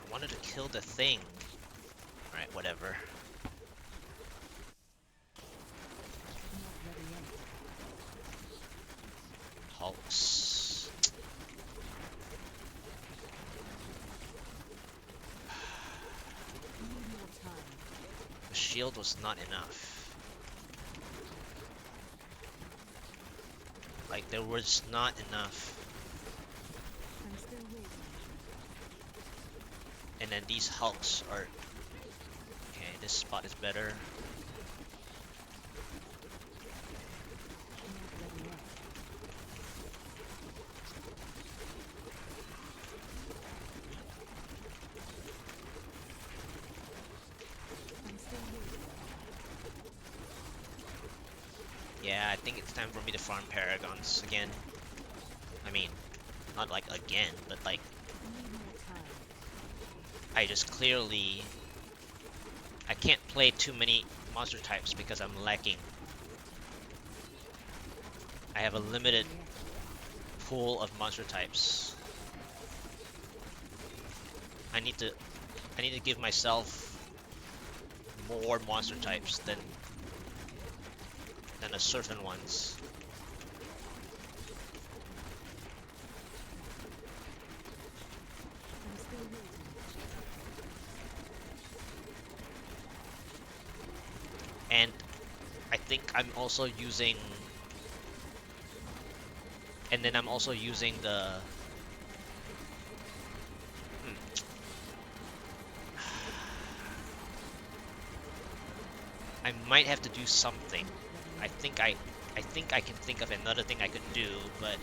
I wanted to kill the thing. Alright, whatever. Hulks. The shield was not enough. Like, there was not enough. And then these hulks are... Okay, this spot is better. Yeah, I think it's time for me to farm Paragons again. I mean, not like again, but like... I just clearly... I can't play too many monster types because I'm lacking. I have a limited pool of monster types. I need to give myself more monster types than a certain ones. And I think I'm also using... And then I'm also using the... I might have to do something. I think I can think of another thing I could do, but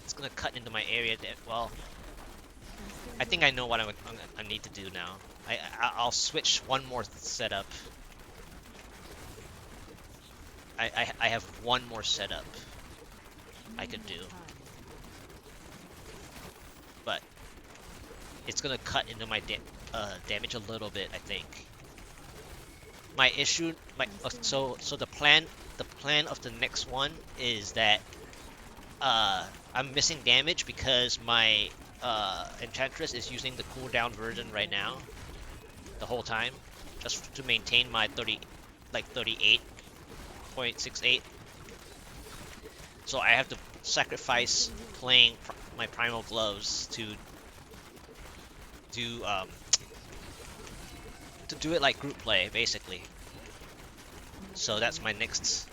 it's gonna cut into my area that, well, I think I know what I need to do now. I'll switch one more setup. I have one more setup I could do, but it's gonna cut into my damage a little bit, I think. My issue, so the plan of the next one is that I'm missing damage because my Enchantress is using the cooldown version right now, the whole time, just to maintain my 38.68. So I have to sacrifice playing my Primal Gloves to do it like group play, basically. So that's my next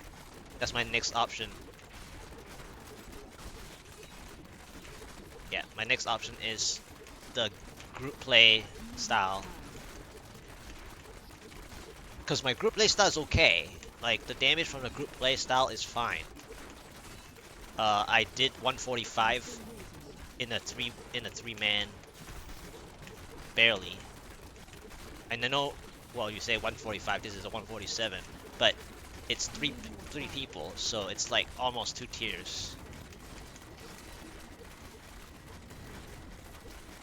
option. Yeah, my next option is the group play style. Because my group playstyle is okay. Like, the damage from the group playstyle is fine. I did 145 in a three man, barely. And I know, well, you say 145. This is a 147, but it's three people, so it's like almost 2 tiers.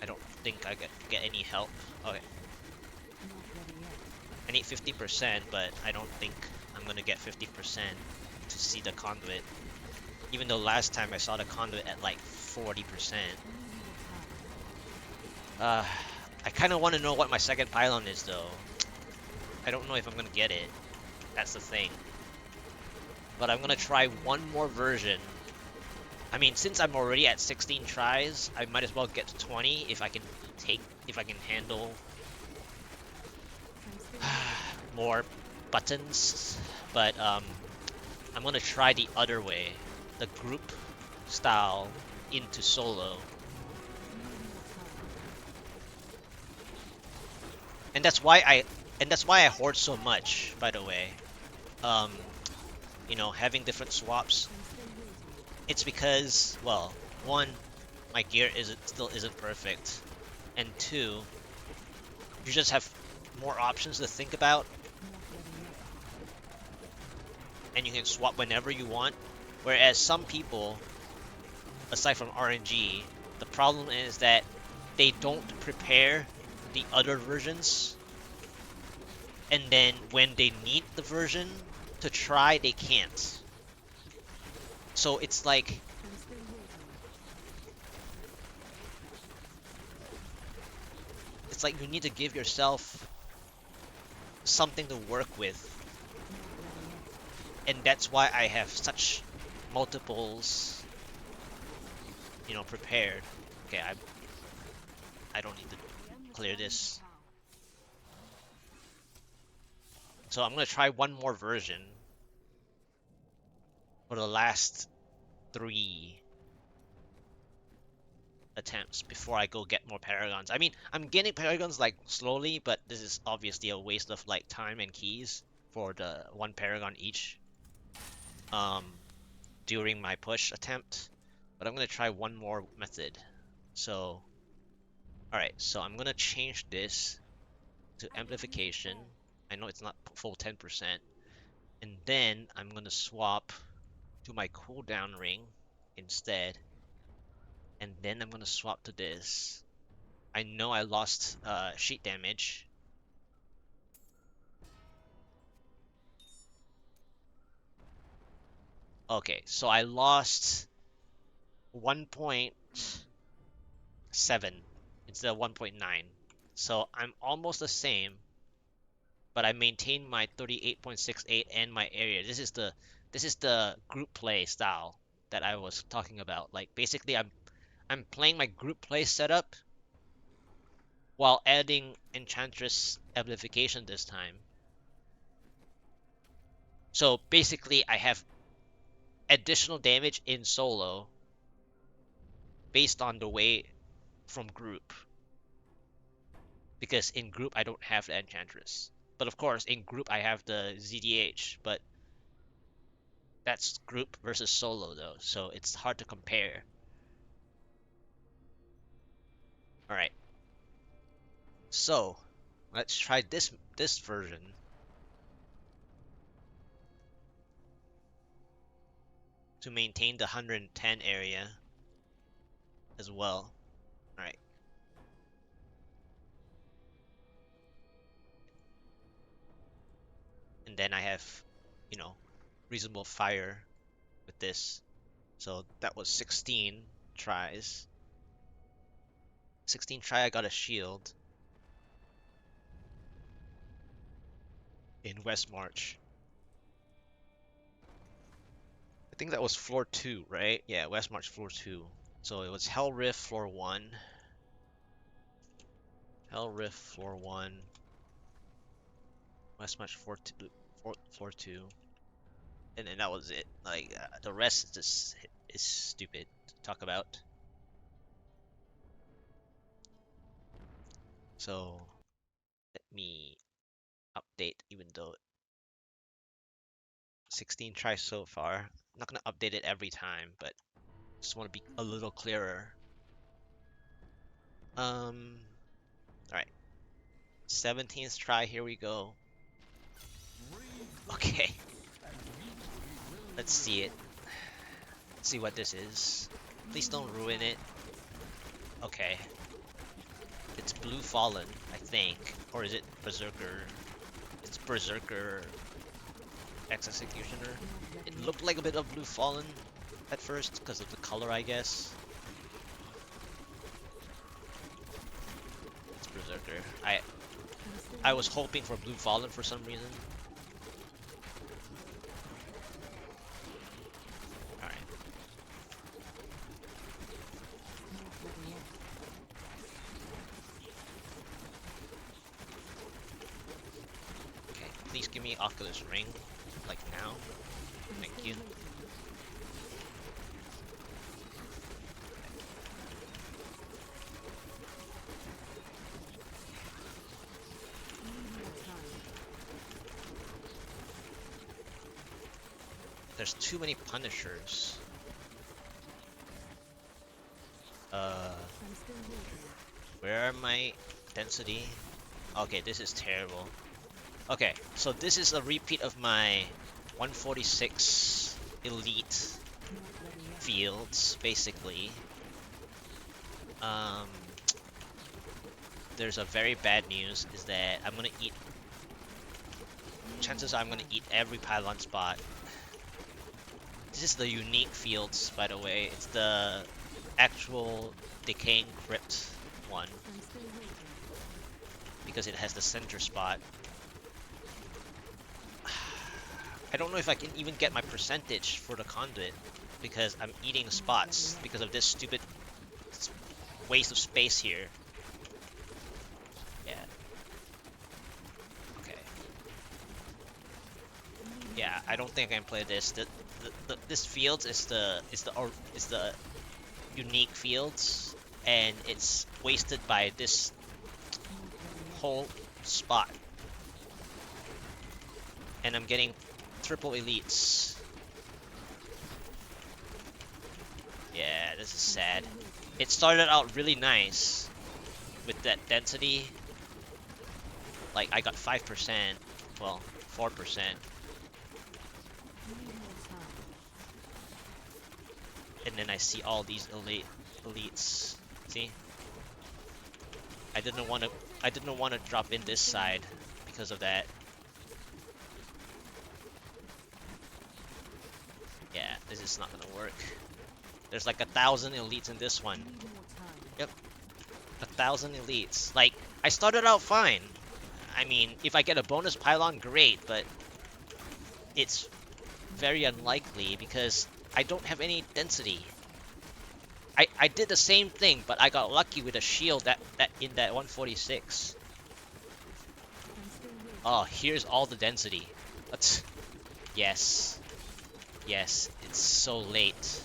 I don't think I get any help. Okay, I need 50%, but I don't think I'm gonna get 50% to see the conduit. Even though last time I saw the conduit at like 40%. I kind of want to know what my second pylon is though. I don't know if I'm gonna get it. That's the thing. But I'm gonna try one more version. I mean, since I'm already at 16 tries, I might as well get to 20 if I can handle more buttons. But I'm gonna try the other way, the group style into solo. And that's why I hoard so much, by the way. Um, having different swaps. It's because, well, one, my gear still isn't perfect, and two, you just have more options to think about, and you can swap whenever you want. Whereas some people, aside from RNG, the problem is that they don't prepare the other versions, and then when they need the version to try, they can't. So it's like you need to give yourself something to work with, and that's why I have such multiples, prepared. Okay, I don't need to clear this. So I'm gonna try one more version for the last 3 attempts before I go get more paragons. I mean, I'm getting paragons like slowly, but this is obviously a waste of like time and keys for the 1 paragon each um during my push attempt. But I'm gonna try one more method. So, alright, so I'm gonna change this to amplification. I know it's not full 10%. And then I'm gonna swap to my cooldown ring instead. And then I'm gonna swap to this. I know I lost sheet damage. Okay, so I lost 1.7 instead of 1.9. So I'm almost the same, but I maintain my 38.68 and my area. This is the group play style that I was talking about. Like basically I'm playing my group play setup while adding Enchantress amplification this time. So basically I have additional damage in solo based on the way from group, because in group I don't have the Enchantress. But of course in group I have the ZDH, but that's group versus solo though, so it's hard to compare. Alright, so let's try this version to maintain the 110 area as well. Alright, and then I have, you know, reasonable fire with this. So that was 16 tries. 16 try, I got a shield in West March. I think that was floor 2, right? Yeah, West March floor 2. So it was Hell Rift floor 1. Hell Rift floor 1. West March floor 2. And then that was it. Like, the rest is stupid to talk about. So, let me update, even though 16 tries so far. I'm not gonna update it every time, but just want to be a little clearer. Alright. 17th try, here we go. Okay. Let's see it. Let's see what this is. Please don't ruin it. Okay. It's Blue Fallen, I think. Or is it Berserker? It's Berserker Executioner. It looked like a bit of Blue Fallen at first because of the color, I guess. It's Berserker. I was hoping for Blue Fallen for some reason. Alright. Okay, please give me Oculus Ring. Like now. Thank you. There's too many Punishers. Where are my density? Okay, this is terrible. Okay, so this is a repeat of my 146 elite fields, basically. There's a very bad news is that I'm gonna eat. Chances are I'm gonna eat every pylon spot. This is the unique fields, by the way. It's the actual decaying crypt one because it has the center spot. I don't know if I can even get my percentage for the conduit because I'm eating spots because of this stupid waste of space here. Yeah. Okay. Yeah, I don't think I can play this. This fields is the unique fields, and it's wasted by this whole spot. And I'm getting triple elites. Yeah, this is sad. It started out really nice with that density. Like, I got 5%, well, 4%. And then I see all these elites. See? I didn't want to drop in this side because of that. Yeah, this is not gonna work. There's like 1,000 elites in this one. Yep. 1,000 elites. Like, I started out fine. I mean, if I get a bonus pylon, great, but it's very unlikely because I don't have any density. I did the same thing, but I got lucky with a shield that in that 146. Oh, here's all the density. Yes. Yes, it's so late.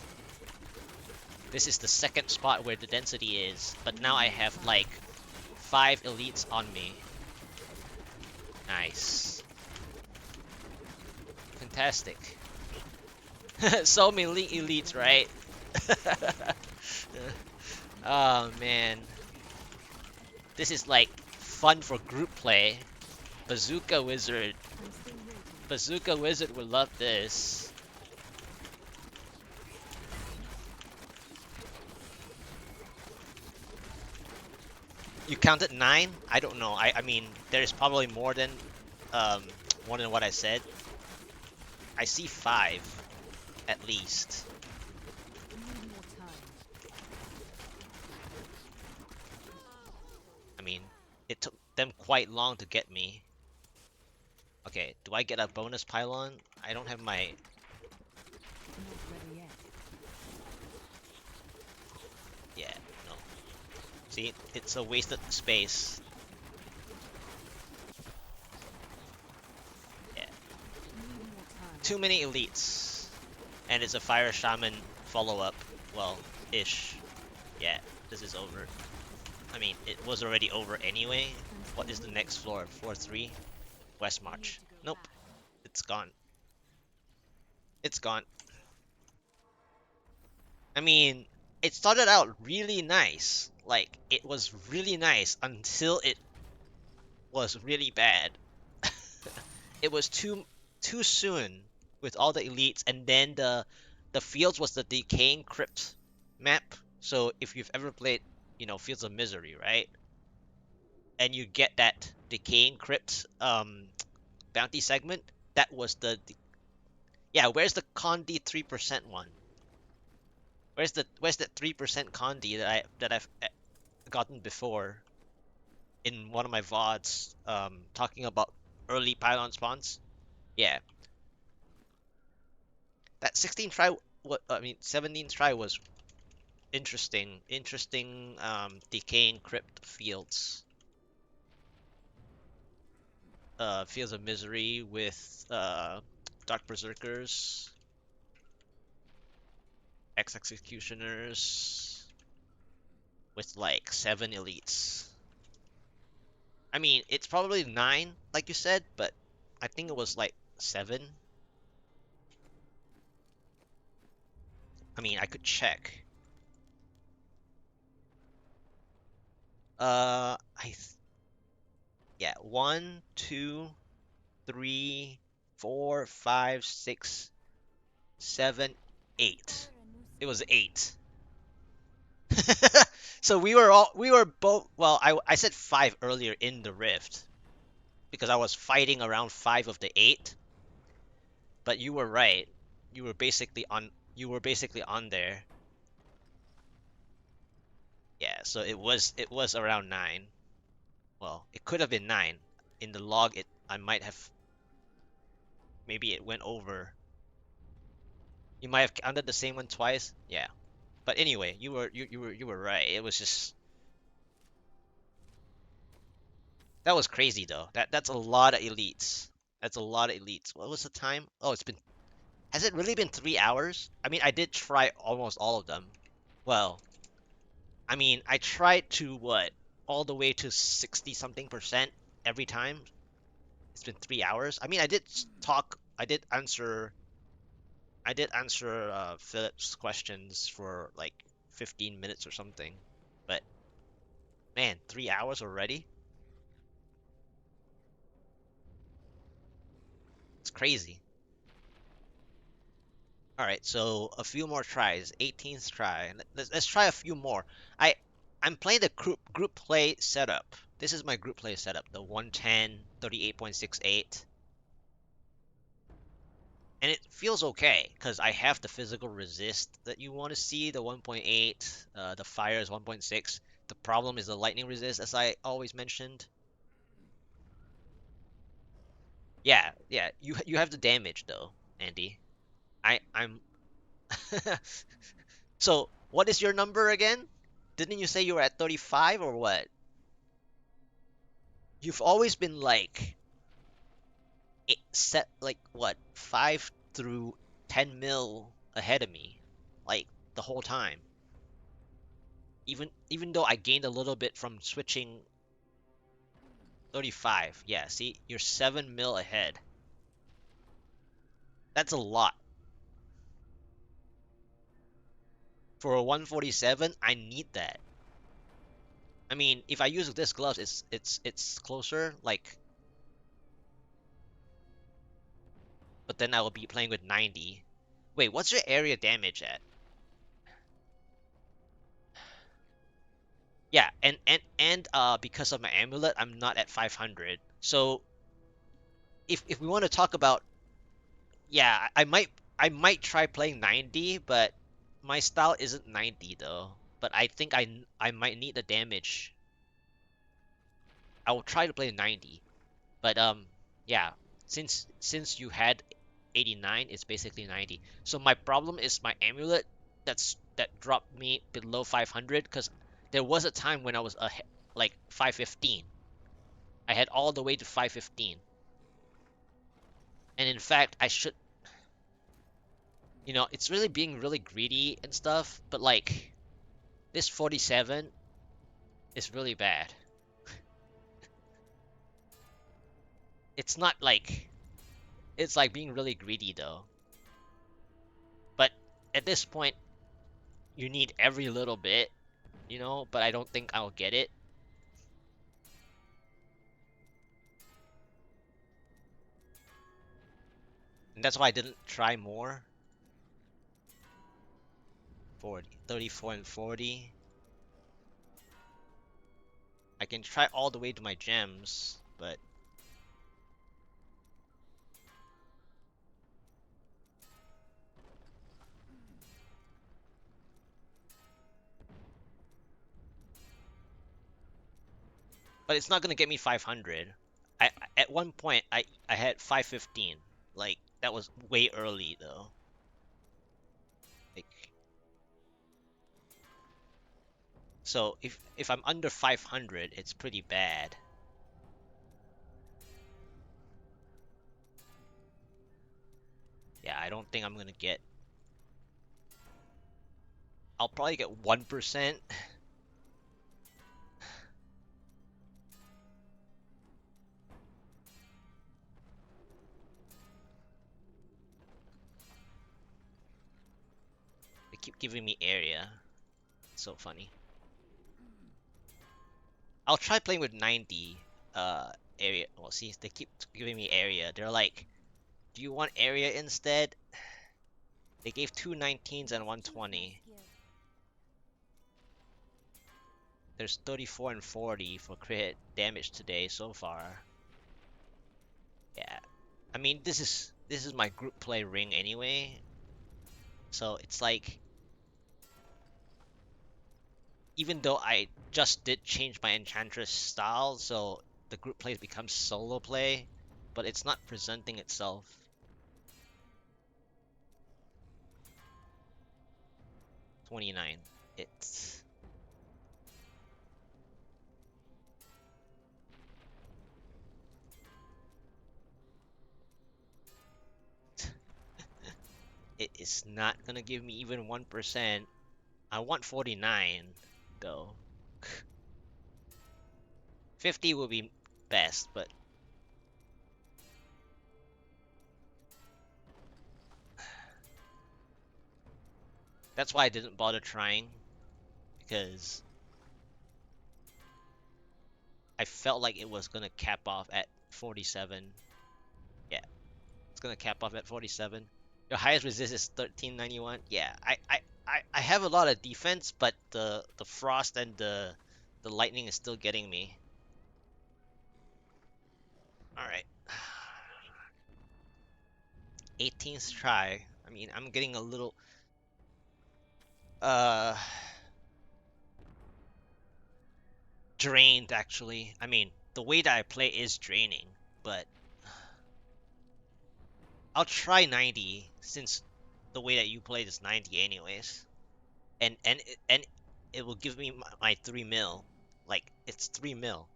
This is the second spot where the density is, but now I have like 5 elites on me. Nice. Fantastic. So many elites, right? Oh man. This is like fun for group play. Bazooka Wizard. Bazooka Wizard would love this. You counted 9? I don't know. I mean, there's probably more than what I said. I see 5 at least. I mean, it took them quite long to get me. Okay, do I get a bonus pylon? I don't have my... Yeah, no. See, it's a wasted space. Yeah. Too many elites. And it's a fire shaman follow-up. Well, ish. Yeah, this is over. I mean, it was already over anyway. What is the next floor? Floor 3? West We need March. to go Nope, back. it's gone. It's gone. I mean, it started out really nice. Like, it was really nice until it was really bad. It was too soon with all the elites, and then the fields was the decaying crypt map. So if you've ever played, Fields of Misery, right? And you get that decaying crypt bounty segment, that was yeah. Where's the Condi 3% one? Where's that 3% Condi that I've gotten before in one of my VODs talking about early pylon spawns? Yeah, that 16 try, what I mean 17 try was interesting decaying crypt fields. Fields of Misery with Dark Berserkers, Ex Executioners with like 7 elites. I mean, it's probably 9, like you said, but I think it was like 7. I mean, I could check. I th Yeah, 1, 2, 3, 4, 5, 6, 7, 8. Acquire a new It was skill. 8. So we were both, well, I said 5 earlier in the rift because I was fighting around 5 of the 8, but you were right. You were basically on there. Yeah, so it was around 9. Well, it could have been 9. In the log, I might have, maybe it went over. You might have counted the same one twice. Yeah. But anyway, you were right. It was just, that was crazy though. That's a lot of elites. That's a lot of elites. What was the time? Oh, has it really been 3 hours? I mean, I did try almost all of them. Well, I mean, I tried to what? All the way to 60 something percent every time. It's been 3 hours. I mean, I did answer Philip's questions for like 15 minutes or something. But man, 3 hours already? It's crazy. All right, so a few more tries. 18th try. Let's try a few more. I I'm playing the group play setup. This is my group play setup, the 110 38.68, and it feels okay because I have the physical resist that you want to see, the 1.8, the fire is 1.6. The problem is the lightning resist, as I always mentioned. Yeah, yeah. You have the damage though, Andy. I'm So, what is your number again? Didn't you say you were at 35 or what? You've always been like set like what, 5 through 10 mil ahead of me, like the whole time. Even though I gained a little bit from switching 35. Yeah, see, you're 7 mil ahead. That's a lot. For a 147, I need that. I mean, if I use this gloves, it's closer, like, but then I will be playing with 90. Wait, what's your area damage at? Yeah, and because of my amulet, I'm not at 500. So if we want to talk about, yeah, I might try playing 90, but my style isn't 90 though. But I think I might need the damage. I will try to play 90. But yeah, since you had 89, it's basically 90. So my problem is my amulet that dropped me below 500 because there was a time when I was like 515. I had all the way to 515. And in fact, it's really being really greedy and stuff, but like this 47 is really bad. It's not like it's like being really greedy though. But at this point, you need every little bit, you know. But I don't think I'll get it. And that's why I didn't try more. 40, 34 and 40. I can try all the way to my gems, but it's not gonna get me 500. At one point I had 515. Like that was way early though. Like so if I'm under 500, it's pretty bad. Yeah, I don't think I'm gonna get. I'll probably get 1%. They keep giving me area. It's so funny. I'll try playing with 90 area. Well, see, they keep giving me area. They're like, do you want area instead? They gave two 19s and 120. There's 34 and 40 for crit damage today so far. Yeah. I mean, this is my group play ring anyway. So it's like even though I just did change my enchantress style, so the group play becomes solo play, but it's not presenting itself. $29. It's it is not gonna give me even 1%. I want 49 though. 50 will be best, but that's why I didn't bother trying, because I felt like it was gonna cap off at 47. Yeah, it's gonna cap off at 47. Your highest resist is 1391. Yeah, I have a lot of defense, but the frost and the lightning is still getting me. All right. 18th try. I mean, I'm getting a little uh drained actually. I mean, the way that I play is draining, but I'll try 90 since the way that you played is 90 anyways. And it will give me my 3 mil. Like it's 3 mil.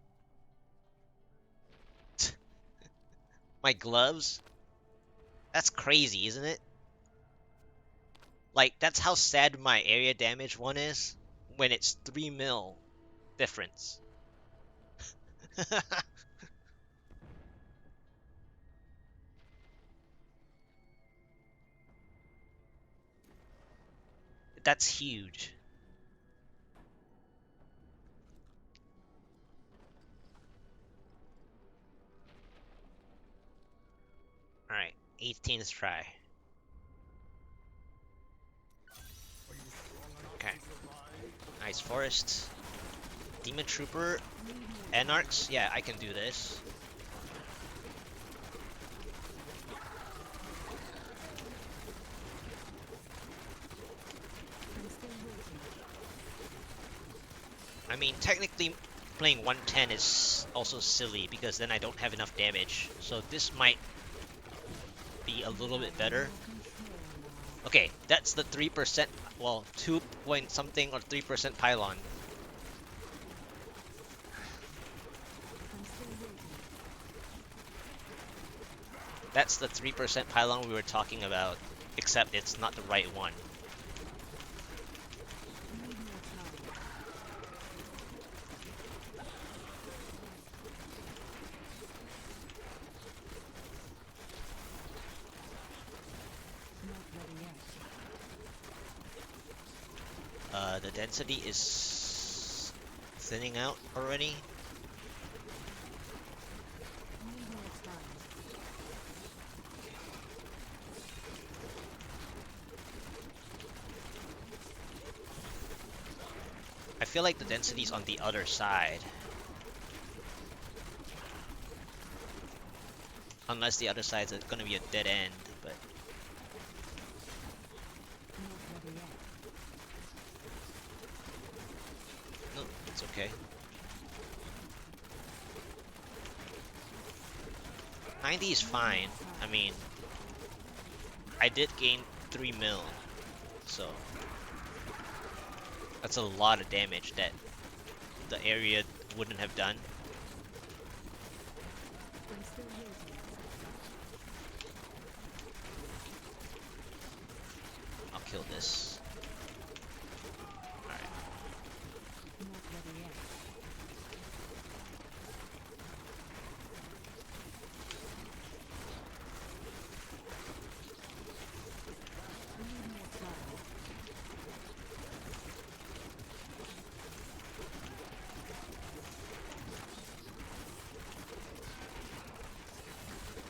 My gloves? That's crazy, isn't it? Like that's how sad my area damage one is when it's 3 mil difference. That's huge. Alright, 18th try. Okay. Nice forest. Demon Trooper. Anarchs. Yeah, I can do this. I mean, technically playing 110 is also silly because then I don't have enough damage. So this might be a little bit better. Okay, that's the 3%, well, 2 point something or 3% pylon. That's the 3% pylon we were talking about, except it's not the right one. The density is thinning out already. Need more time. I feel like the density's on the other side. Unless the other side's gonna be a dead end, but Not ready yet. no, it's okay. 90 is fine. I mean, I did gain 3 mil, so that's a lot of damage that the area wouldn't have done. I'm still waiting. I'll kill this. Alright. Not ready yet. We need more time.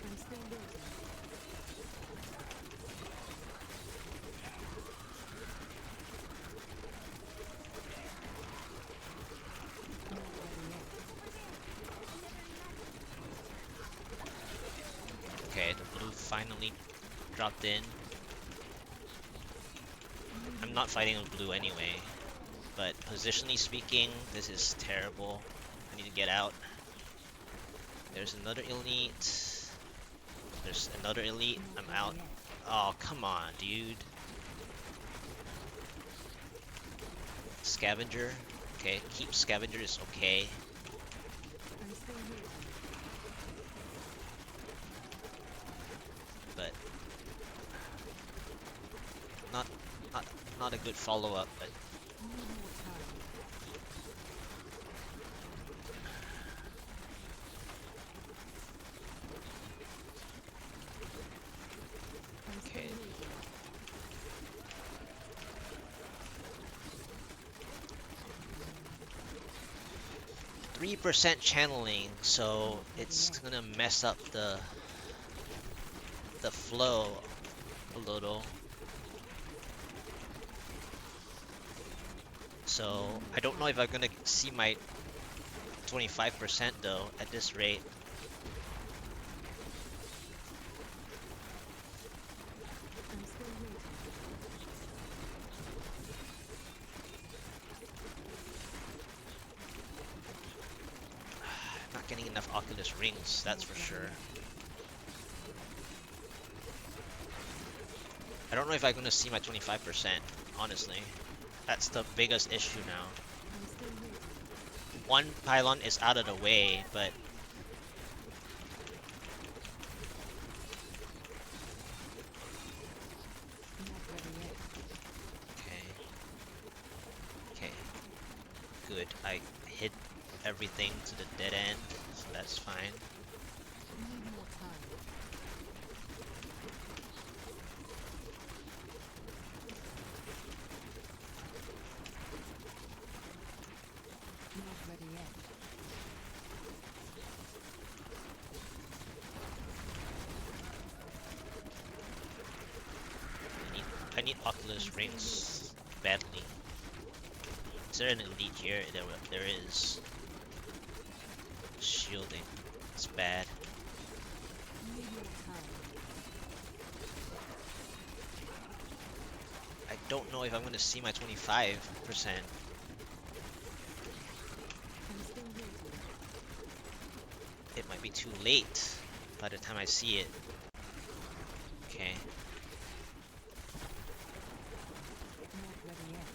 I'm still waiting. Not ready yet. Okay, the blue finally dropped in. I'm not fighting with blue anyway, but positionally speaking, this is terrible. I need to get out. There's another elite. There's another elite. I'm Not out. ready yet. Oh, come on, dude. Scavenger. Okay, keep scavenger is okay. I'm still waiting. But not not not a good follow-up, but Need more time. I'm still okay. waiting. 3% channeling, so it's gonna mess up the flow a little. So I don't know if I'm gonna see my 25% though at this rate. I'm still waiting. Not getting enough Oculus rings, that's for sure. I don't know if I'm gonna see my 25%, honestly. That's the biggest issue now. I'm still waiting. One pylon is out of the way, but Not ready yet. okay. Okay. Good. I hit everything to the dead end, so that's fine. Need more time. Not ready yet. I need Oculus rings badly. Is there an elite here? There is. Shielding. It's bad. Need more time. I don't know if I'm gonna see my 25%. I'm still waiting. It might be too late by the time I see it. Okay. Not ready yet.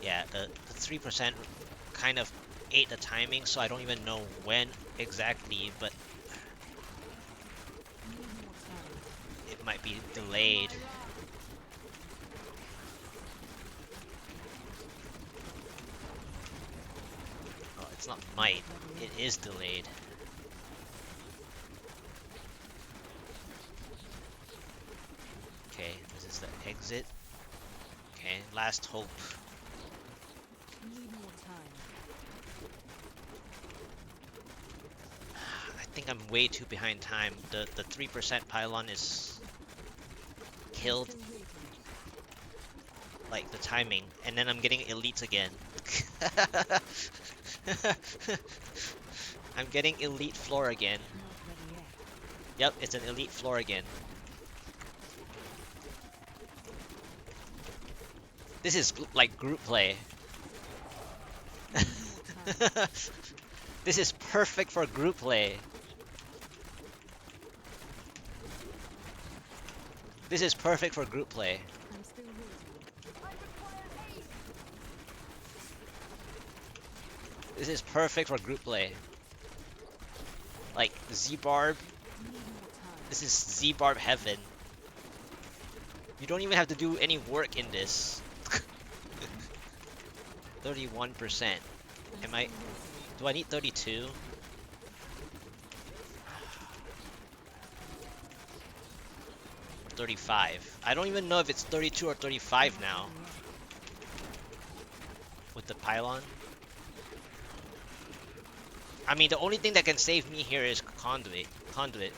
Yeah, the 3% kind of ate the timing, so I don't even know when exactly, but Need more time. it might be delayed. Oh, it's not might. It is delayed. Okay, this is the exit. Okay, last hope. think I'm way too behind time. The 3% pylon is killed Still waiting. like the timing, and then I'm getting elites again. I'm getting elite floor again. Not ready yet. Yep, it's an elite floor again. This is like group play. Need more time. This is perfect for group play. This is perfect for group play. I'm still waiting. This is perfect for group play. Like Z-Barb, Need more time. this is Z-Barb heaven. You don't even have to do any work in this. 31%. Am I? Do I need 32? Or 35? I don't even know if it's 32 or 35 now with the pylon. I mean, the only thing that can save me here is conduit. Conduit.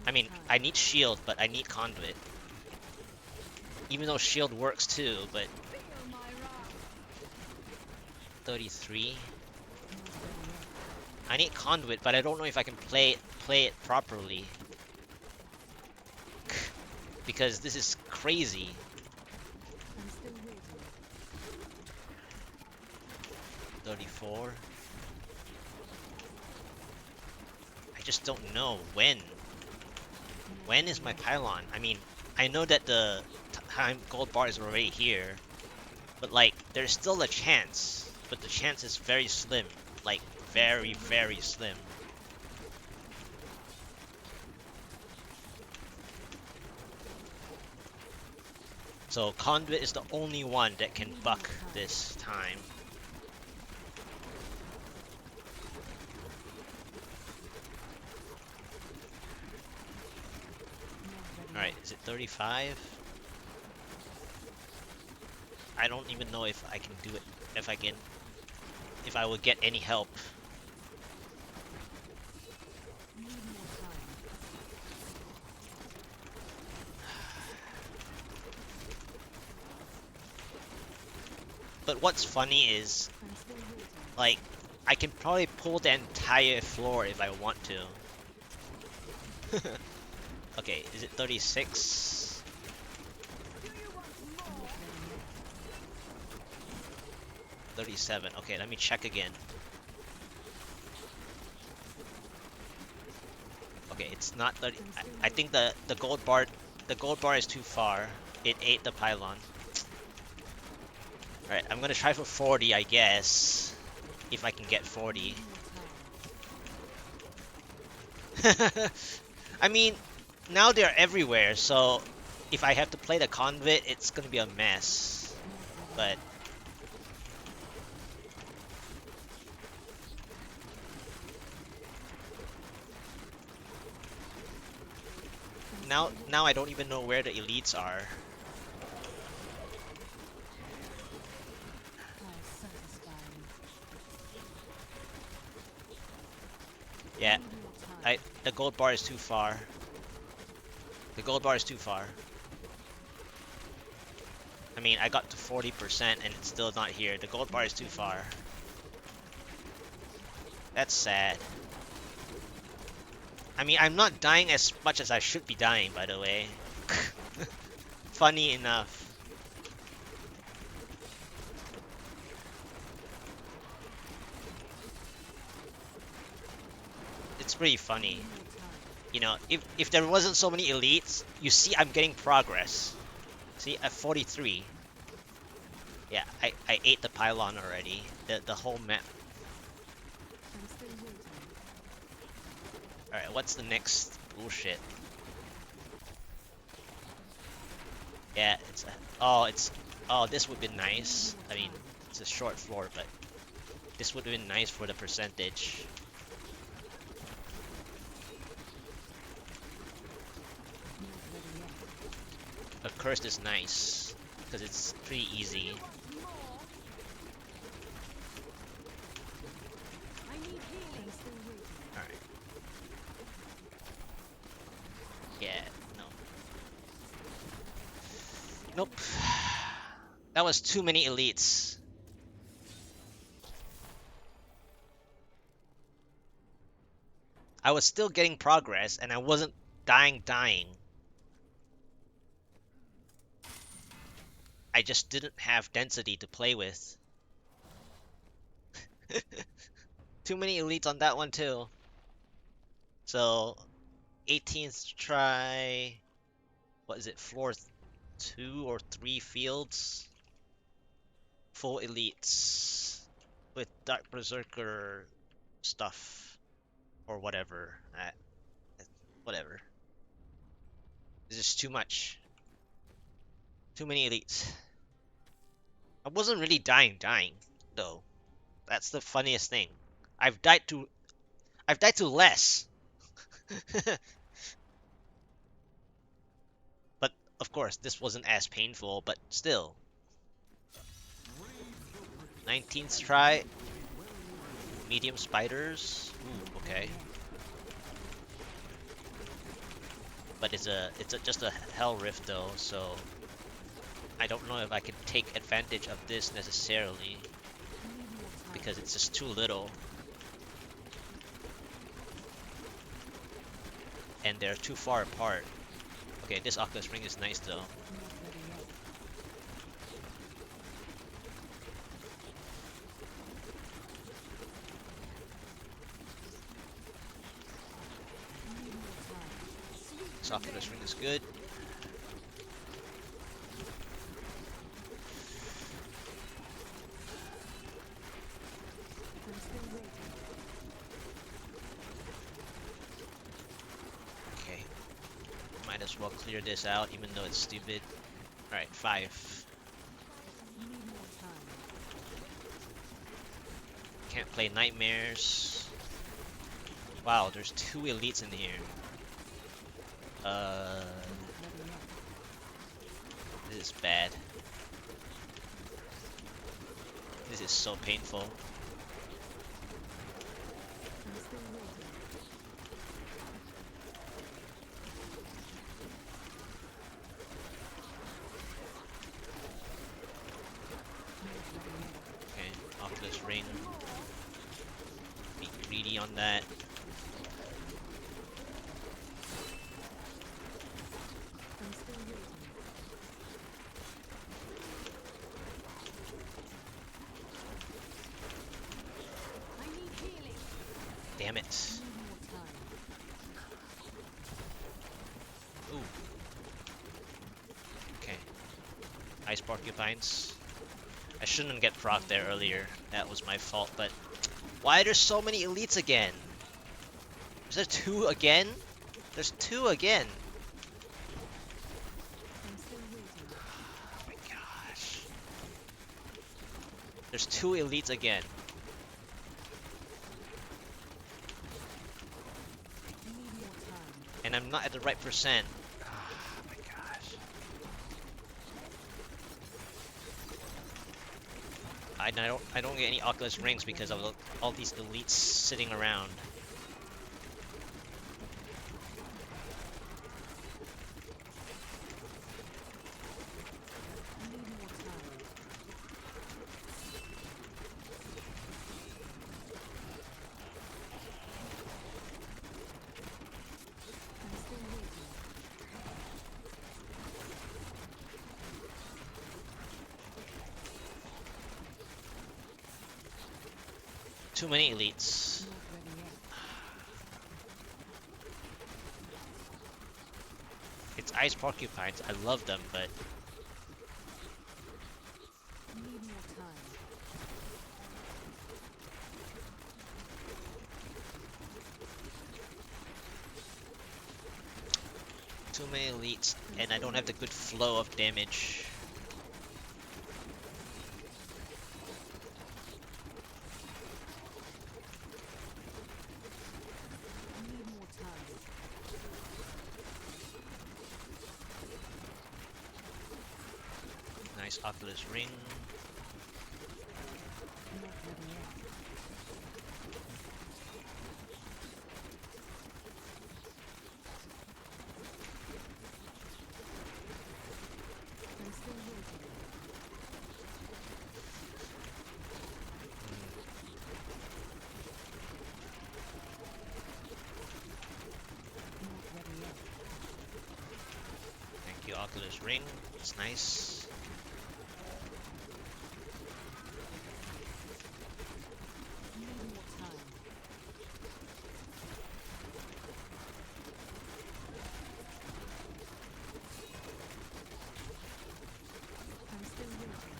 I mean, I need shield, but I need conduit. Even though shield works too, but 33. I need conduit, but I don't know if I can play it properly. Because this is crazy. I'm still waiting. 34. I just don't know when. When is my pylon? I mean, I know that the time gold bar is already here, but like, there's still a chance, but the chance is very slim, like very, very slim. So conduit is the only one that can buck this time. Alright, is it 35? I don't even know if I can do it, if I would get any help. Need more time. But what's funny is, I'm still waiting. like, I can probably pull the entire floor if I want to. Okay, is it 36? Not ready yet. 37. Okay, let me check again. Okay, it's not 30. I think the gold bar is too far. It ate the pylon. Alright, I'm gonna try for 40, I guess. If I can get 40. Need more time. I mean, now they're everywhere, so if I have to play the conduit, it's gonna be a mess. But now I don't even know where the elites are. How satisfying. Yeah, Need more time. the gold bar is too far. The gold bar is too far. I mean, I got to 40% and it's still not here. The gold bar is too far. That's sad. I mean, I'm not dying as much as I should be dying, by the way. Funny enough. It's pretty funny. Need more time. You know, if there wasn't so many elites, you see I'm getting progress. See, at 43. Yeah, I ate the pylon already. The whole map. I'm still waiting. Alright, what's the next bullshit? Yeah, oh, this would be nice. I mean, it's a short floor, but this would have been nice for the percentage. Not ready yet. A cursed is nice because it's pretty easy. I need healing. I'm still waiting. Alright. Nope. That was too many elites. I was still getting progress, and I wasn't dying. I just didn't have density to play with. Too many elites on that one too. So 18th try. What is it? Floor 2 or 3 fields. Full elites with Dark Berserker stuff or whatever. Whatever. This is too much. Too many elites. I wasn't really dying though. That's the funniest thing. I've died to less. But of course, this wasn't as painful, but still. 19th try. Medium spiders. Ooh, okay. But it's just a hell rift though, so I don't know if I can take advantage of this necessarily because it's just too little. And they're too far apart. Okay, this Oculus Ring is nice though. This Oculus Ring is good. Okay. Might as well clear this out even though it's stupid. Alright, 5. Can't play nightmares. Wow, there's 2 elites in here. This is bad. This is so painful. Okay, Oculus Ring. Be greedy on that. Damn it. Ooh. Okay. Ice Porcupines. I shouldn't get proc there earlier. That was my fault, but why are there so many elites again? Is there 2 again? There's 2 again. Oh my gosh. There's 2 elites again. And I'm not at the right percent. Oh my gosh. I don't get any Oculus Rings because of all these elites sitting around. Too many elites. It's Ice Porcupines. I love them, but too many elites, and I don't have the good flow of damage. Nice Oculus Ring. Oculus Ring. It's nice. Need more time. I'm still waiting.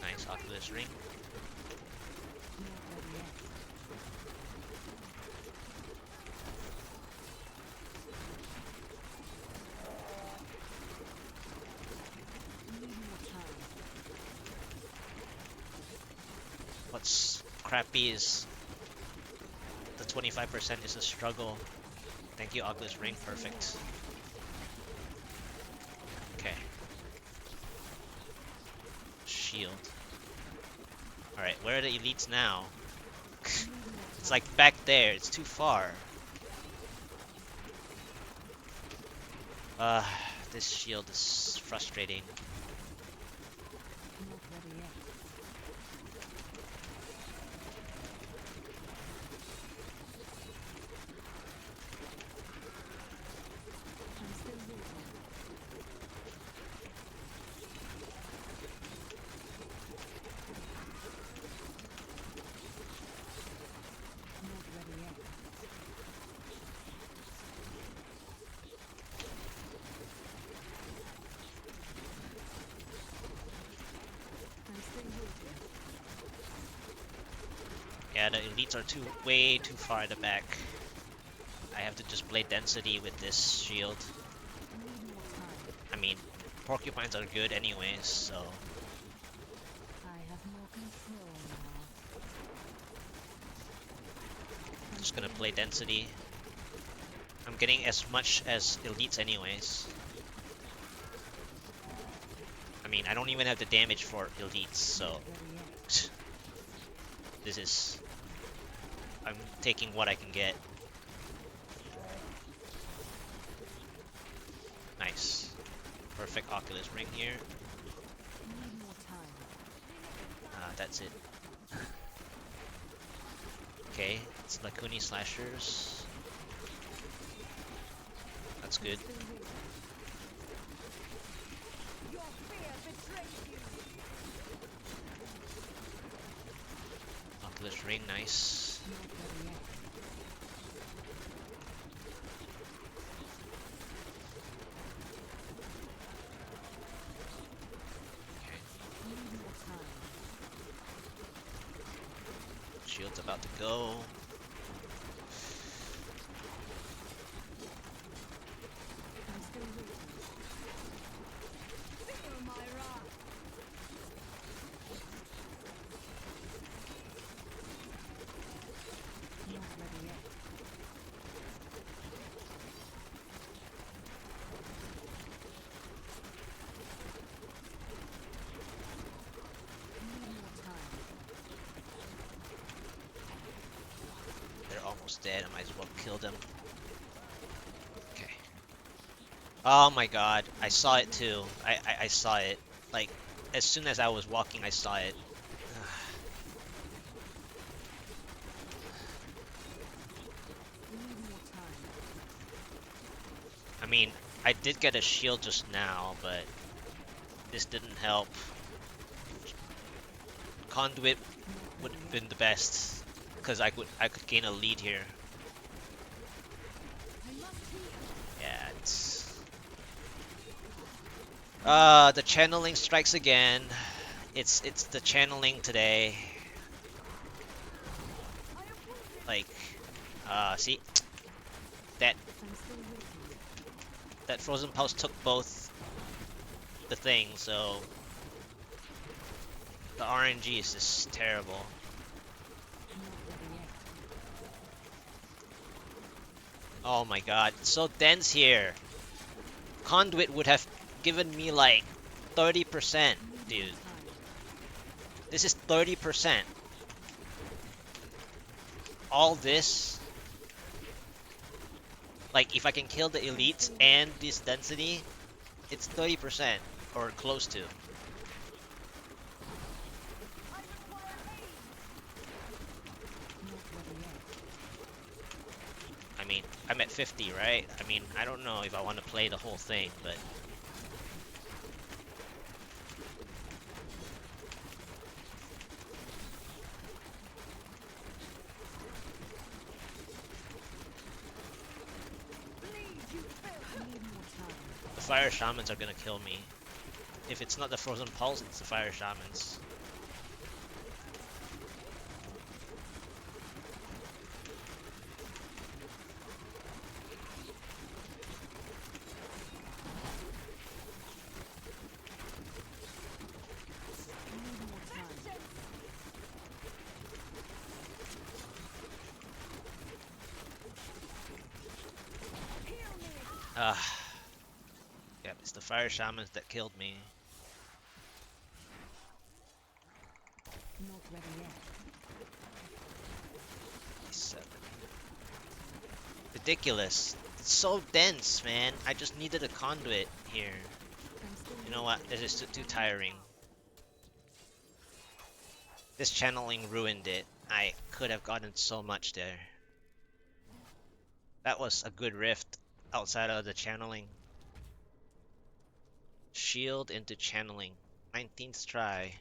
Nice Oculus Ring. Not ready yet. Need more time. What's crappy is the 25% is a struggle. Thank you, Oculus Ring. Perfect. Okay. Shield. Alright, where are the elites now? Need more It's time. like back there. It's too far. Uh, this shield is frustrating. Not ready yet. I'm still waiting. Not ready yet. I'm still waiting. Yeah, the elites are way too far in the back. I have to just play density with this shield. Need more time. I mean, porcupines are good anyways, so I have more control now. I'm just gonna play density. I'm getting as much as elites anyways. I mean, I don't even have the damage for elites, so Not ready yet. this is... I'm taking what I can get. Nice. Perfect Oculus Ring here. Need more time. That's it. Okay, it's Lakuni Slashers. That's good. Still waiting. Your fear betrays you. Oculus Ring, nice. Not ready yet. Okay, Need more time. shield's about to go. I'm still waiting. Feel my wrath. Not ready yet. Need more time. They're almost dead. I might as well kill them. Okay. Oh my god, I saw it too. I saw it. Like, as soon as I was walking, I saw it. Need more time. I mean, I did get a shield just now, but this didn't help. Conduit Not would ready have yet. been the best, because I could gain a lead here. I must heal. Yeah, it's... the channeling strikes again. It's the channeling today. I am wounded. Like, see that I'm still waiting. that frozen pulse took both the thing, so the RNG is just terrible. Not ready yet. Oh my god, it's so dense here. Conduit would have given me like 30%, Need dude. more time. This is 30%. All this, like if I can kill the elites and this density, it's 30% or close to. Not ready yet. I'm at 50, right? I mean, I don't know if I want to play the whole thing, but Need more time. the fire shamans are gonna kill me. If it's not the frozen pulse, it's the fire shamans. Need more time. Ah, yep, it's the fire shamans that killed me. Not ready yet. 7. Ridiculous. It's so dense, man. I just needed a conduit here. I'm still You know what? This is too tiring. This channeling ruined it. I could have gotten so much there. That was a good rift outside of the channeling. Shield into channeling. 19th try.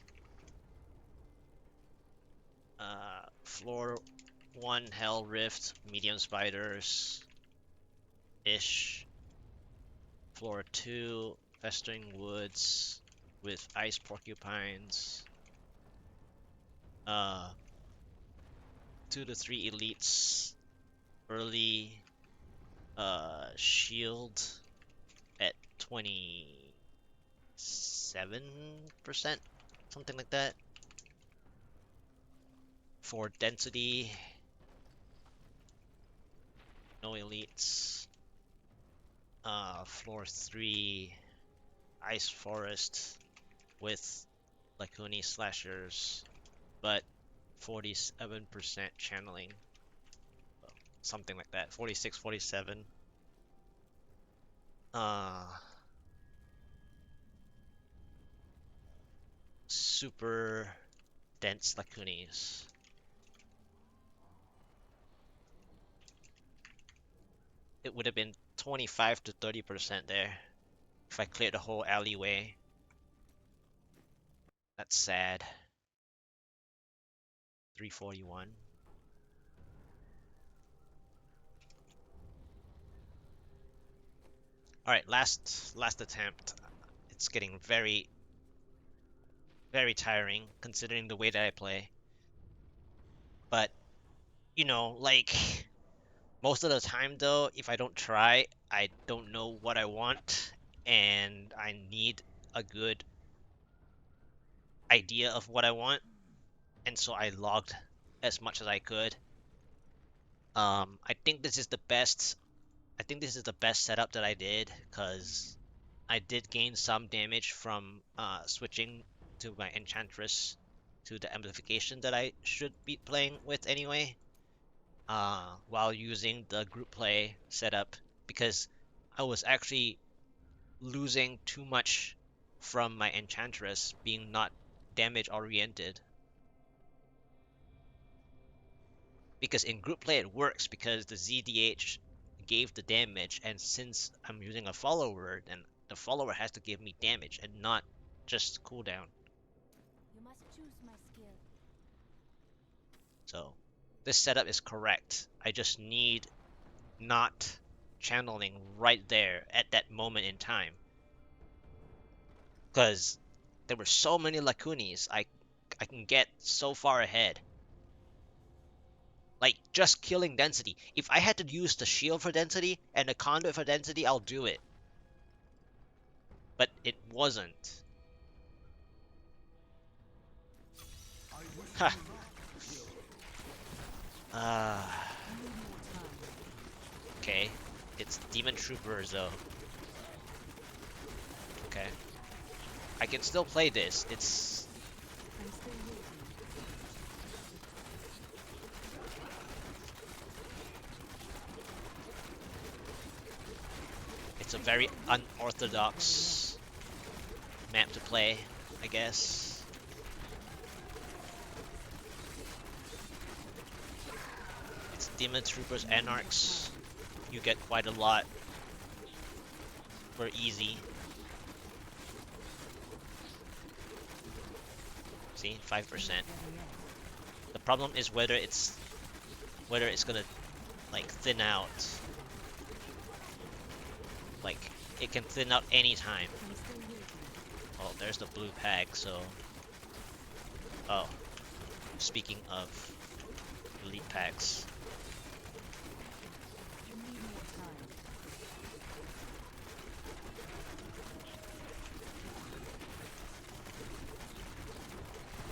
Floor 1 Hell Rift, medium spiders. Ish. Floor 2 Festering Woods with ice porcupines. 2 to 3 elites. Early shield at 27%, something like that. For density, no elites. Floor 3 ice forest with Lacuni slashers, but 47% channeling, something like that. 46, 47. Super dense Lacunis. It would have been 25 to 30% there if I cleared the whole alleyway. That's sad. 341. All right, last attempt. It's getting very tiring considering the way that I play. But you know, like most of the time though, if I don't try, I don't know what I want, and I need a good idea of what I want, and so I logged as much as I could. I think this is the best. I think this is the best setup that I did because I did gain some damage from switching to my Enchantress to the amplification that I should be playing with anyway, while using the group play setup because I was actually losing too much from my Enchantress being not damage oriented. Because in group play it works because the ZDH gave the damage, and since I'm using a follower, then the follower has to give me damage and not just cooldown. You must choose my skill. So this setup is correct. I just need not channeling right there at that moment in time. Because there were so many Lacunis, I can get so far ahead. Like, just killing density. If I had to use the shield for density and the conduit for density, I'll do it. But it wasn't. Ha! Okay. It's Demon Troopers, though. Okay. I can still play this. It's... I'm still waiting. It's a very unorthodox map to play, I guess. It's Demon Troopers Anarchs. you get quite a lot for easy. See, 5%. The problem is whether it's gonna like thin out. Like it can thin out anytime. Oh, there's the blue pack. So, oh, speaking of elite packs,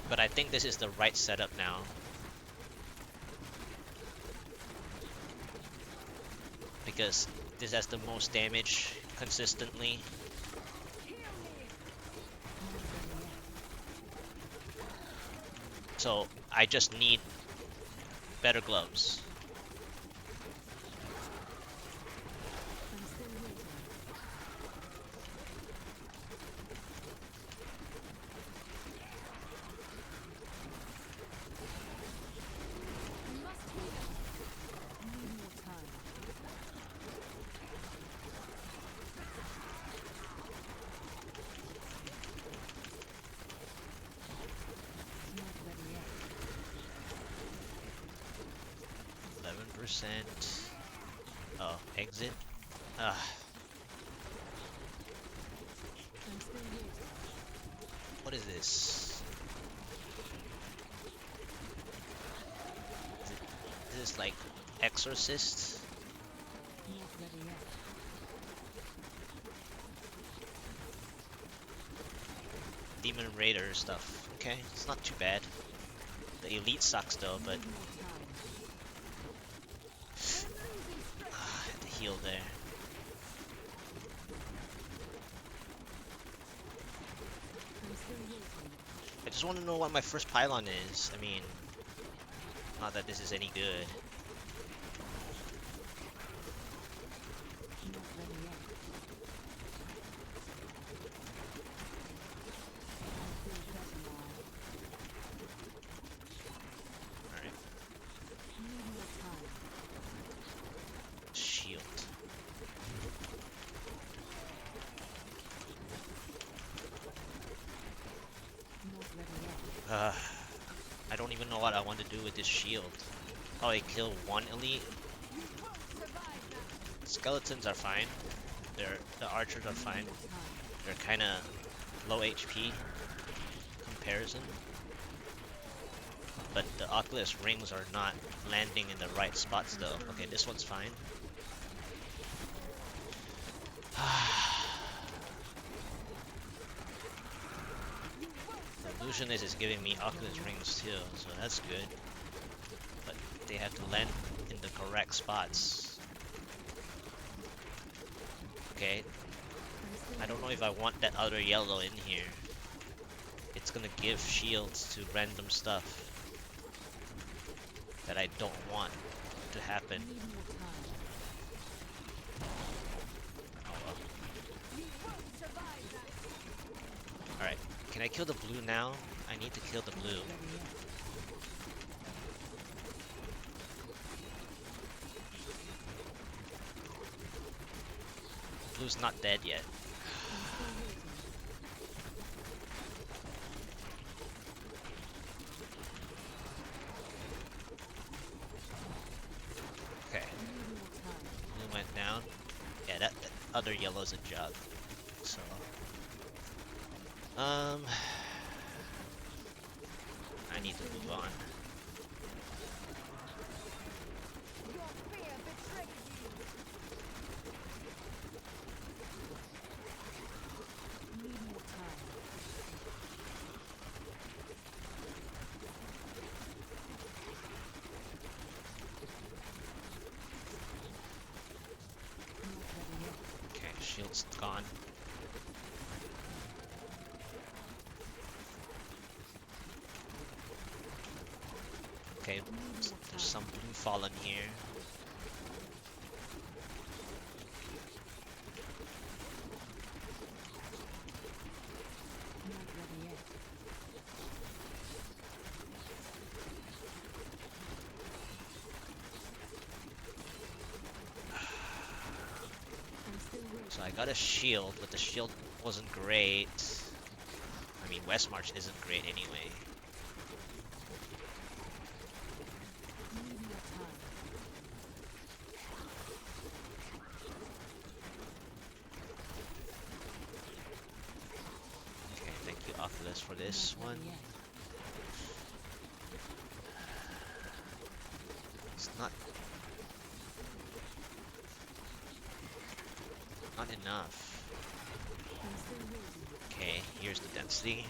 but I think this is the right setup now. Because this has the most damage consistently. So I just need better gloves. Oh, exit. What is this? Is this like Exorcist? Demon Raider stuff. Okay, it's not too bad. The elite sucks though, but had to heal there. I just want to know what my first pylon is. I mean, not that this is any good. Alright. Shield. I don't even know what I want to do with this shield. Probably kill one elite. Skeletons are fine. The archers are fine. They're kind of low HP comparison. But the Oculus rings are not landing in the right spots though. Okay, this one's fine. The Illusionist is giving me Oculus rings too, so that's good. But they have to land in the correct spots. Okay. I don't know if I want that other yellow in here. It's gonna give shields to random stuff that I don't want to happen. Oh well. Alright, can I kill the blue now? I need to kill the blue. Blue's not dead yet. Okay. Blue went down. Yeah, that other yellow's a jug. So I need to move on. Okay, shield's gone. Okay, there's some blue fallen here. I got a shield, but the shield wasn't great. I mean, West March isn't great anyway. Okay, thank you, Oculus, for this one. It's not enough. Okay, here's the density.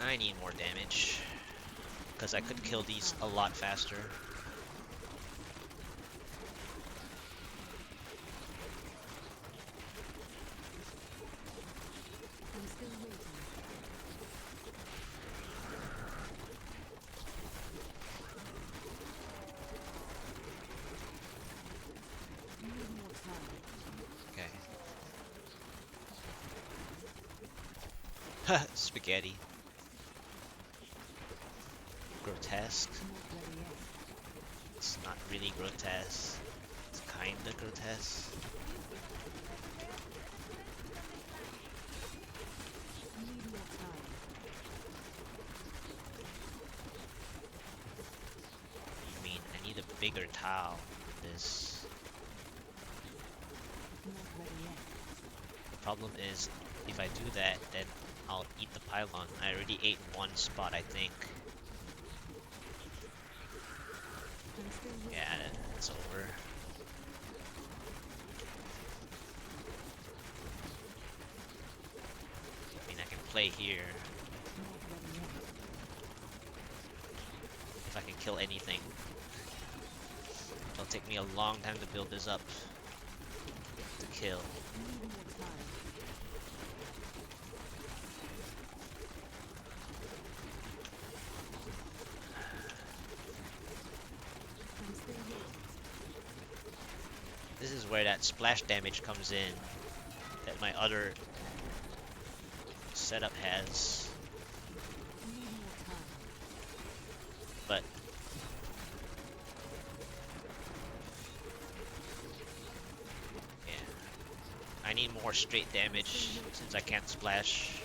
I need more damage, because I could kill these a lot faster. Okay. Spaghetti. Grotesque. It's not really grotesque. It's kinda grotesque. I mean, I need a bigger tile than this. The problem is, if I do that, then I'll eat the pylon. I already ate one spot, I think. Yeah, it's over. I mean, I can play here. If I can kill anything. It'll take me a long time to build this up. To kill. This is where that splash damage comes in that my other setup has. But yeah, I need more straight damage since I can't splash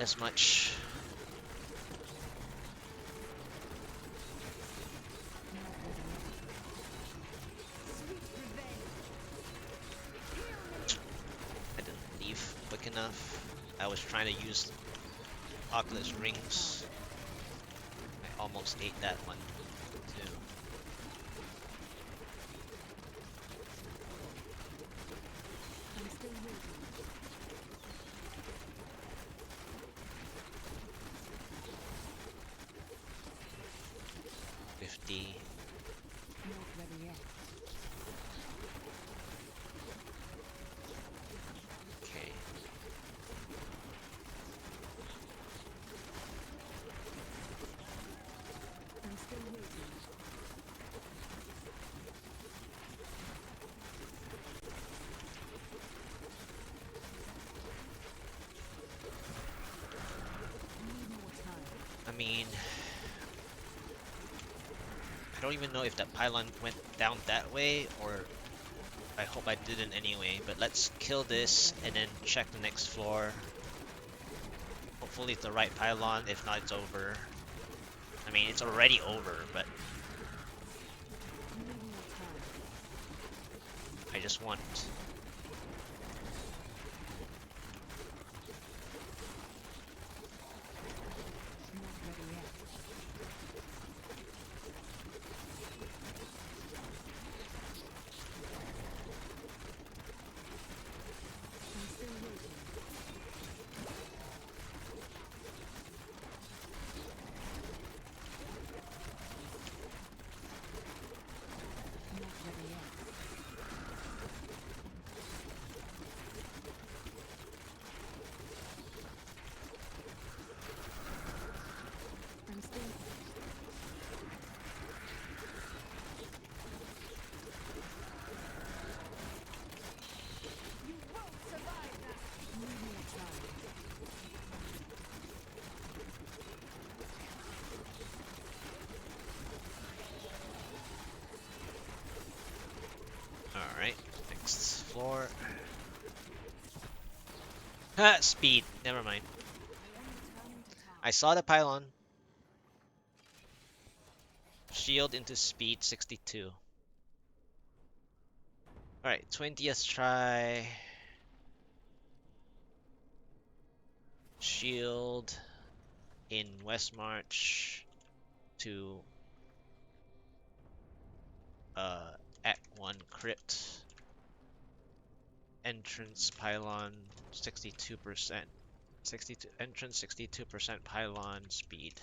as much. Enough. I was trying to use Oculus rings. I almost ate that one too. $50. Okay. I mean, I don't even know if that pylon went down that way, or I hope I didn't anyway, but let's kill this and then check the next floor. Hopefully it's the right pylon, if not it's over. I mean, it's already over, but I just want floor. Ha! Speed. Never mind. I am returning to town. I saw the pylon. Shield into speed 62. Alright, 20th try. Shield in West March to Act 1 crypt. Entrance pylon 62%. 62 entrance 62% pylon speed.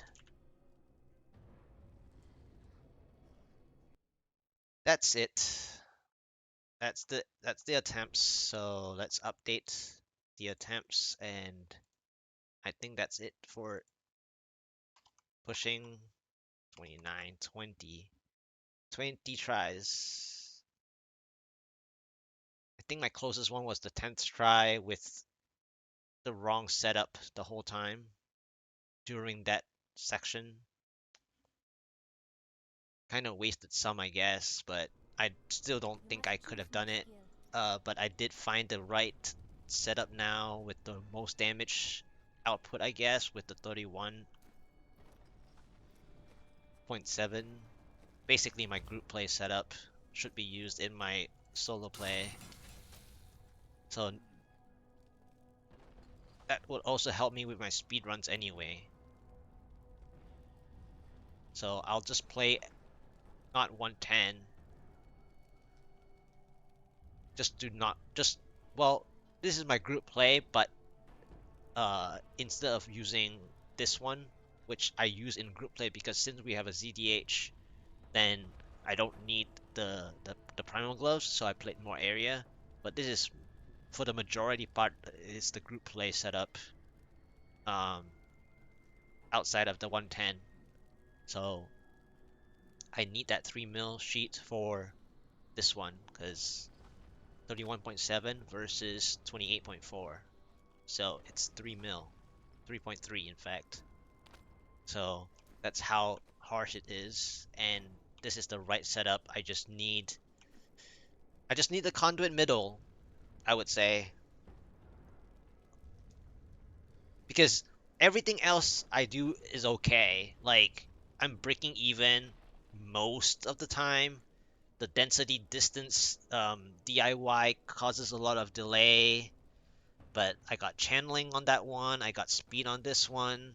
That's it. That's the attempts. So let's update the attempts, and I think that's it for pushing 29, 20 tries. I think my closest one was the 10th try with the wrong setup the whole time during that section. Kind of wasted some, I guess, but I still don't You think must I could choose have my done it. skill. But I did find the right setup now with the most damage output, I guess, with the 31.7. Basically, my group play setup should be used in my solo play. So that would also help me with my speed runs anyway. So I'll just play not 110. Just do not just well, this is my group play, but instead of using this one, which I use in group play because since we have a ZDH, then I don't need the primal gloves, so I played more area. But this is for the majority part is the group play setup um outside of the 110. So I need that 3 mil sheet for this one because 31.7 versus 28.4. So it's 3 mil. 3.3 in fact. So that's how harsh it is, and this is the right setup. I just need the conduit middle, I would say, because everything else I do is okay. Like I'm breaking even most of the time. The density distance DIY causes a lot of delay, but I got channeling on that one. I got speed on this one.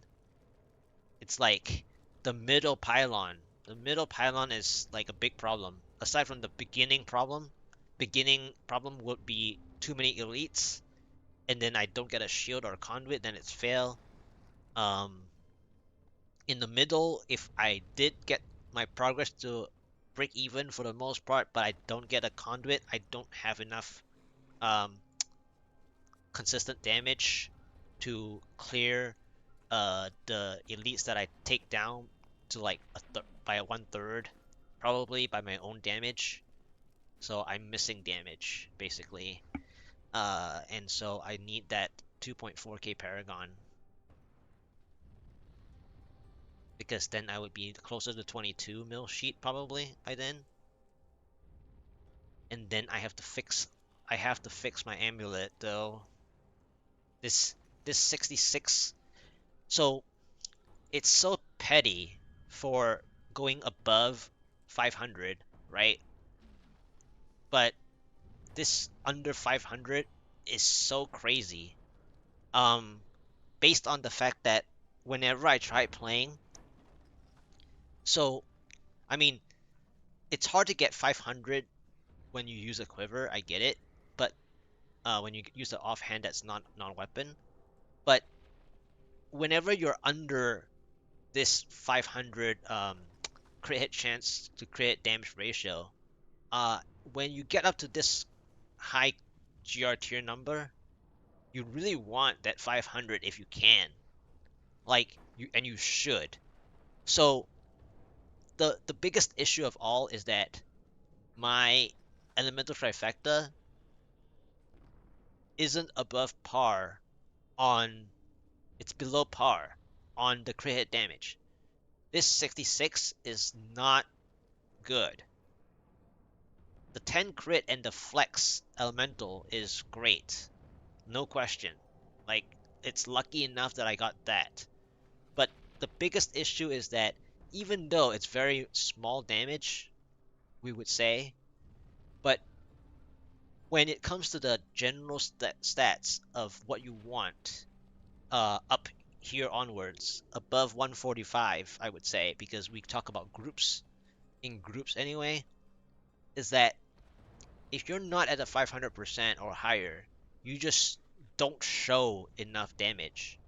It's like the middle pylon. The middle pylon is like a big problem. Aside from the beginning problem would be too many elites, and then I don't get a shield or a conduit, then it's fail. Um, in the middle, if I did get my progress to break even for the most part, but I don't get a conduit, I don't have enough um, consistent damage to clear the elites that I take down to like by 1/3, probably by my own damage. So I'm missing damage basically, and so I need that 2.4k Paragon because then I would be closer to 22 mil sheet probably by then, and then I have to fix my amulet though. This this 66, so it's so petty for going above 500, right? But this under 500 is so crazy. Um, Based on the fact that whenever I try playing, so I mean, it's hard to get 500 when you use a quiver. I get it, but when you use the offhand, that's not non-weapon. But whenever you're under this 500 crit hit chance to crit damage ratio, uh, when you get up to this high GR tier number, you really want that 500 if you can. Like you should. So the biggest issue of all is that my elemental trifecta isn't above par on it's below par on the crit hit damage. This 66 is not good. The 10 crit and the flex elemental is great. No question. Like, it's lucky enough that I got that. But the biggest issue is that even though it's very small damage, we would say, but when it comes to the general stats of what you want, up here onwards, above 145, I would say, because we talk about groups, in groups anyway, is that if you're not at a 500% or higher, you just don't show enough damage.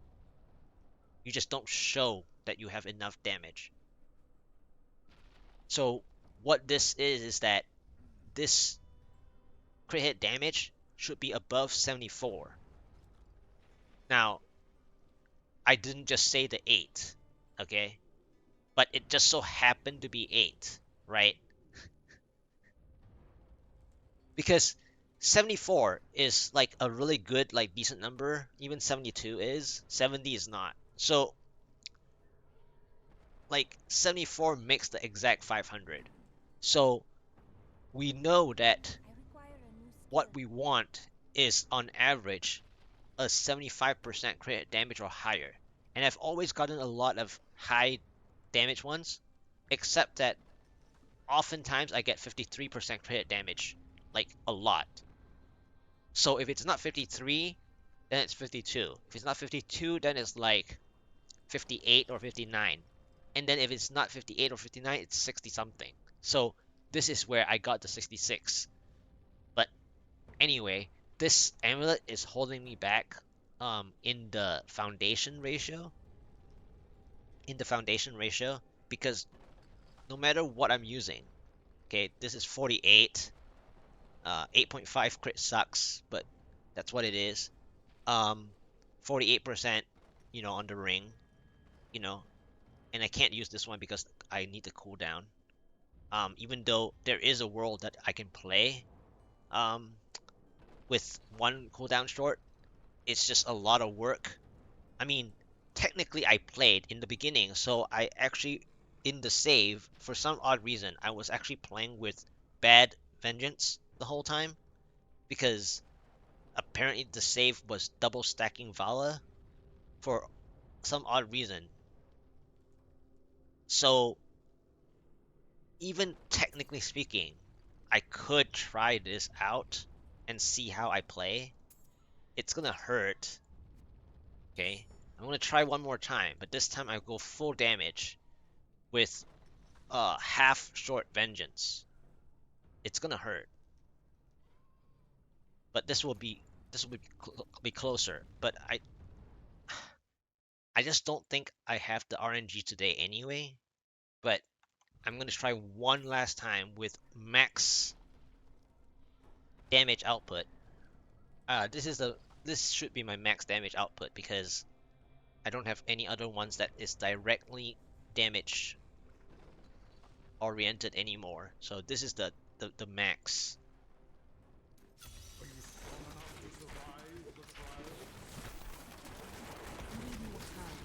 You just don't show that you have enough damage. So what this is that this crit hit damage should be above 74. Now, I didn't just say the 8, okay? But it just so happened to be 8, right? Because 74 is like a really good, like decent number. Even 72 is. 70 is not. So, like 74 makes the exact 500. So, we know that I require a new what skill. we want is on average a 75% crit damage or higher. And I've always gotten a lot of high damage ones, except that oftentimes I get 53% crit damage, like a lot. So if it's not 53, then it's 52. If it's not 52, then it's like 58 or 59. And then if it's not 58 or 59, it's 60 something. So this is where I got the 66. But anyway, this amulet is holding me back in the foundation ratio. In the foundation ratio, because no matter what I'm using, okay, this is 48. 8.5 crit sucks, but that's what it is. 48%, on the ring, you know, and I can't use this one because I need the cooldown. Even though there is a world that I can play, um, with one cooldown short, it's just a lot of work. I mean, technically I played in the beginning, so I actually, in the save, for some odd reason, I was actually playing with bad vengeance the whole time because apparently the save was double stacking Vala for some odd reason. So even technically speaking, I could try this out and see how I play. It's gonna hurt, okay? I'm gonna try one more time, but this time I go full damage with half short vengeance. It's gonna hurt, but this will be closer. But I just don't think I have the RNG today anyway. But I'm gonna try one last time with max damage output. This should be my max damage output because I don't have any other ones that is directly damage oriented anymore. So this is the max. Are you strong enough to survive the trial? Need more time.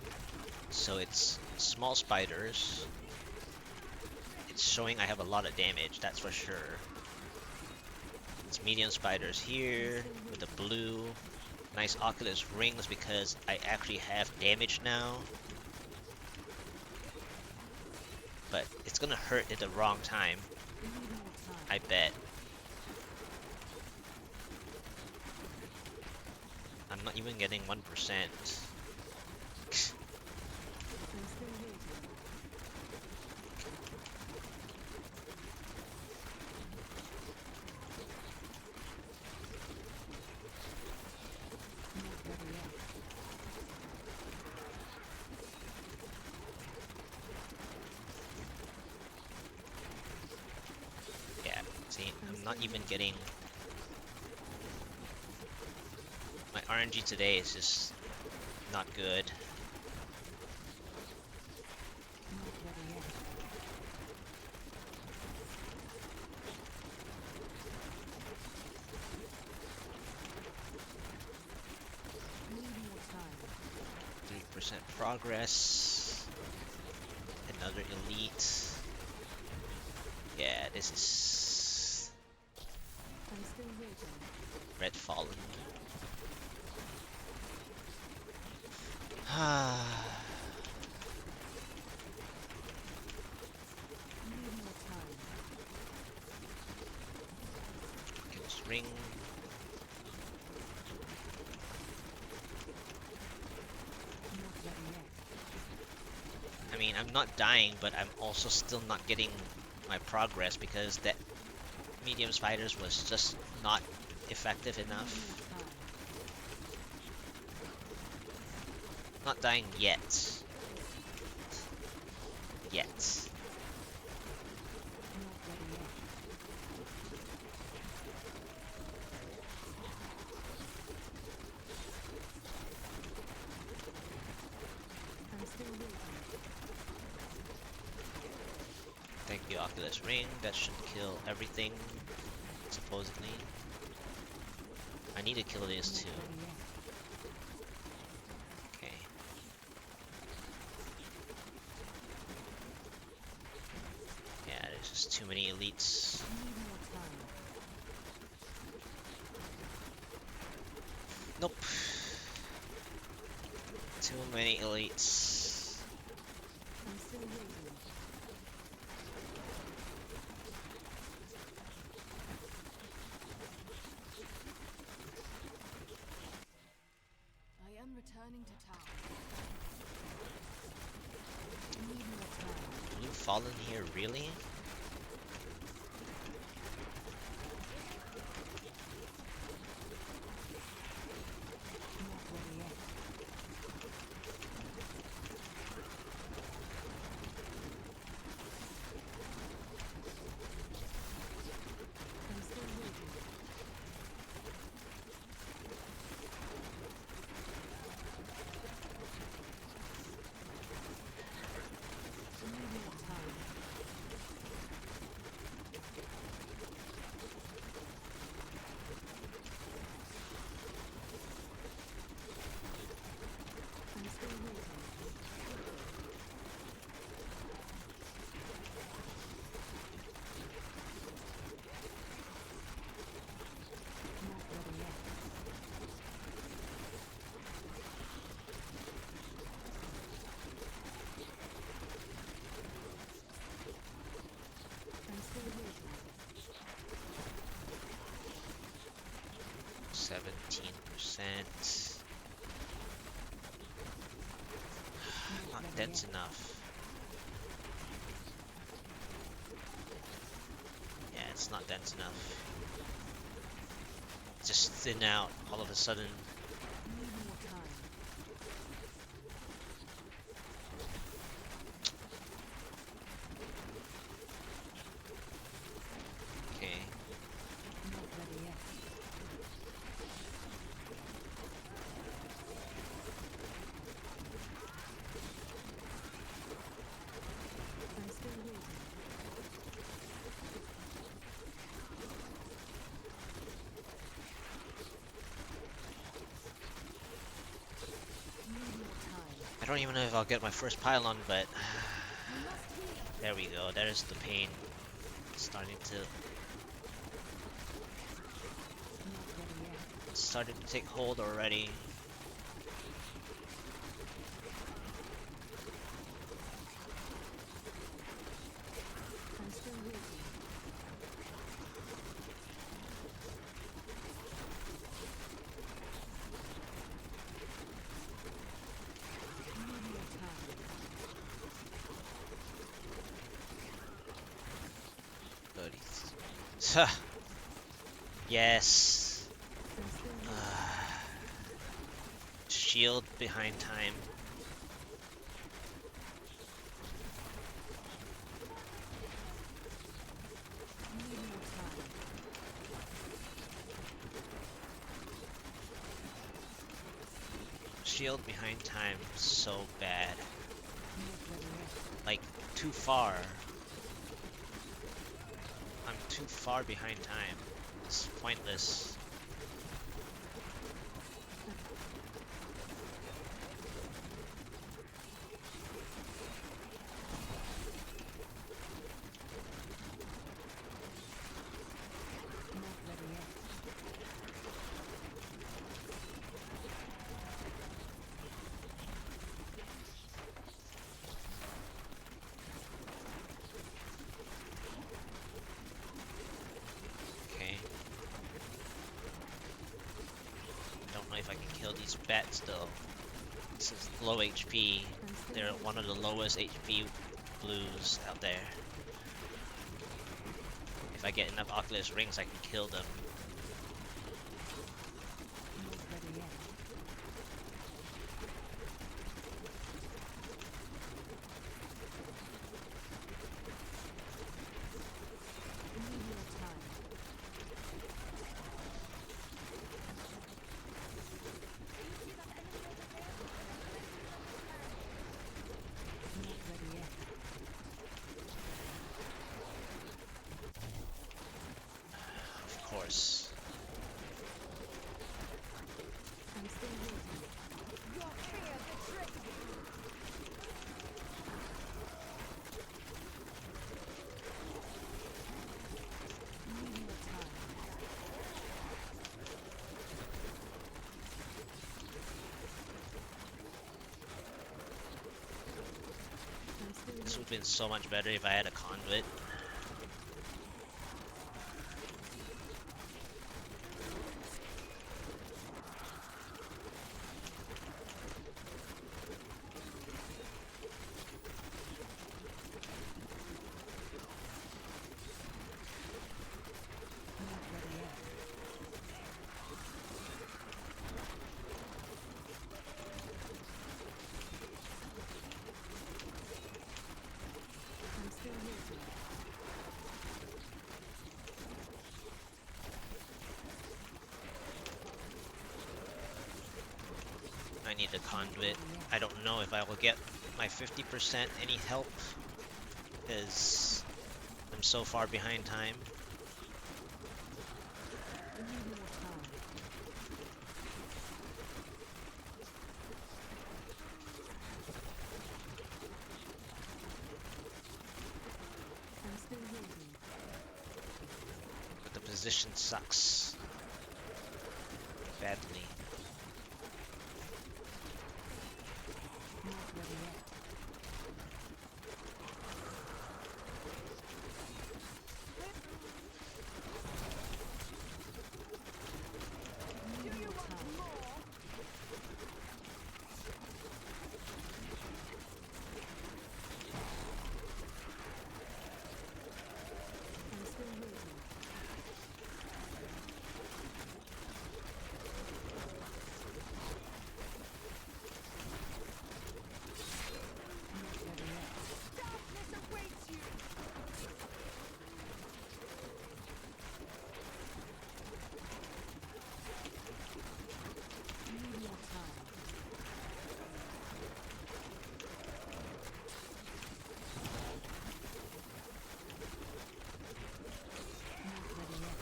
So it's small spiders. It's showing I have a lot of damage, that's for sure. It's medium spiders here with the blue. Nice Oculus rings because I actually have damage now. But it's gonna hurt at the wrong time, Need more time. I bet. I'm not even getting 1%. I'm still waiting. Not ready yet. Yeah, see, I'm not even getting... My RNG today is just not good. Not ready yet. Need more time. 3% progress. Another elite. Yeah, this is still waiting. Red Fallen. Need more time. Kills ring. Not ready yet. I mean, I'm not dying, but I'm also still not getting my progress because that medium spiders was just not effective Need enough. more time. Not dying yet. Yet. Not ready yet. I'm still waiting. Thank you, Oculus Ring. That should kill everything, supposedly. I need to kill this Not too. ready yet. Okay. Yeah, there's just too many elites. Need more time. Nope. Too many elites. I'm still waiting. I am returning to town. Need more time. Blue Fallen here, really? Not ready yet. I'm still waiting. Need more time. I'm still waiting. Not ready yet. I'm still waiting. 17%. Not ready dense yet. enough. Yeah, it's not dense enough. Just thin out all of a sudden. Need more time. Okay. Not ready yet. I'm still waiting. Need more time. I don't even know if I'll get my first pylon, but We must heal. there we go. There's the pain starting to Not ready yet. starting to take hold already. I'm still waiting. Need more time. 30. Yes. I'm still waiting. Shield behind time. Need more time. Shield behind time. So bad. Not ready yet. Like, too far. I'm too far behind time. It's pointless. Not ready yet. It's bad still. This is low HP. They're one of the lowest HP blues out there. If I get enough Oculus rings, I can kill them. Not ready yet. Immediate time. Not ready yet. Of course. I'm still waiting. Your fear betrays you. Immediate time. I'm still This would have waiting. been so much better if I had a conduit. Not ready yet. I'm still waiting. I need a conduit. Not ready I yet. don't know if I will get my 50% any help, because I'm so far behind time. Immediate time. I'm still waiting. But the position sucks badly. Not ready yet. Immediate time. I'm still waiting. Not ready yet. Darkness awaits you. Immediate time. Not ready yet.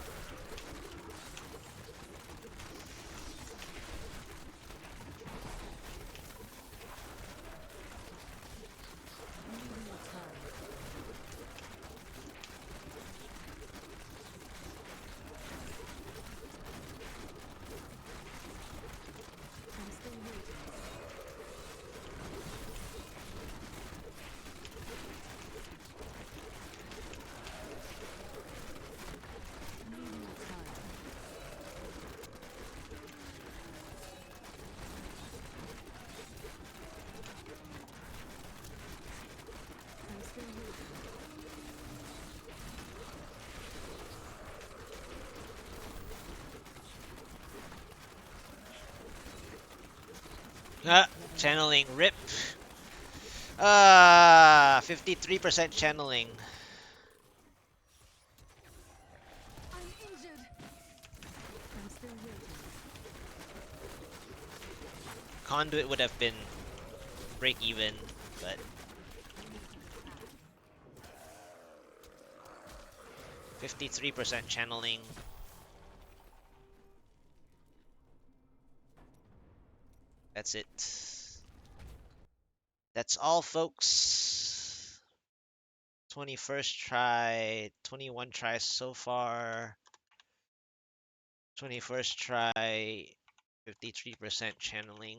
Immediate time. I'm still waiting. Immediate time. I'm still waiting. Ah, channeling rip. 53% channeling. I'm injured. I'm still waiting. Conduit would have been break even, but 53% channeling. That's it. That's all, folks. 21st try, 21 tries so far. 21st try, 53% channeling.